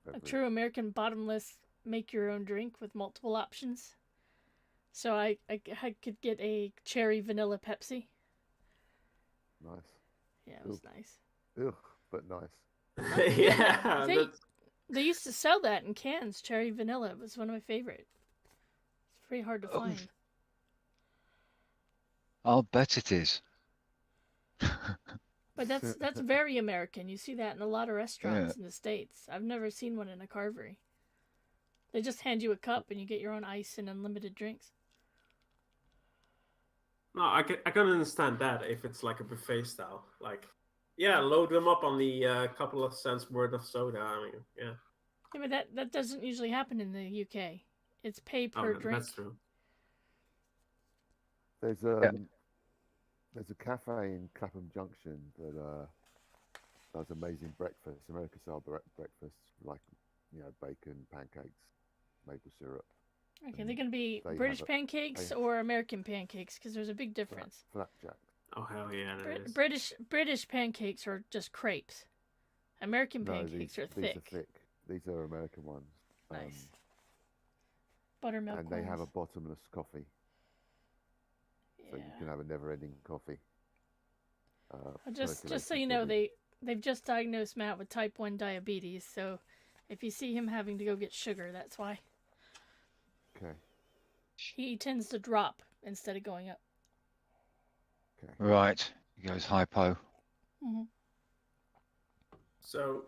A beverage? true American bottomless make-your-own drink with multiple options. So I could get a cherry vanilla Pepsi. Nice. Yeah, it was nice. Ugh, but nice. Yeah. They used to sell that in cans, cherry vanilla. It was one of my favorite. It's pretty hard to Oh. find. I'll bet it is. But that's very American. You see that in a lot of restaurants in the States. I've never seen one in a carvery. They just hand you a cup and you get your own ice and unlimited drinks. No, I can understand that if it's like a buffet style. Like, yeah, load them up on the couple of cents worth of soda. I mean, yeah. Yeah, but that doesn't usually happen in the UK. It's pay Oh, per drink. that's true. There's Yeah. there's a cafe in Clapham Junction that does amazing breakfast, American style breakfast, like bacon, pancakes, maple syrup. Okay, And they're going to be they British have pancakes or American pancakes because there's a big difference. flapjack. Oh hell yeah, that is. British pancakes are just crepes. American No, pancakes are thick. These are thick. These are American ones. Nice. Buttermilk And they have a ones. bottomless coffee, so you can have a never-ending coffee. Just so you know, they've just diagnosed Matt with type 1 diabetes, so if you see him having to go get sugar, that's why. Okay. He tends to drop instead of going up. Okay. Right. He goes hypo. Mm-hmm. So,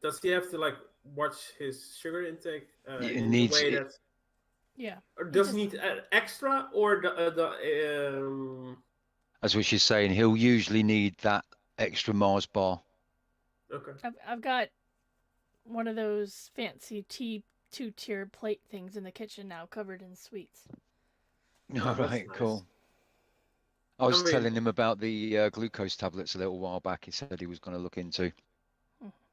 does he have to like watch his sugar intake It in needs the way it- that? Yeah. Or does he need extra or the That's what she's saying. He'll usually need that extra Mars bar. Okay. I've got one of those fancy two-tier plate things in the kitchen now, covered in sweets. All that's right, nice. cool. I was I mean- telling him about the glucose tablets a little while back. He said he was going to look into.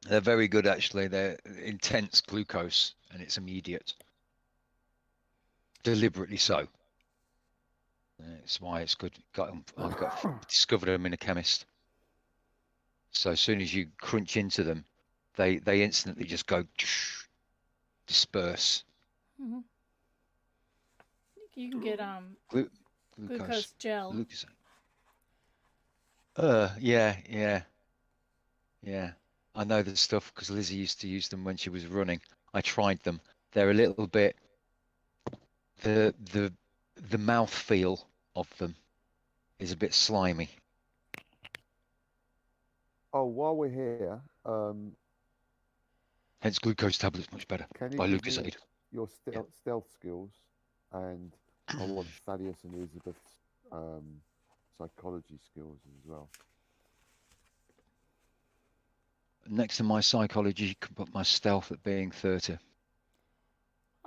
They're very good, actually. They're intense glucose, and it's immediate. Deliberately so. That's why it's good. Discovered them in a chemist. So as soon as you crunch into them, they instantly just go disperse. Mm-hmm. You can get glucose gel. Glucose. Yeah. I know the stuff because Lizzie used to use them when she was running. I tried them. They're a little bit. The mouth feel of them is a bit slimy. Oh, while we're here, Hence, glucose tablets much better can you by give me Lucasade. your stealth skills, and I want Thaddeus and Elizabeth's psychology skills as well. Next to my psychology, you can put my stealth at being 30.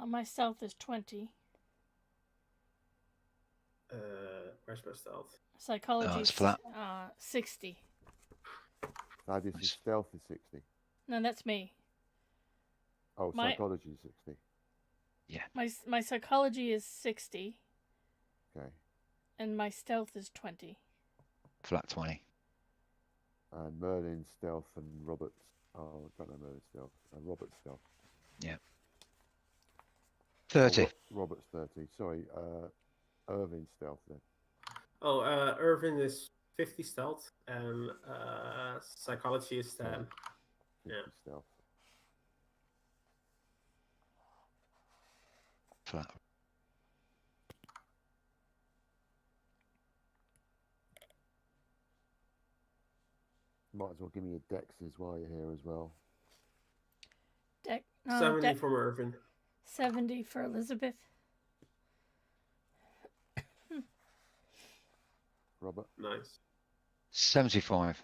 My stealth is 20. Where's my stealth? Psychology it's flat. 60. Thaddeus' Nice. stealth is 60. No, that's me. Oh, My- psychology is 60. My psychology is 60, Okay. and my stealth is 20. Flat 20. And Merlin's stealth and Robert's. Oh, I don't know Merlin's stealth. Robert's stealth. 30. Robert's 30. Sorry, Irvin's stealth then. Oh, Irvin is 50 stealth and psychology is 10. 50 Yeah. stealth. Flat. Might as well give me your dexes while you're here as well. 70 from Irvin. 70 for Elizabeth. Robert. Nice. 75.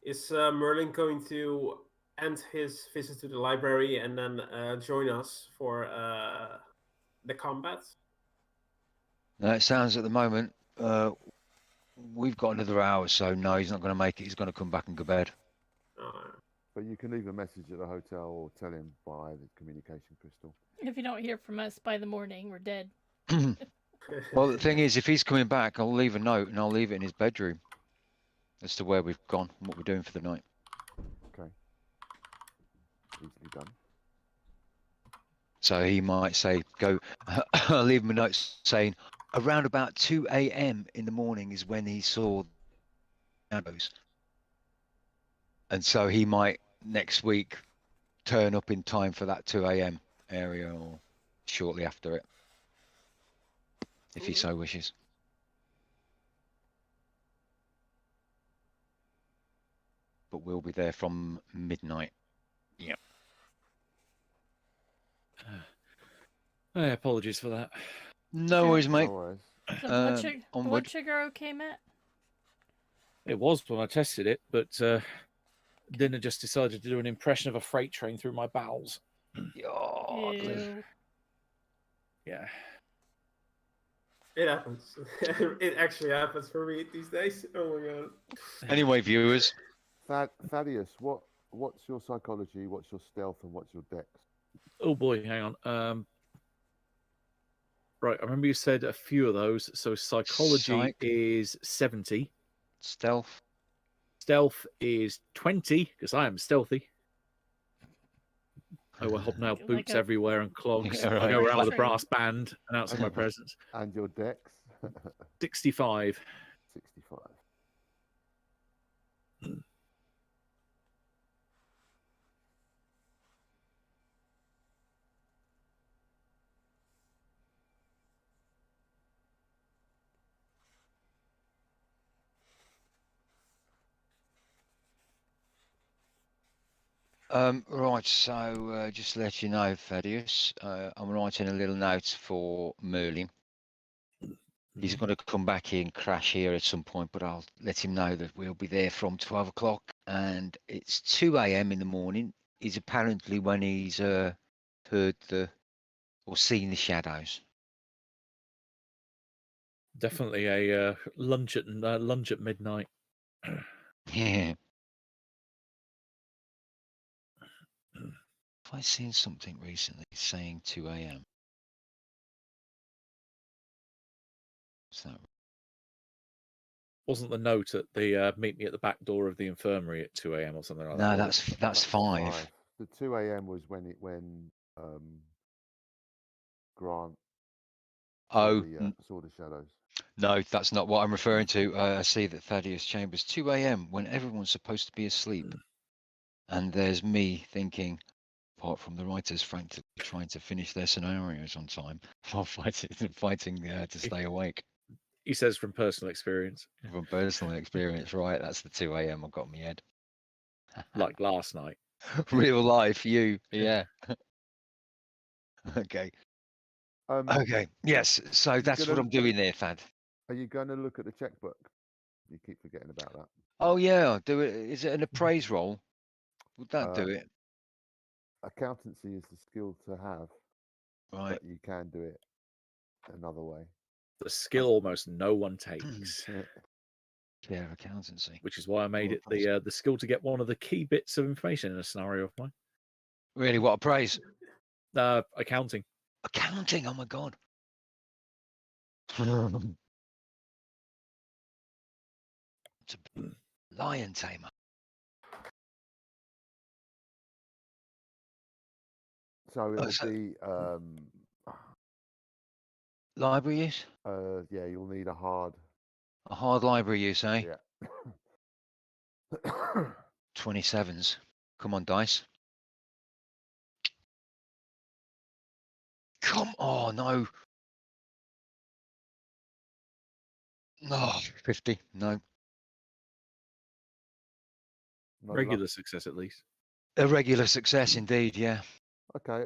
Is Merlin going to end his visit to the library and then join us for the combat? Now, it sounds at the moment we've got another hour, so no, he's not going to make it. He's going to come back and go to bed. But you can leave a message at the hotel or tell him by the communication crystal. If you don't hear from us by the morning, we're dead. Well, the thing is, if he's coming back, I'll leave a note and I'll leave it in his bedroom as to where we've gone and what we're doing for the night. Okay. Easily done. So he might say, go, I'll leave him a note saying, around about 2 a.m. in the morning is when he saw shadows. And so he might next week turn up in time for that 2 a.m. area or shortly after it, if he so wishes. but we'll be there from midnight. Apologies for that. No Sure. worries, mate. No worries. So blood Onward. sugar okay, Matt? It was when I tested it, but Dinner just decided to do an impression of a freight train through my bowels. Ew. Yeah. It happens. It actually happens for me these days. Oh my god. Anyway, viewers, Thaddeus, what's your psychology? What's your stealth? And what's your dex? Oh boy, hang on. Right, I remember you said a few of those. So psychology Psych. is 70. stealth. Stealth is 20, because I am stealthy. I wear hobnail Like boots a- everywhere and clogs. Yeah, I right. go around with a Train. brass band announcing my presence. And your dex? 65. 65. Right, so just to let you know, Thaddeus, I'm writing a little note for Merlin. He's going to come back here and crash here at some point, but I'll let him know that we'll be there from 12 o'clock, and it's 2 a.m. in the morning. Is apparently when he's heard or seen the shadows. Definitely a lunch at midnight. Yeah. Have I seen something recently saying 2 a.m.? Is that Wasn't the note at the meet me at the back door of the infirmary at 2 a.m. or something like no? that? was it? That's 5. The 2 a.m. was when Grant Oh, saw the shadows. no, that's not what I'm referring to. I see that Thaddeus Chambers, 2 a.m. when everyone's supposed to be asleep. And there's me thinking, apart from the writers frankly trying to finish their scenarios on time while fighting to stay awake. He says from personal experience, From personal experience, right? That's the 2 a.m. I've got in my head. like last night. Real life, you, yeah. Okay. Okay. Yes. So that's what gonna- I'm doing there, Thad. Are you going to look at the checkbook? You keep forgetting about that. Oh yeah, I'll do it. Is it an appraise roll? Would that do it? Accountancy is the skill to have, Right. but you can do it another way. The skill almost no one takes, Yeah, accountancy. which is why I made Well, it the skill to get one of the key bits of information in a scenario of mine. Really, what appraise? Accounting. Accounting. Oh my god. It's a lion tamer. So it'll so- be Library use? yeah, you'll need a hard. A hard library use, eh? Yeah. 27s. Come on, dice. Come on, no. No, 50. No. Not enough? Regular success at least. A regular success indeed, yeah. Okay.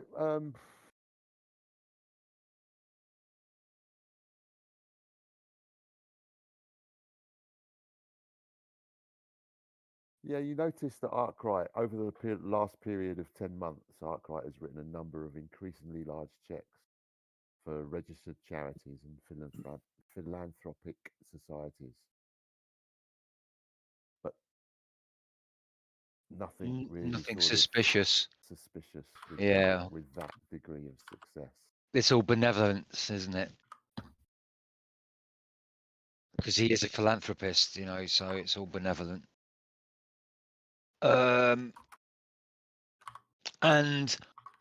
Yeah, you notice that Arkwright, over the last period of 10 months, Arkwright has written a number of increasingly large checks for registered charities and philanthropic societies. But nothing really Nothing sort of suspicious. suspicious Yeah. with that degree of success. It's all benevolence, isn't it? Because he is a philanthropist, you know, so it's all benevolent. And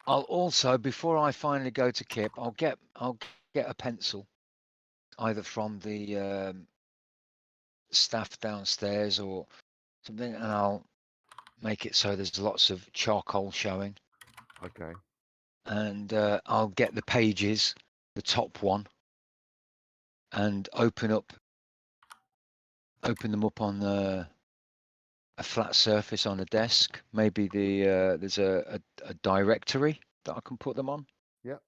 I'll also, before I finally go to Kip, I'll get a pencil, either from the staff downstairs or something, and I'll make it so there's lots of charcoal showing. Okay. And I'll get the pages, the top one, and open them up on a flat surface on a desk. Maybe there's a directory that I can put them on. Yep.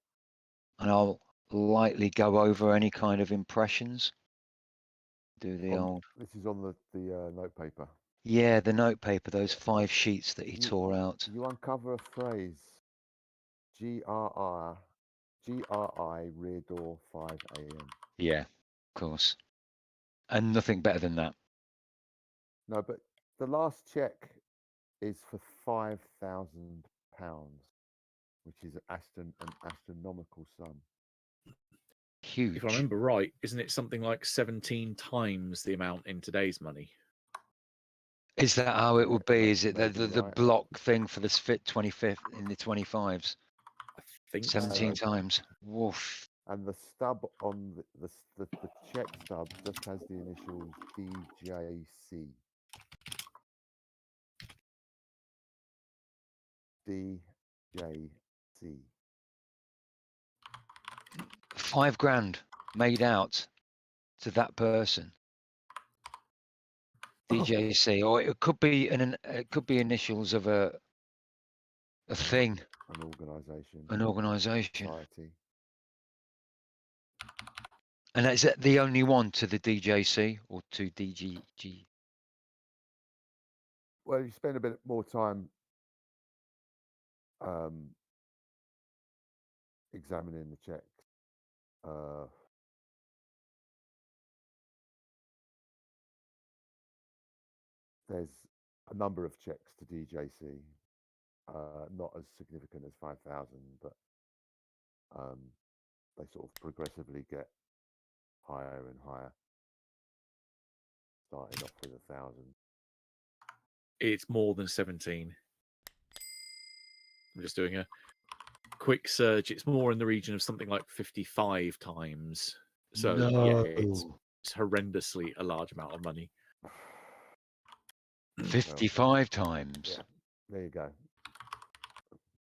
And I'll lightly go over any kind of impressions. Do the old. This is on the note paper. Yeah, the note paper, those 5 sheets that he You- tore out. You uncover a phrase. GRI rear door 5 a.m. Yeah, of course. And nothing better than that. No, but the last check is for £5,000, which is an astronomical sum. Huge. If I remember right, isn't it something like 17 times the amount in today's money? Is that how it would be? Is it may the be right. block thing for this fit 25th in the 25s? I think so. 17 times. Woof. And the stub on the check stub just has the initials DJC. DJC. 5 grand made out to that person. DJC, or it could be it could be initials of a thing, An organisation. an organisation. Society. And is it the only one to the DJC or to DGG? Well, you spend a bit more time examining the checks. There's a number of checks to DJC, not as significant as 5,000, but they sort of progressively get higher and higher. Starting off with 1,000. It's more than 17. I'm just doing a quick search. It's more in the region of something like 55 times. So yeah, it's horrendously a large amount of money. 55 times. Yeah, there you go.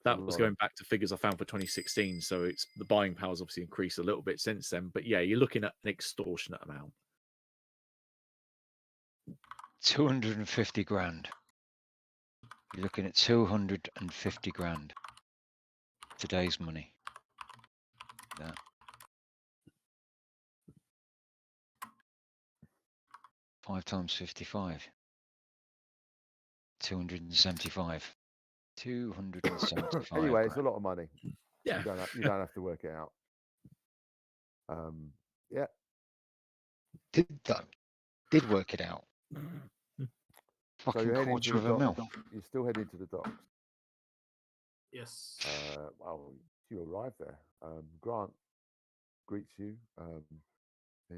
That was going back to figures I found for 2016. So it's the buying power's obviously increased a little bit since then. But yeah, you're looking at an extortionate amount. 250 grand. You're looking at 250 grand. Today's money. That. Five times 55. 275. 275. Anyway, it's a lot of money. Yeah. You don't have to work it out. Yeah. Did work it out. Fucking you're heading quarter to of the a mil. docks. You're still heading to the docks. Yes. Well, you arrive there. Grant greets you. And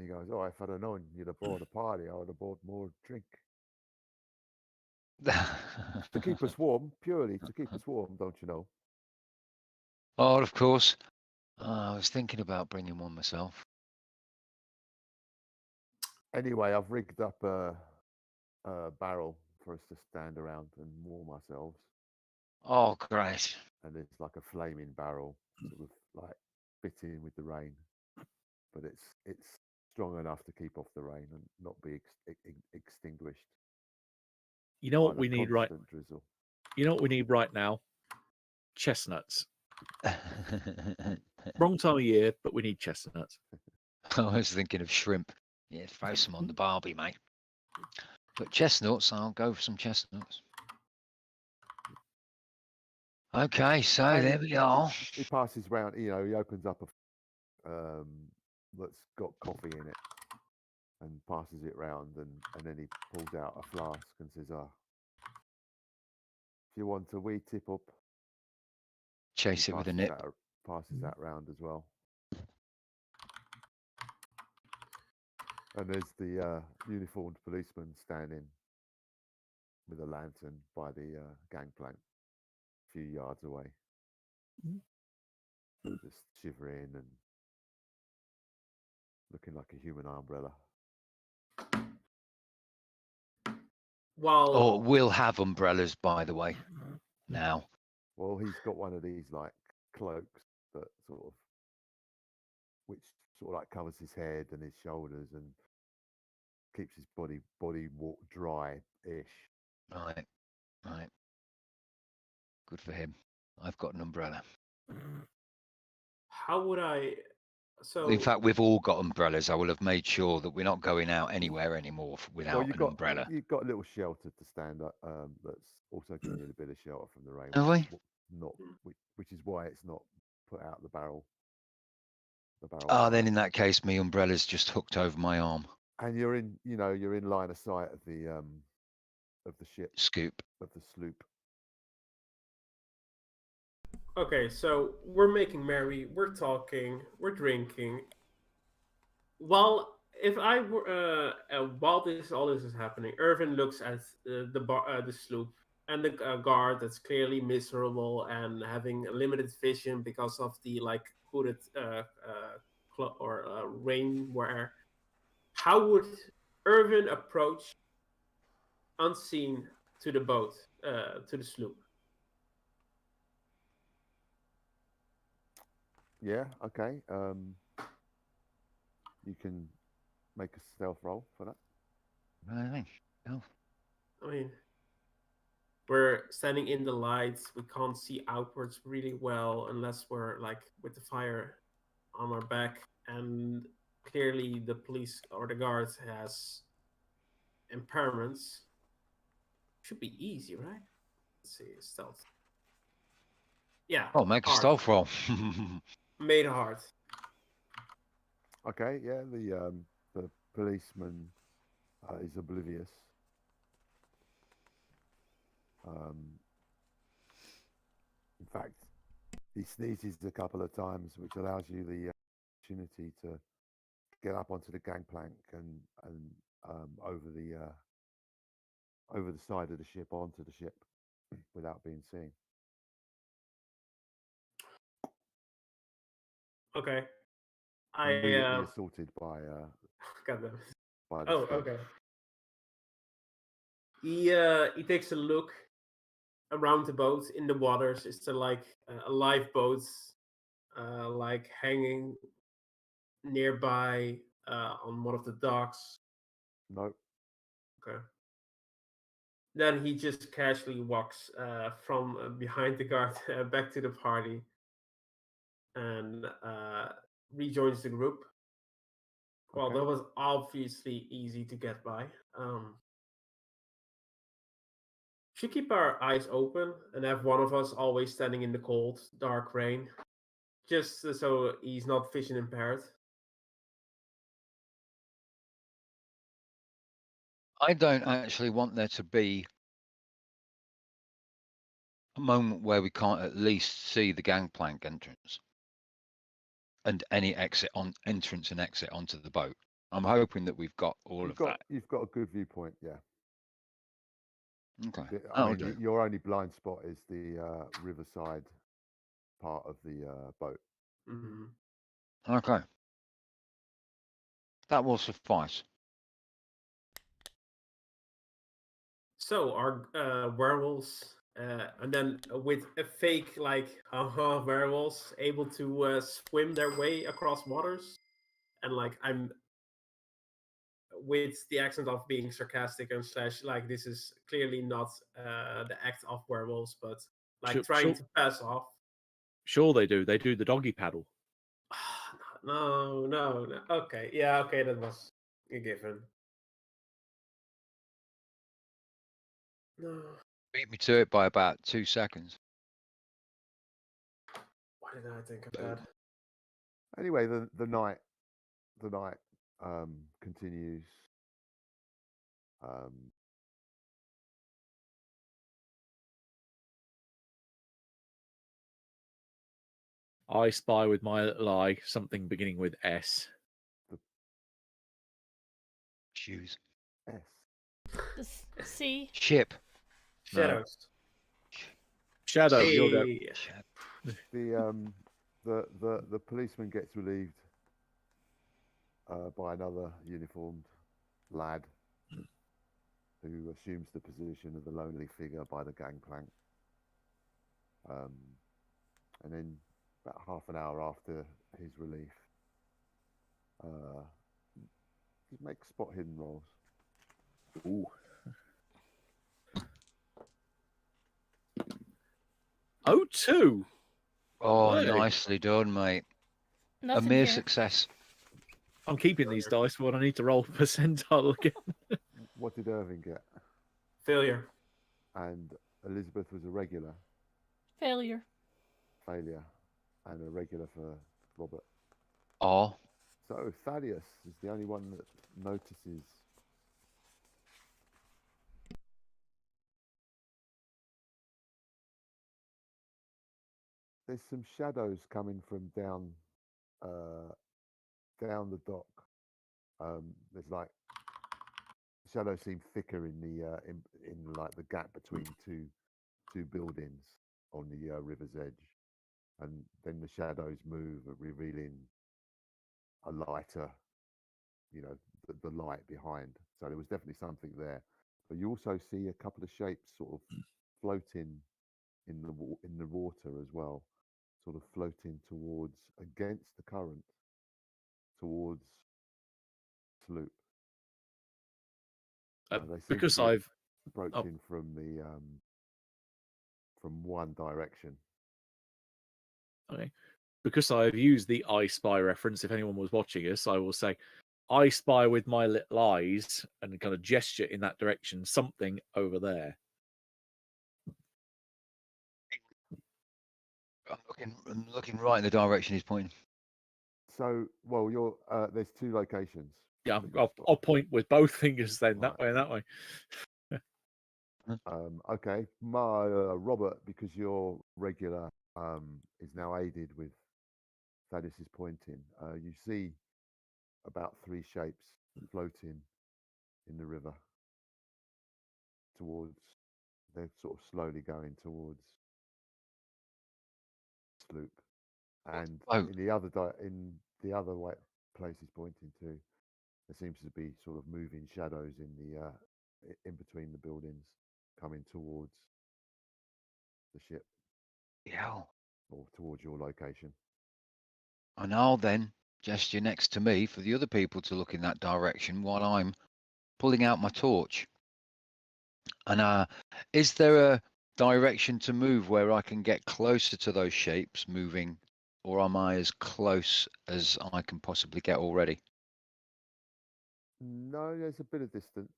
he goes, "Oh, if I'd have known you'd have bought a party, I would have bought more drink to keep us warm. Purely to keep us warm, don't you know?" Oh, of course. I was thinking about bringing one myself. Anyway, I've rigged up a barrel for us to stand around and warm ourselves. Oh, great. And it's like a flaming barrel, sort of like fitting with the rain, but it's strong enough to keep off the rain and not be extinguished. You know what by we the need right. constant drizzle. You know what we need right now? Chestnuts. Wrong time of year, but we need chestnuts. I was thinking of shrimp. Yeah, throw some on the barbie, mate. But chestnuts, I'll go for some chestnuts. Okay, so And there we are. He passes round. He opens up a that's got coffee in it, and passes it round, and then he pulls out a flask and says, if you want a wee tip up, Chase it with a nip. Passes that round as well. And there's the uniformed policeman standing with a lantern by the gangplank, a few yards away, just shivering and looking like a human umbrella. Well, Oh, we'll have umbrellas, by the way. Now. Well, he's got one of these like cloaks that which sort of like covers his head and his shoulders and keeps his body dry-ish. Right. Right. Good for him. I've got an umbrella. How would I? So In fact, we've all got umbrellas. I will have made sure that we're not going out anywhere anymore Well, without an umbrella. you've got a little shelter to stand up. That's also giving you a bit of shelter from the rain, Have which is we? not, which is why it's not put out the barrel. The barrel. Ah, fire. then in that case, my umbrella's just hooked over my arm. And you're in, you're in line of sight of the ship, Scoop. of the sloop. okay, so we're making merry, we're talking, we're drinking. While if I were while all this is happening, Irvin looks at the sloop and the guard that's clearly miserable and having limited vision because of the like hooded or rainwear. How would Irvin approach unseen to the boat, to the sloop? Yeah. Okay. You can make a stealth roll for that. Right. Oh. I mean, we're standing in the lights. We can't see outwards really well unless we're like with the fire on our back. And clearly, the police or the guard has impairments. Should be easy, right? Let's see, stealth. Yeah. Oh, make a hard. stealth roll. Made hard. Okay. Yeah. The policeman is oblivious. In fact, he sneezes a couple of times, which allows you the opportunity to get up onto the gangplank and over the side of the ship onto the ship without being seen. Okay. Immediately assaulted by God damn it. by the Oh, scum. okay. He takes a look around the boat in the waters. Is there like a lifeboat like hanging nearby on one of the docks? No. Okay. Then he just casually walks from behind the guard back to the party and rejoins the group. Well, Okay. that was obviously easy to get by. Should keep our eyes open and have one of us always standing in the cold, dark rain, just so he's not vision impaired. I don't actually want there to be a moment where we can't at least see the gangplank entrance and any entrance and exit onto the boat. I'm hoping that we've got all of that. You've got a good viewpoint. Yeah. Okay. I That'll mean, do. your only blind spot is the riverside part of the boat. Mm-hmm. Okay. That will suffice. So our werewolves, and then with a fake like werewolves able to swim their way across waters, and like I'm with the accent of being sarcastic and slash like this is clearly not the act of werewolves, but like trying to pass off. Sure, they do. They do the doggy paddle. No. Okay, yeah, okay, that was a given. No. Beat me to it by about 2 seconds. Why did I think of that? Anyway, the night continues. I spy with my little eye something beginning with S. Shoes. S. The sea. Ship. Shadows. Shadow, you'll go. Hey. The policeman gets relieved by another uniformed lad who assumes the position of the lonely figure by the gangplank. And then about half an hour after his relief, he makes spot hidden rolls. Ooh. Oh, 2. Oh, Hey. nicely done, mate. Nothing A mere here. success. I'm keeping these dice for when I need to roll percentile again. What did Irving get? Failure. And Elizabeth was a regular Failure. failure, and a regular for Robert. Oh, So Thaddeus is the only one that notices. There's some shadows coming from down the dock. There's like shadows seem thicker in the in like the gap between two buildings on the river's edge, and then the shadows move, revealing a lighter, the light behind. So there was definitely something there. But you also see a couple of shapes sort of floating in the water as well, sort of floating towards against the current towards sloop. They seem to Because be I've approaching from the from one direction. okay, because I've used the I Spy reference. If anyone was watching us, I will say, I spy with my little eyes and kind of gesture in that direction. Something over there. I'm looking right in the direction he's pointing. So, well, you're there's two locations. Yeah, that you I'll spot. point with both fingers then, that Right. way and that way. Okay, my Robert, because your regular is now aided with Thaddeus's pointing. You see about 3 shapes floating in the river towards. They're sort of slowly going towards sloop, and Oh, in the other way place he's pointing to, there seems to be sort of moving shadows in the in between the buildings, coming towards the ship yeah. or towards your location. And I'll then gesture next to me for the other people to look in that direction while I'm pulling out my torch. And is there a direction to move where I can get closer to those shapes moving, or am I as close as I can possibly get already? No, there's a bit of distance.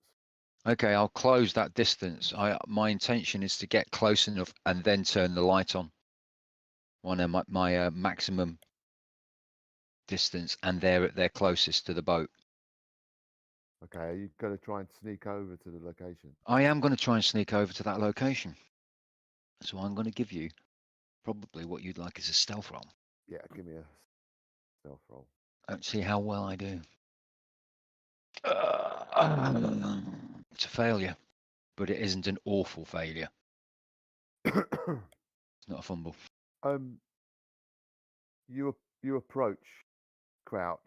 Okay, I'll close that distance. My intention is to get close enough and then turn the light on. My maximum distance, and they're closest to the boat. Okay, are you going to try and sneak over to the location? I am going to try and sneak over to that location. So I'm going to give you probably what you'd like is a stealth roll. Yeah, give me a stealth roll. Let's see how well I do. It's a failure, but it isn't an awful failure. It's not a fumble. You approach, crouch,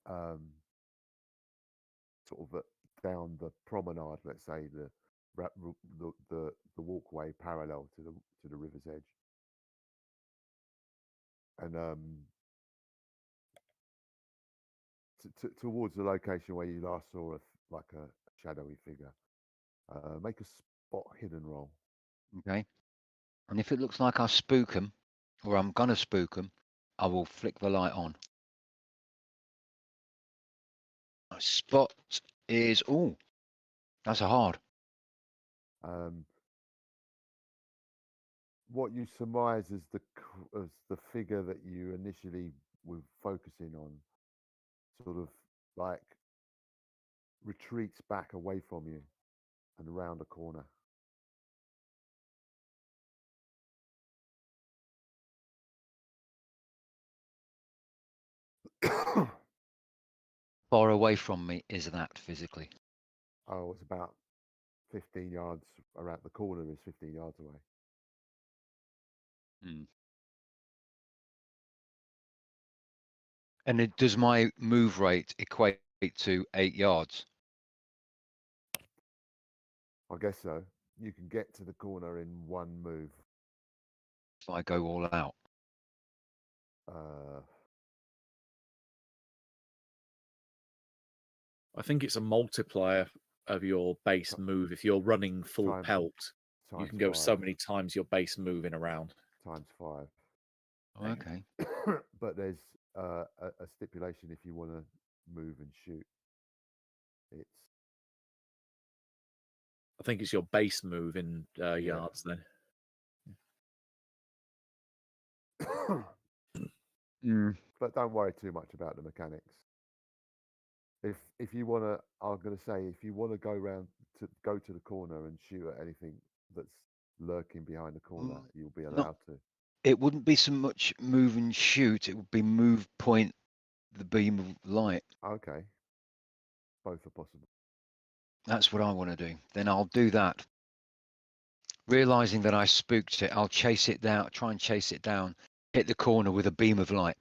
sort of down the promenade. Let's say the walkway parallel to the river's edge, and towards the location where you last saw like a shadowy figure. Make a spot hidden roll. Okay. And if it looks like I spook them, or I'm going to spook them, I will flick the light on. My spot is, oh, that's a hard. What you surmise as the figure that you initially were focusing on, sort of like retreats back away from you and around a corner. Far away from me is that physically? Oh, it's about 15 yards around the corner. Is 15 yards away. Hmm. And does my move rate equate to 8 yards? I guess so. You can get to the corner in one move. If I go all out? Uh, I think it's a multiplier of your base move. If you're running full Time- pelt, you can go times so 5. many times your base move in a round. times 5. Oh, okay. But there's a stipulation if you want to move and shoot. It's I think it's your base move in Yeah. yards then. But don't worry too much about the mechanics. If you want to, I'm going to say, if you want to go to the corner and shoot at anything that's lurking behind the corner, you'll be Not- allowed to. It wouldn't be so much move and shoot. It would be move, point the beam of light. Okay. Both are possible. That's what I want to do. Then I'll do that. Realizing that I spooked it, I'll chase it down, try and chase it down, hit the corner with a beam of light.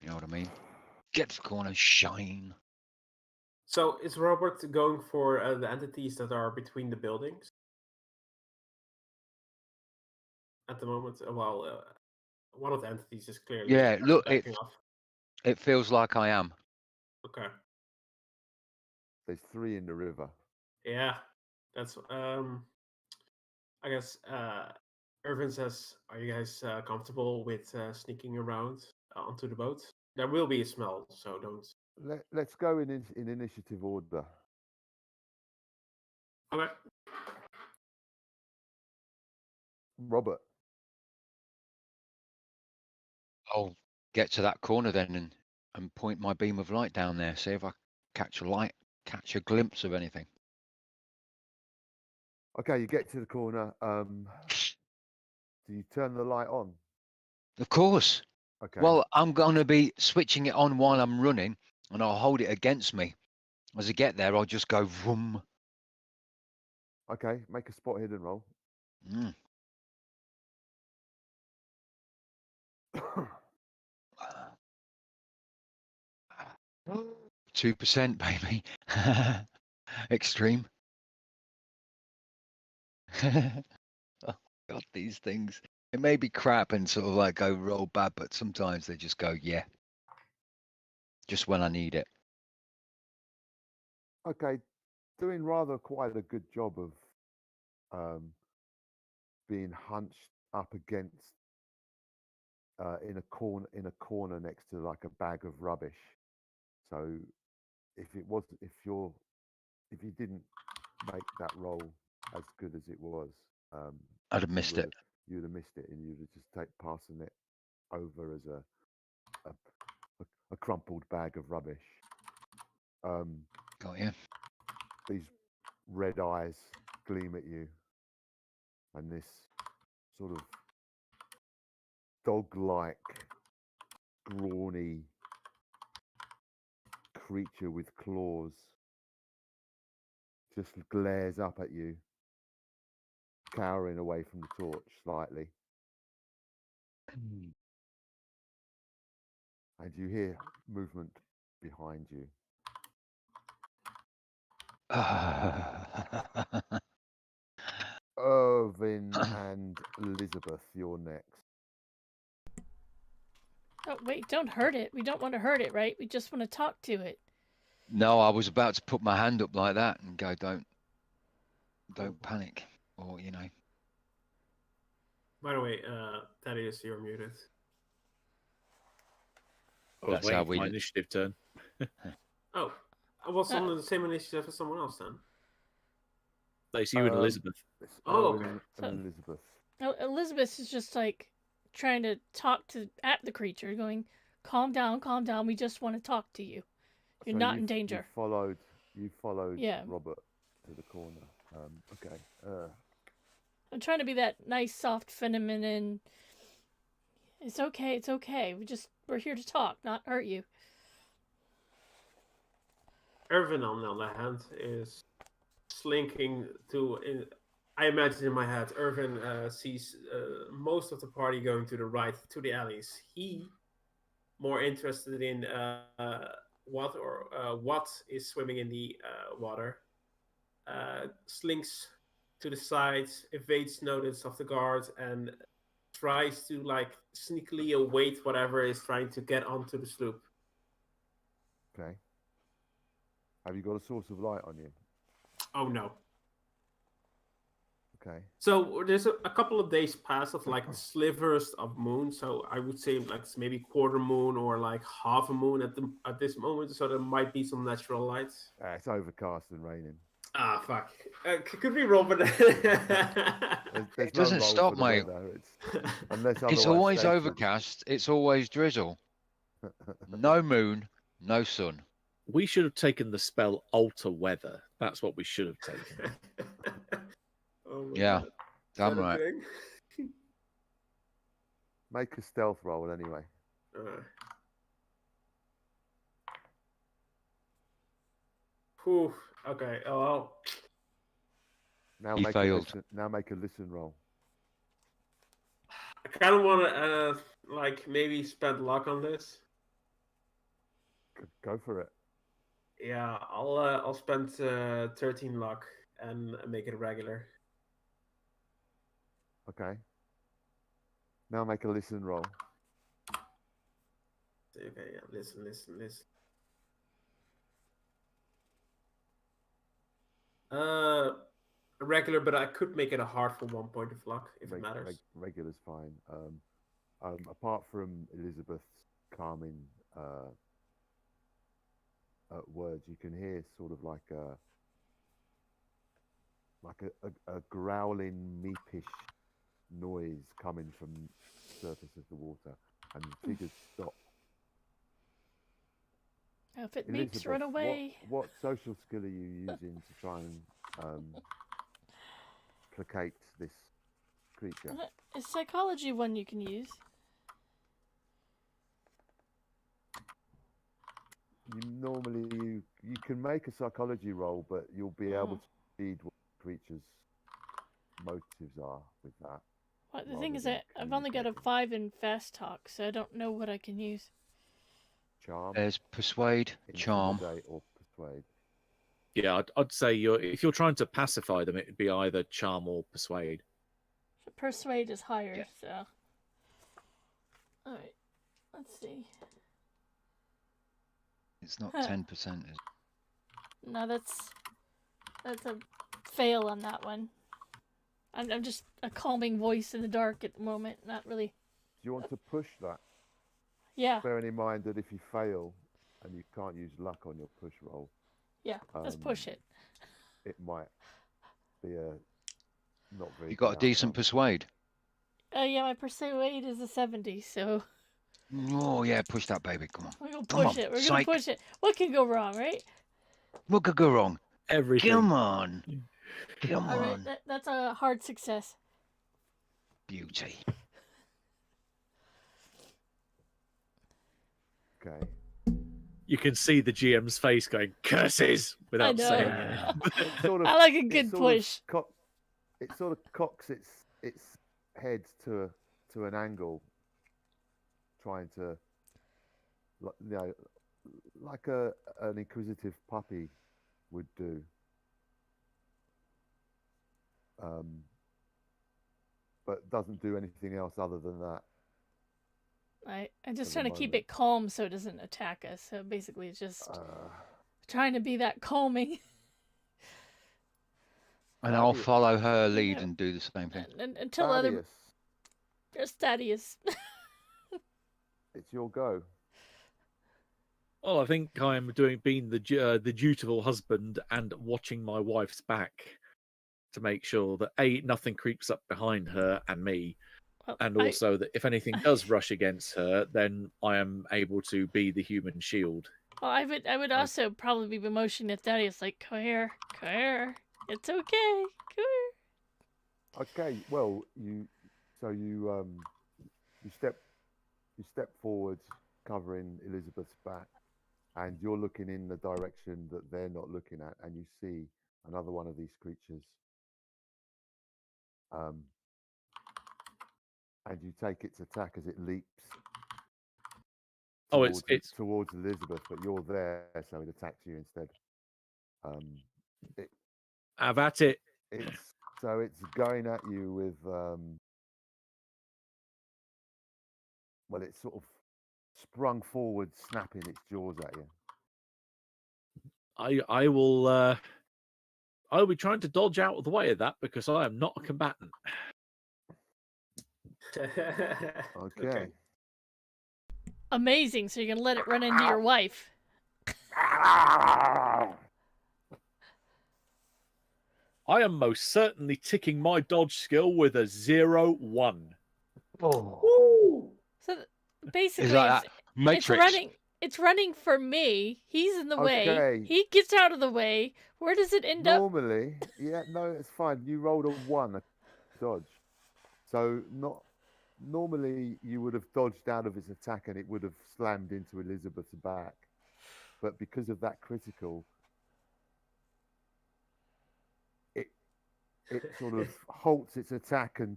You know what I mean? Get to the corner, shine. So is Robert going for the entities that are between the buildings at the moment? Well, one of the entities is clearly Yeah, look, backing off. it feels like I am. Okay. There's 3 in the river. Yeah, that's I guess Irvin says, "Are you guys comfortable with sneaking around onto the boat? There will be a smell, so don't." Let's go in initiative order. Okay. Robert, I'll get to that corner then and point my beam of light down there. See if I catch a glimpse of anything. okay, you get to the corner. Do you turn the light on? Of course. Okay. Well, I'm going to be switching it on while I'm running, and I'll hold it against me. As I get there, I'll just go vroom. Okay, make a spot hidden roll. 2%, baby. Extreme. Oh God, these things. It may be crap and sort of like go roll bad, but sometimes they just go, yeah. Just when I need it. Okay, doing rather quite a good job of being hunched up against in a corner next to like a bag of rubbish. So if you didn't make that roll as good as it was, I'd have missed it. You'd have missed it, and you'd have just passing it over as a crumpled bag of rubbish. Got you. These red eyes gleam at you, and this sort of dog-like, scrawny creature with claws just glares up at you, cowering away from the torch slightly. And you hear movement behind you. Irvin and Elizabeth, you're next. Oh, wait, don't hurt it. We don't want to hurt it, right? We just want to talk to it. No, I was about to put my hand up like that and go, don't panic, or By the way, Thaddeus, you're muted. I was That's how waiting for we my did- initiative turn. Oh, I was on the same initiative as someone else then. It's you and Elizabeth. It's Oh, Irvin okay. and Elizabeth. Oh, Elizabeth is just like trying to talk at the creature, going, calm down, we just want to talk to you. You're So not you- in danger. You followed Yeah. Robert to the corner. Okay. I'm trying to be that nice, soft, feminine. It's okay. We're here to talk, not hurt you. Irvin, on the other hand, is slinking to. I imagine in my head, Irvin sees most of the party going to the right, to the alleys. He more interested in what is swimming in the water. Slinks to the side, evades notice of the guard, and tries to sneakily await whatever is trying to get onto the sloop. Okay. Have you got a source of light on you? Oh no. Okay. So there's a couple of days past of like slivers of moon. So I would say like it's maybe quarter moon or like half a moon at this moment. So there might be some natural lights. It's overcast and raining. Ah, fuck. Could we roll for There's It no doesn't roll stop, for the mate. weather. It's unless It's otherwise always stated. overcast. It's always drizzle. No moon, no sun. We should have taken the spell alter weather. That's what we should have taken. Oh my Yeah, God. Is damn that a right. thing? Make a stealth roll anyway. Whew. Okay. Oh, well. Now He make failed. a listen roll. I kind of want to like maybe spend luck on this. Go for it. Yeah, I'll spend 13 luck and make it regular. Okay. Now make a listen roll. Okay, yeah, listen. Regular, but I could make it a hard for 1 point of luck if it matters. Regular's fine. Apart from Elizabeth's calming words, you can hear sort of like a growling, meepish noise coming from the surface of the water, and the figures stop. If it meeps, run Elizabeth, away. what social skill are you using to try and placate this creature? Is psychology one you can use? You can make a psychology roll, but you'll be able to read what the creature's motives are with that. Well, the thing is that I've only got a 5 in fast talk, so I don't know what I can use. Charm. There's persuade, charm. Intimidate, or persuade. Yeah, I'd say if you're trying to pacify them, it'd be either charm or persuade. Persuade is higher, Yeah. so. Alright, let's see. It's not 10%. Is it? No, that's a fail on that one. I'm just a calming voice in the dark at the moment, not really. Do you want to push that? Yeah, Bearing in mind that if you fail and you can't use luck on your push roll, yeah, let's push it. it might be a not very. You got a good decent outcome. persuade. Yeah, my persuade is a 70, so Oh yeah, push that baby. Come on. we're gonna Come push on, it. We're psych. gonna push it. What can go wrong, right? What could go wrong? Everything. Come on. Come Alright, on. that's a hard success. Beauty. Okay. You can see the GM's face going curses without know. saying it. It sort of, I like a it good sort push. Of it sort of cocks its head to an angle, trying to, like an inquisitive puppy would do. But doesn't do anything else other than that. I'm just At trying the to keep moment. it calm so it doesn't attack us. So basically, it's just trying to be that calming. And I'll Thaddeus. follow her lead Yeah. and do the same thing. Until other. Thaddeus, There's Thaddeus. it's your go. Well, I think I'm being the dutiful husband and watching my wife's back to make sure that nothing creeps up behind her and me, Well, and also that if anything does rush against her, then I am able to be the human shield. Well, I would also probably be motioning at Thaddeus like, come here. It's okay. Come here. Okay. Well, you step forward, covering Elizabeth's back, and you're looking in the direction that they're not looking at, and you see another one of these creatures. And you take its attack as it leaps. Oh, Towards, it's towards Elizabeth, but you're there, so it attacks you instead. have at it. It's going at you with well, it's sort of sprung forward, snapping its jaws at you. I will I'll be trying to dodge out of the way of that because I am not a combatant. Okay. Amazing. So you're gonna let it run into your wife. I am most certainly ticking my dodge skill with a 0-1. Woo! So basically, like that? it's Matrix. running. It's running for me. He's in the way. Okay. He gets out of the way. Where does it end up? Normally, yeah, no, it's fine. You rolled a 1, a dodge. So not normally you would have dodged out of its attack and it would have slammed into Elizabeth's back. But because of that critical, it sort of halts its attack and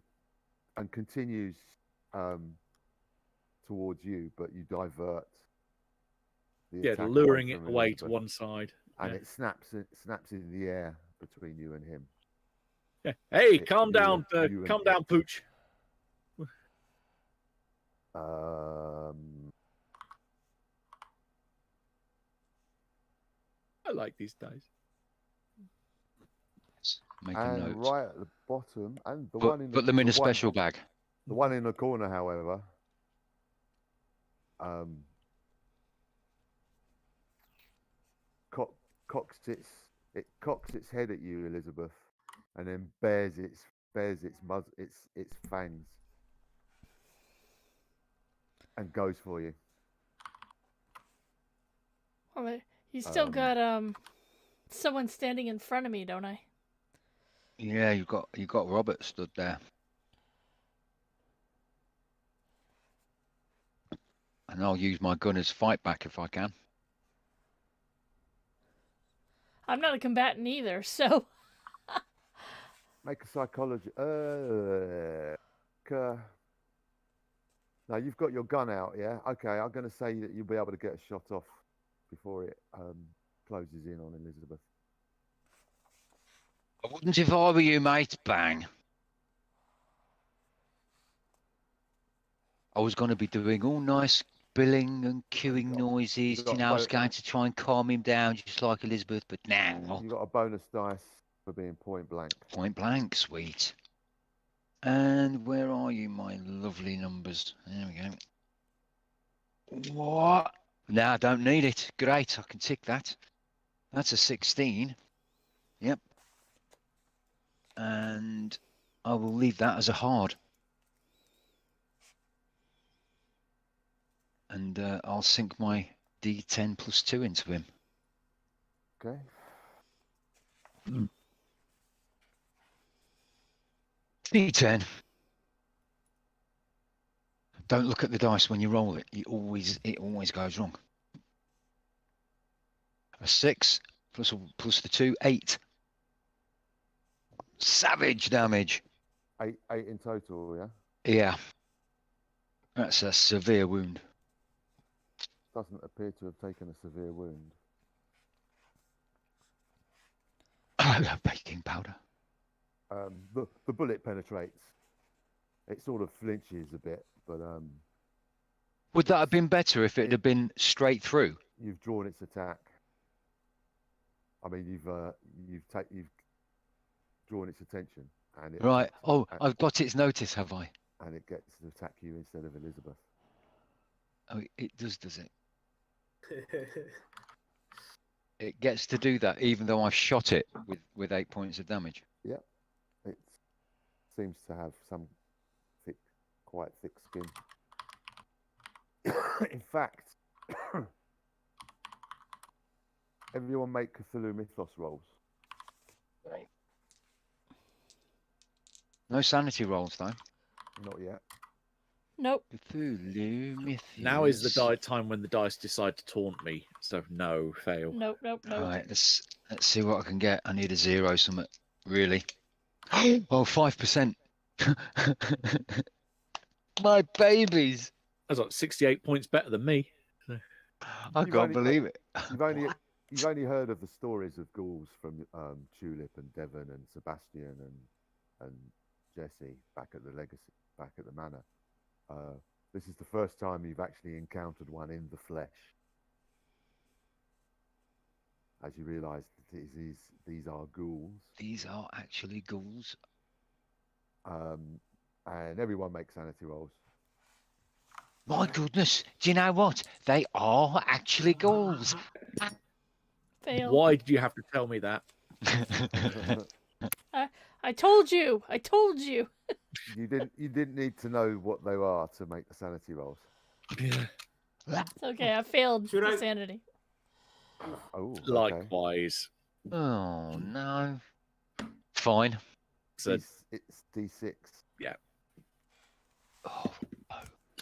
continues towards you, but you divert the Yeah, attack luring it from away to Elizabeth, one side. and Yeah. it snaps in the air between you and him. Yeah. Hey, It- calm you down, and- you calm and down, it. Pooch. I like these dice. Make a And note. right at the bottom, and the Put, one in put them in the a special bag. The one in the corner, however, cocks its head at you, Elizabeth, and then bares its fangs, and goes for you. Well, you still got someone standing in front of me, don't I? Yeah, you got Robert stood there. And I'll use my gun as fight back if I can. I'm not a combatant either, so Make a psychology. Now you've got your gun out, yeah? Okay, I'm going to say that you'll be able to get a shot off before it closes in on Elizabeth. I wouldn't if I were you, mate. Bang. I was going to be doing all nice billing and queuing noises, got I was both. going to try and calm him down just like Elizabeth, but now You got a bonus dice for being point blank. point blank, sweet. And where are you, my lovely numbers? There we go. What? No, I don't need it. Great, I can tick that. That's a 16. Yep. And I will leave that as a hard. And I'll sink my D10 plus 2 into him. Okay. D10. Don't look at the dice when you roll it. It always goes wrong. A 6 plus the 2, 8. Savage damage. Eight in total, yeah? Yeah. That's a severe wound. Doesn't appear to have taken a severe wound. Baking powder. The bullet penetrates. It sort of flinches a bit, but Would that have been better if it had been straight through? you've drawn its attack. I mean, you've drawn its attention, and it Right. attacks, Oh, I've got its notice, have I? and it gets to attack you instead of Elizabeth. Oh, it does it? It gets to do that even though I've shot it with 8 points of damage. Yep, it seems to have some quite thick skin. In fact, everyone make Cthulhu Mythos rolls. No sanity rolls though. Not yet. nope. Cthulhu Mythos. Now is the time when the dice decide to taunt me. So no, fail. Nope. Alright, let's see what I can get. I need a 0 something, really. Oh, 5%. My babies. That's like 68 points better than me. I can't believe it. You've only heard of the stories of ghouls from Tulip and Devon and Sebastian and Jesse back at the manor. This is the first time you've actually encountered one in the flesh. as you realise that these are ghouls. These are actually ghouls. And everyone makes sanity rolls. My goodness, do you know what? They are actually ghouls. Fail. Why did you have to tell me that? I told you. I told you. You didn't need to know what they are to make the sanity rolls. Yeah. It's okay. I failed Should the I- sanity. Oh, okay. Likewise. Oh no. Fine. So, It's D6. Oh,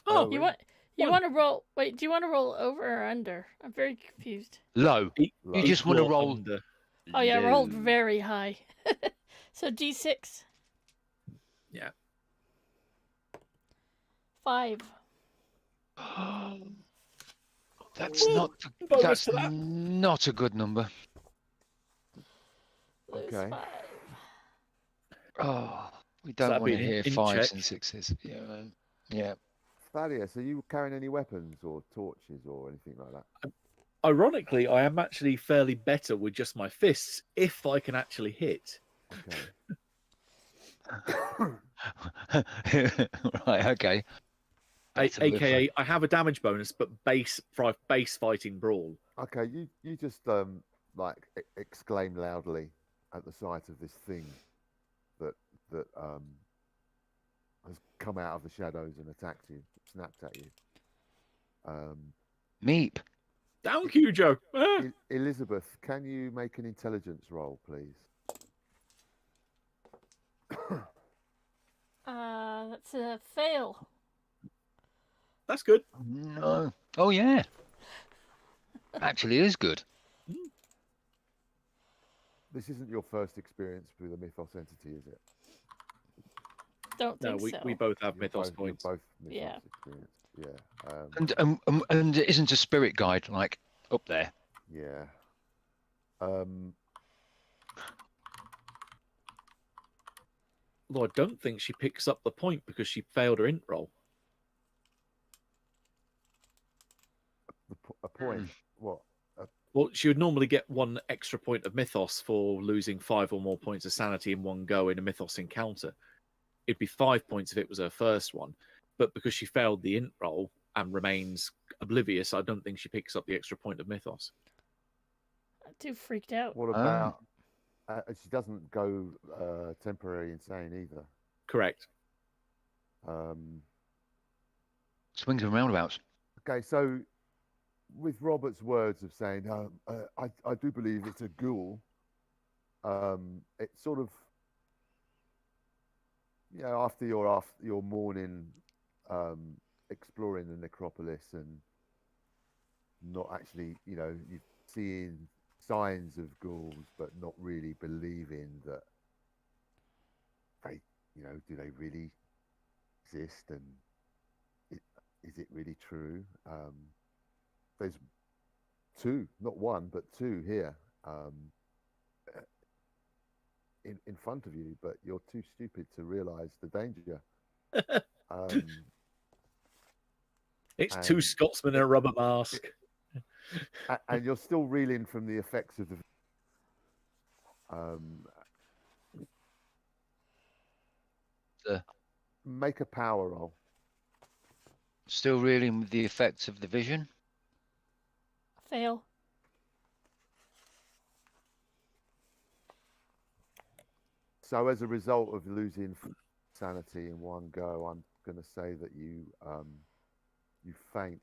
oh, You Owen, want you One. want to roll? Wait, do you want to roll over or under? I'm very confused. low. e- You just want to equal or roll. under. Oh yeah, I rolled low. very high. So D6. Yeah. 5. That's Ooh, not. bonus That's to that. not a good number. Lose Okay. 5. Oh, we So don't that'd want be to an hear in 5s check. and 6s. Yeah. Yeah. Thaddeus, are you carrying any weapons or torches or anything like that? Ironically, I am actually fairly better with just my fists if I can actually hit. Okay. Right. Okay. Better with AKA, I have a damage bonus, but base fighting brawl. Okay, you just like exclaim loudly at the sight of this thing that has come out of the shadows and attacked you, snapped at you. Meep. Down, Cujo. Elizabeth, can you make an intelligence roll, please? That's a fail. That's good. No. Oh yeah. Actually, is good. This isn't your first experience with a mythos entity, is it? Don't No, think so. we both have You're mythos both, points. You're both mythos Yeah. experience. Yeah. And it isn't a spirit guide like up there. Yeah. Although I don't think she picks up the point because she failed her int roll. A point. What? Well, she would normally get 1 extra point of mythos for losing 5 or more points of sanity in one go in a mythos encounter. It'd be 5 points if it was her first one, but because she failed the int roll and remains oblivious, I don't think she picks up the extra point of mythos. I'm too freaked out. What about? She doesn't go temporary insane either. Correct. Swings and roundabouts. Okay, so with Robert's words of saying, I do believe it's a ghoul, it's sort of, after your morning exploring the necropolis and not actually, you're seeing signs of ghouls, but not really believing that they, do they really exist and is it really true? There's 2, not 1, but 2 here in front of you, but you're too stupid to realize the danger. It's 2 Scotsmen in a rubber mask. And you're still reeling from the effects of the make a power roll. Still reeling with the effects of the vision. Fail. So as a result of losing sanity in one go, I'm going to say that you faint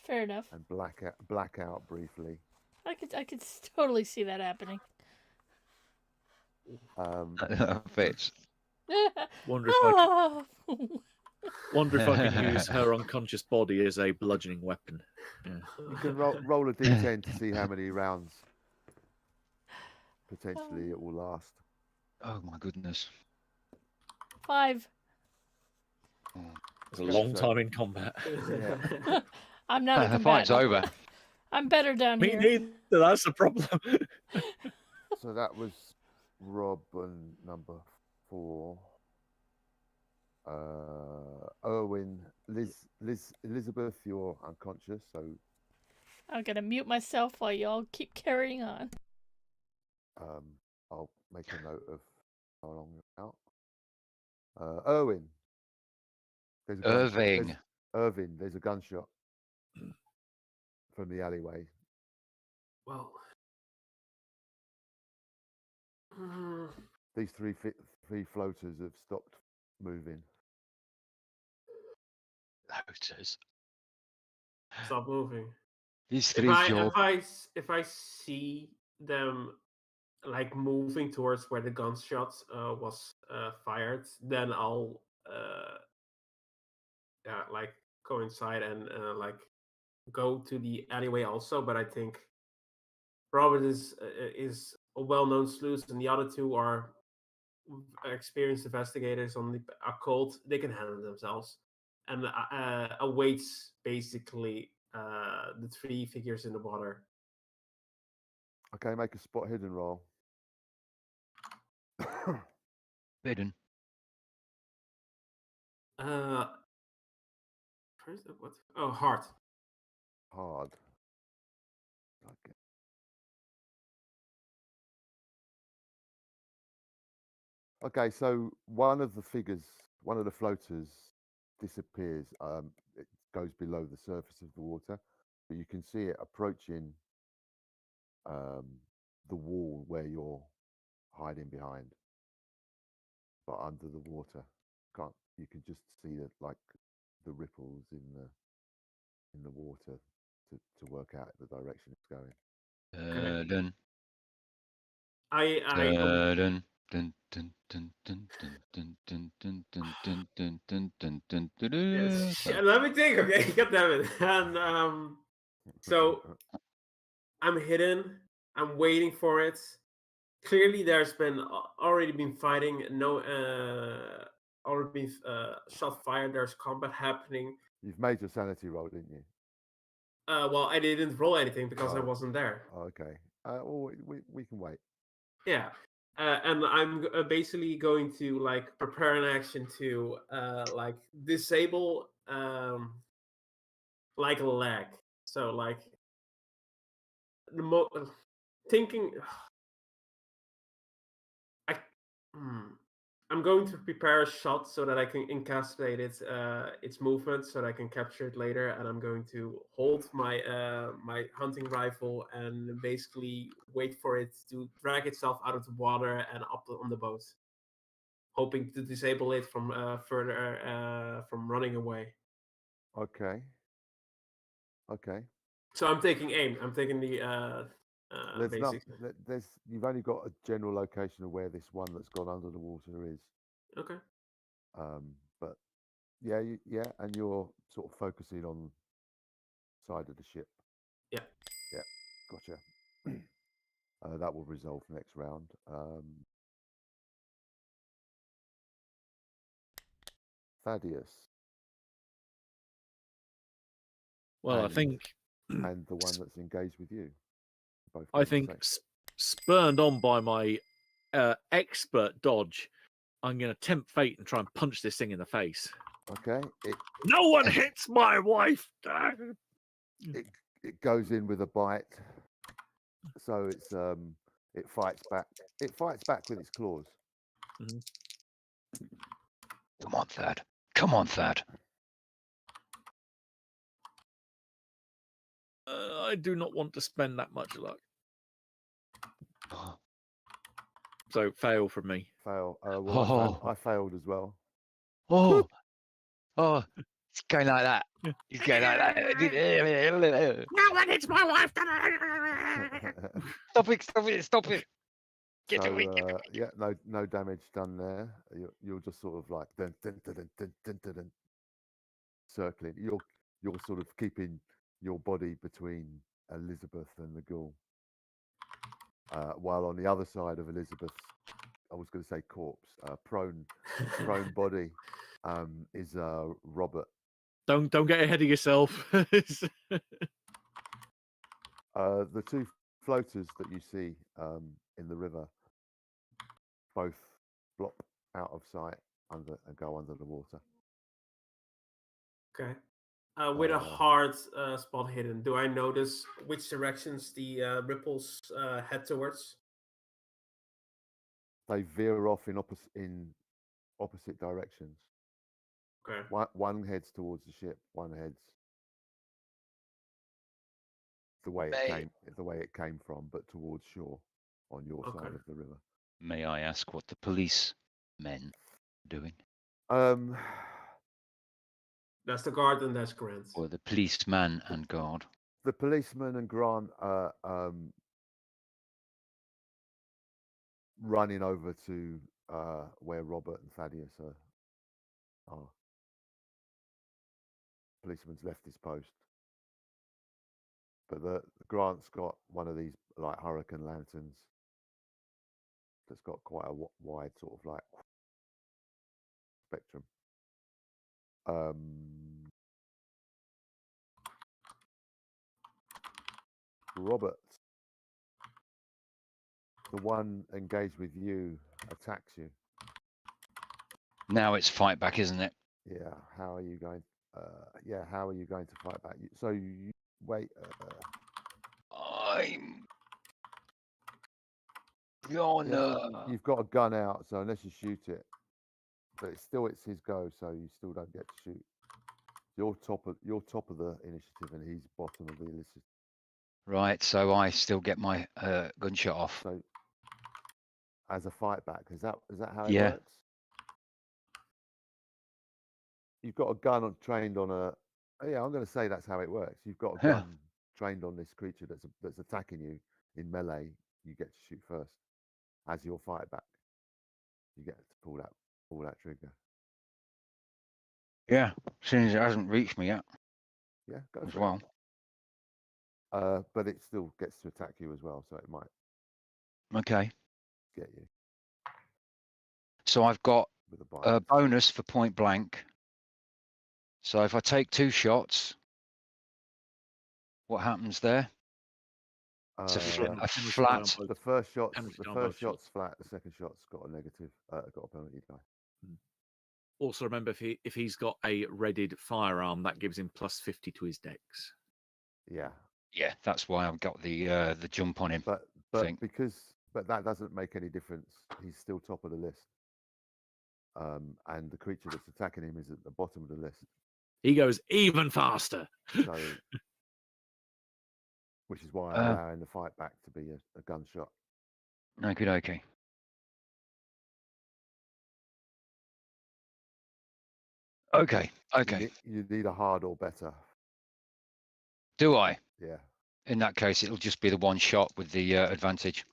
Fair enough. and black out briefly. I could totally see that happening. Fits. Wonder if I can use her unconscious body as a bludgeoning weapon. Yeah. You can roll a d10 to see how many rounds potentially it will last. Oh my goodness. 5. It's a long time in combat. Yeah. I'm not a The fight's combatant. over. I'm better down Me here. neither. That's the problem. So that was Rob and number 4. Erwin, Elizabeth, you're unconscious, so I'm gonna mute myself while y'all keep carrying on. I'll make a note of how long you're out. Irwin, there's a gunshot. Irving. Irvin, there's a gunshot from the alleyway. Well, These three floaters have stopped moving. Lotus. stop moving. These If three I job. if I see them like moving towards where the gunshot was fired, then I'll yeah, like go inside and like go to the alleyway also. But I think Robert is a well-known sleuth, and the other two are experienced investigators on the occult. They can handle themselves, and awaits basically the three figures in the water. Okay, make a spot hidden roll. Bidden. First, what? Oh, heart. Hard. Okay. Okay, so one of the figures, one of the floaters disappears. It goes below the surface of the water, but you can see it approaching the wall where you're hiding behind, but under the water. Can't you can just see that like the ripples in the water to work out the direction it's going. Okay. Dun. I Dun. Dun dun dun dun dun dun dun dun dun dun dun dun dun dun dun yes. dun. Let me think. Okay, God damn it. And so I'm hidden. I'm waiting for it. Clearly, there's been already been fighting. No, already been shot fired. There's combat happening. You've made your sanity roll, didn't you? Well, I didn't roll anything because I Oh. wasn't there. Okay. Well, we can wait. Yeah. And I'm basically going to like prepare an action to like disable like a leg. So like the thinking I I'm going to prepare a shot so that I can encapsulate its movement so that I can capture it later, and I'm going to hold my my hunting rifle and basically wait for it to drag itself out of the water and up on the boat, hoping to disable it from further from running away. Okay. Okay. So I'm taking aim. I'm taking the There's not. basic. There's. You've only got a general location of where this one that's gone under the water is. Okay. But yeah, yeah, and you're sort of focusing on side of the ship. Yeah. Yeah. Gotcha. That will resolve next round. Thaddeus. Well, I And- think And the one that's engaged with you. Both I going the think same. spurned on by my expert dodge, I'm going to tempt fate and try and punch this thing in the face. Okay. No one hits my wife. It goes in with a bite. So it's it fights back. It fights back with its claws. Come on, Thad. Come on, Thad. I do not want to spend that much luck. So fail from me. Fail. Well, I failed as well. Oh, oh, it's going like that. He's going like that. No one hits my wife. Stop it! Stop it! Stop it! Get So, away! yeah, no damage done there. You're just sort of like dun, dun, dun, dun, dun, dun, dun, dun, circling. You're sort of keeping your body between Elizabeth and the ghoul, while on the other side of Elizabeth's, I was going to say corpse, prone body, is Robert. Don't get ahead of yourself. The two floaters that you see in the river both flop out of sight and go under the water. Okay. with a hard spot hidden, do I notice which directions the ripples head towards? They veer off in opposite directions. Okay. One heads towards the ship. One heads the way it came from, but towards shore on your Okay. side of the river. May I ask what the police men are doing? That's the guard and that's Grant. Or the policeman and guard? The policeman and Grant are running over to where Robert and Thaddeus are. Policeman's left his post, but the Grant's got one of these like hurricane lanterns that's got quite a wide sort of like spectrum. Robert, the one engaged with you, attacks you. Now it's fight back, isn't it? Yeah. How are you going? How are you going to fight back? So you wait. I'm gonna. You've got a gun out, so unless you shoot it, but it's his go, so you still don't get to shoot. You're top of the initiative, and he's bottom of the initiative. Right, so I still get my gunshot off. So, as a fight back, is that how it Yeah. works? You've got a gun trained on a. Yeah, I'm going to say that's how it works. You've got a Yeah. gun trained on this creature that's attacking you in melee. You get to shoot first. As your fight back, you get to pull that trigger. Yeah, seeing as it hasn't reached me yet Yeah, go as for well. it. But it still gets to attack you as well, so it might Okay, get you so I've got with a a bite. bonus for point blank. So if I take 2 shots, what happens there? It's a Penalty die on flat. both. The first shot's penalty die on both shots. flat. The second shot's got a negative. Got a penalty die. Also, remember if he's got a readied firearm, that gives him plus 50 to his dex. Yeah, Yeah, that's why I've got the jump on him. but thing. but that doesn't make any difference. He's still top of the list. And the creature that's attacking him is at the bottom of the list. He goes even faster. So, which is why I'm allowing the fight back to be a gunshot. Okay. Okay. You need a hard or better. Do I? Yeah. In that case, it'll just be the 1 shot with the advantage.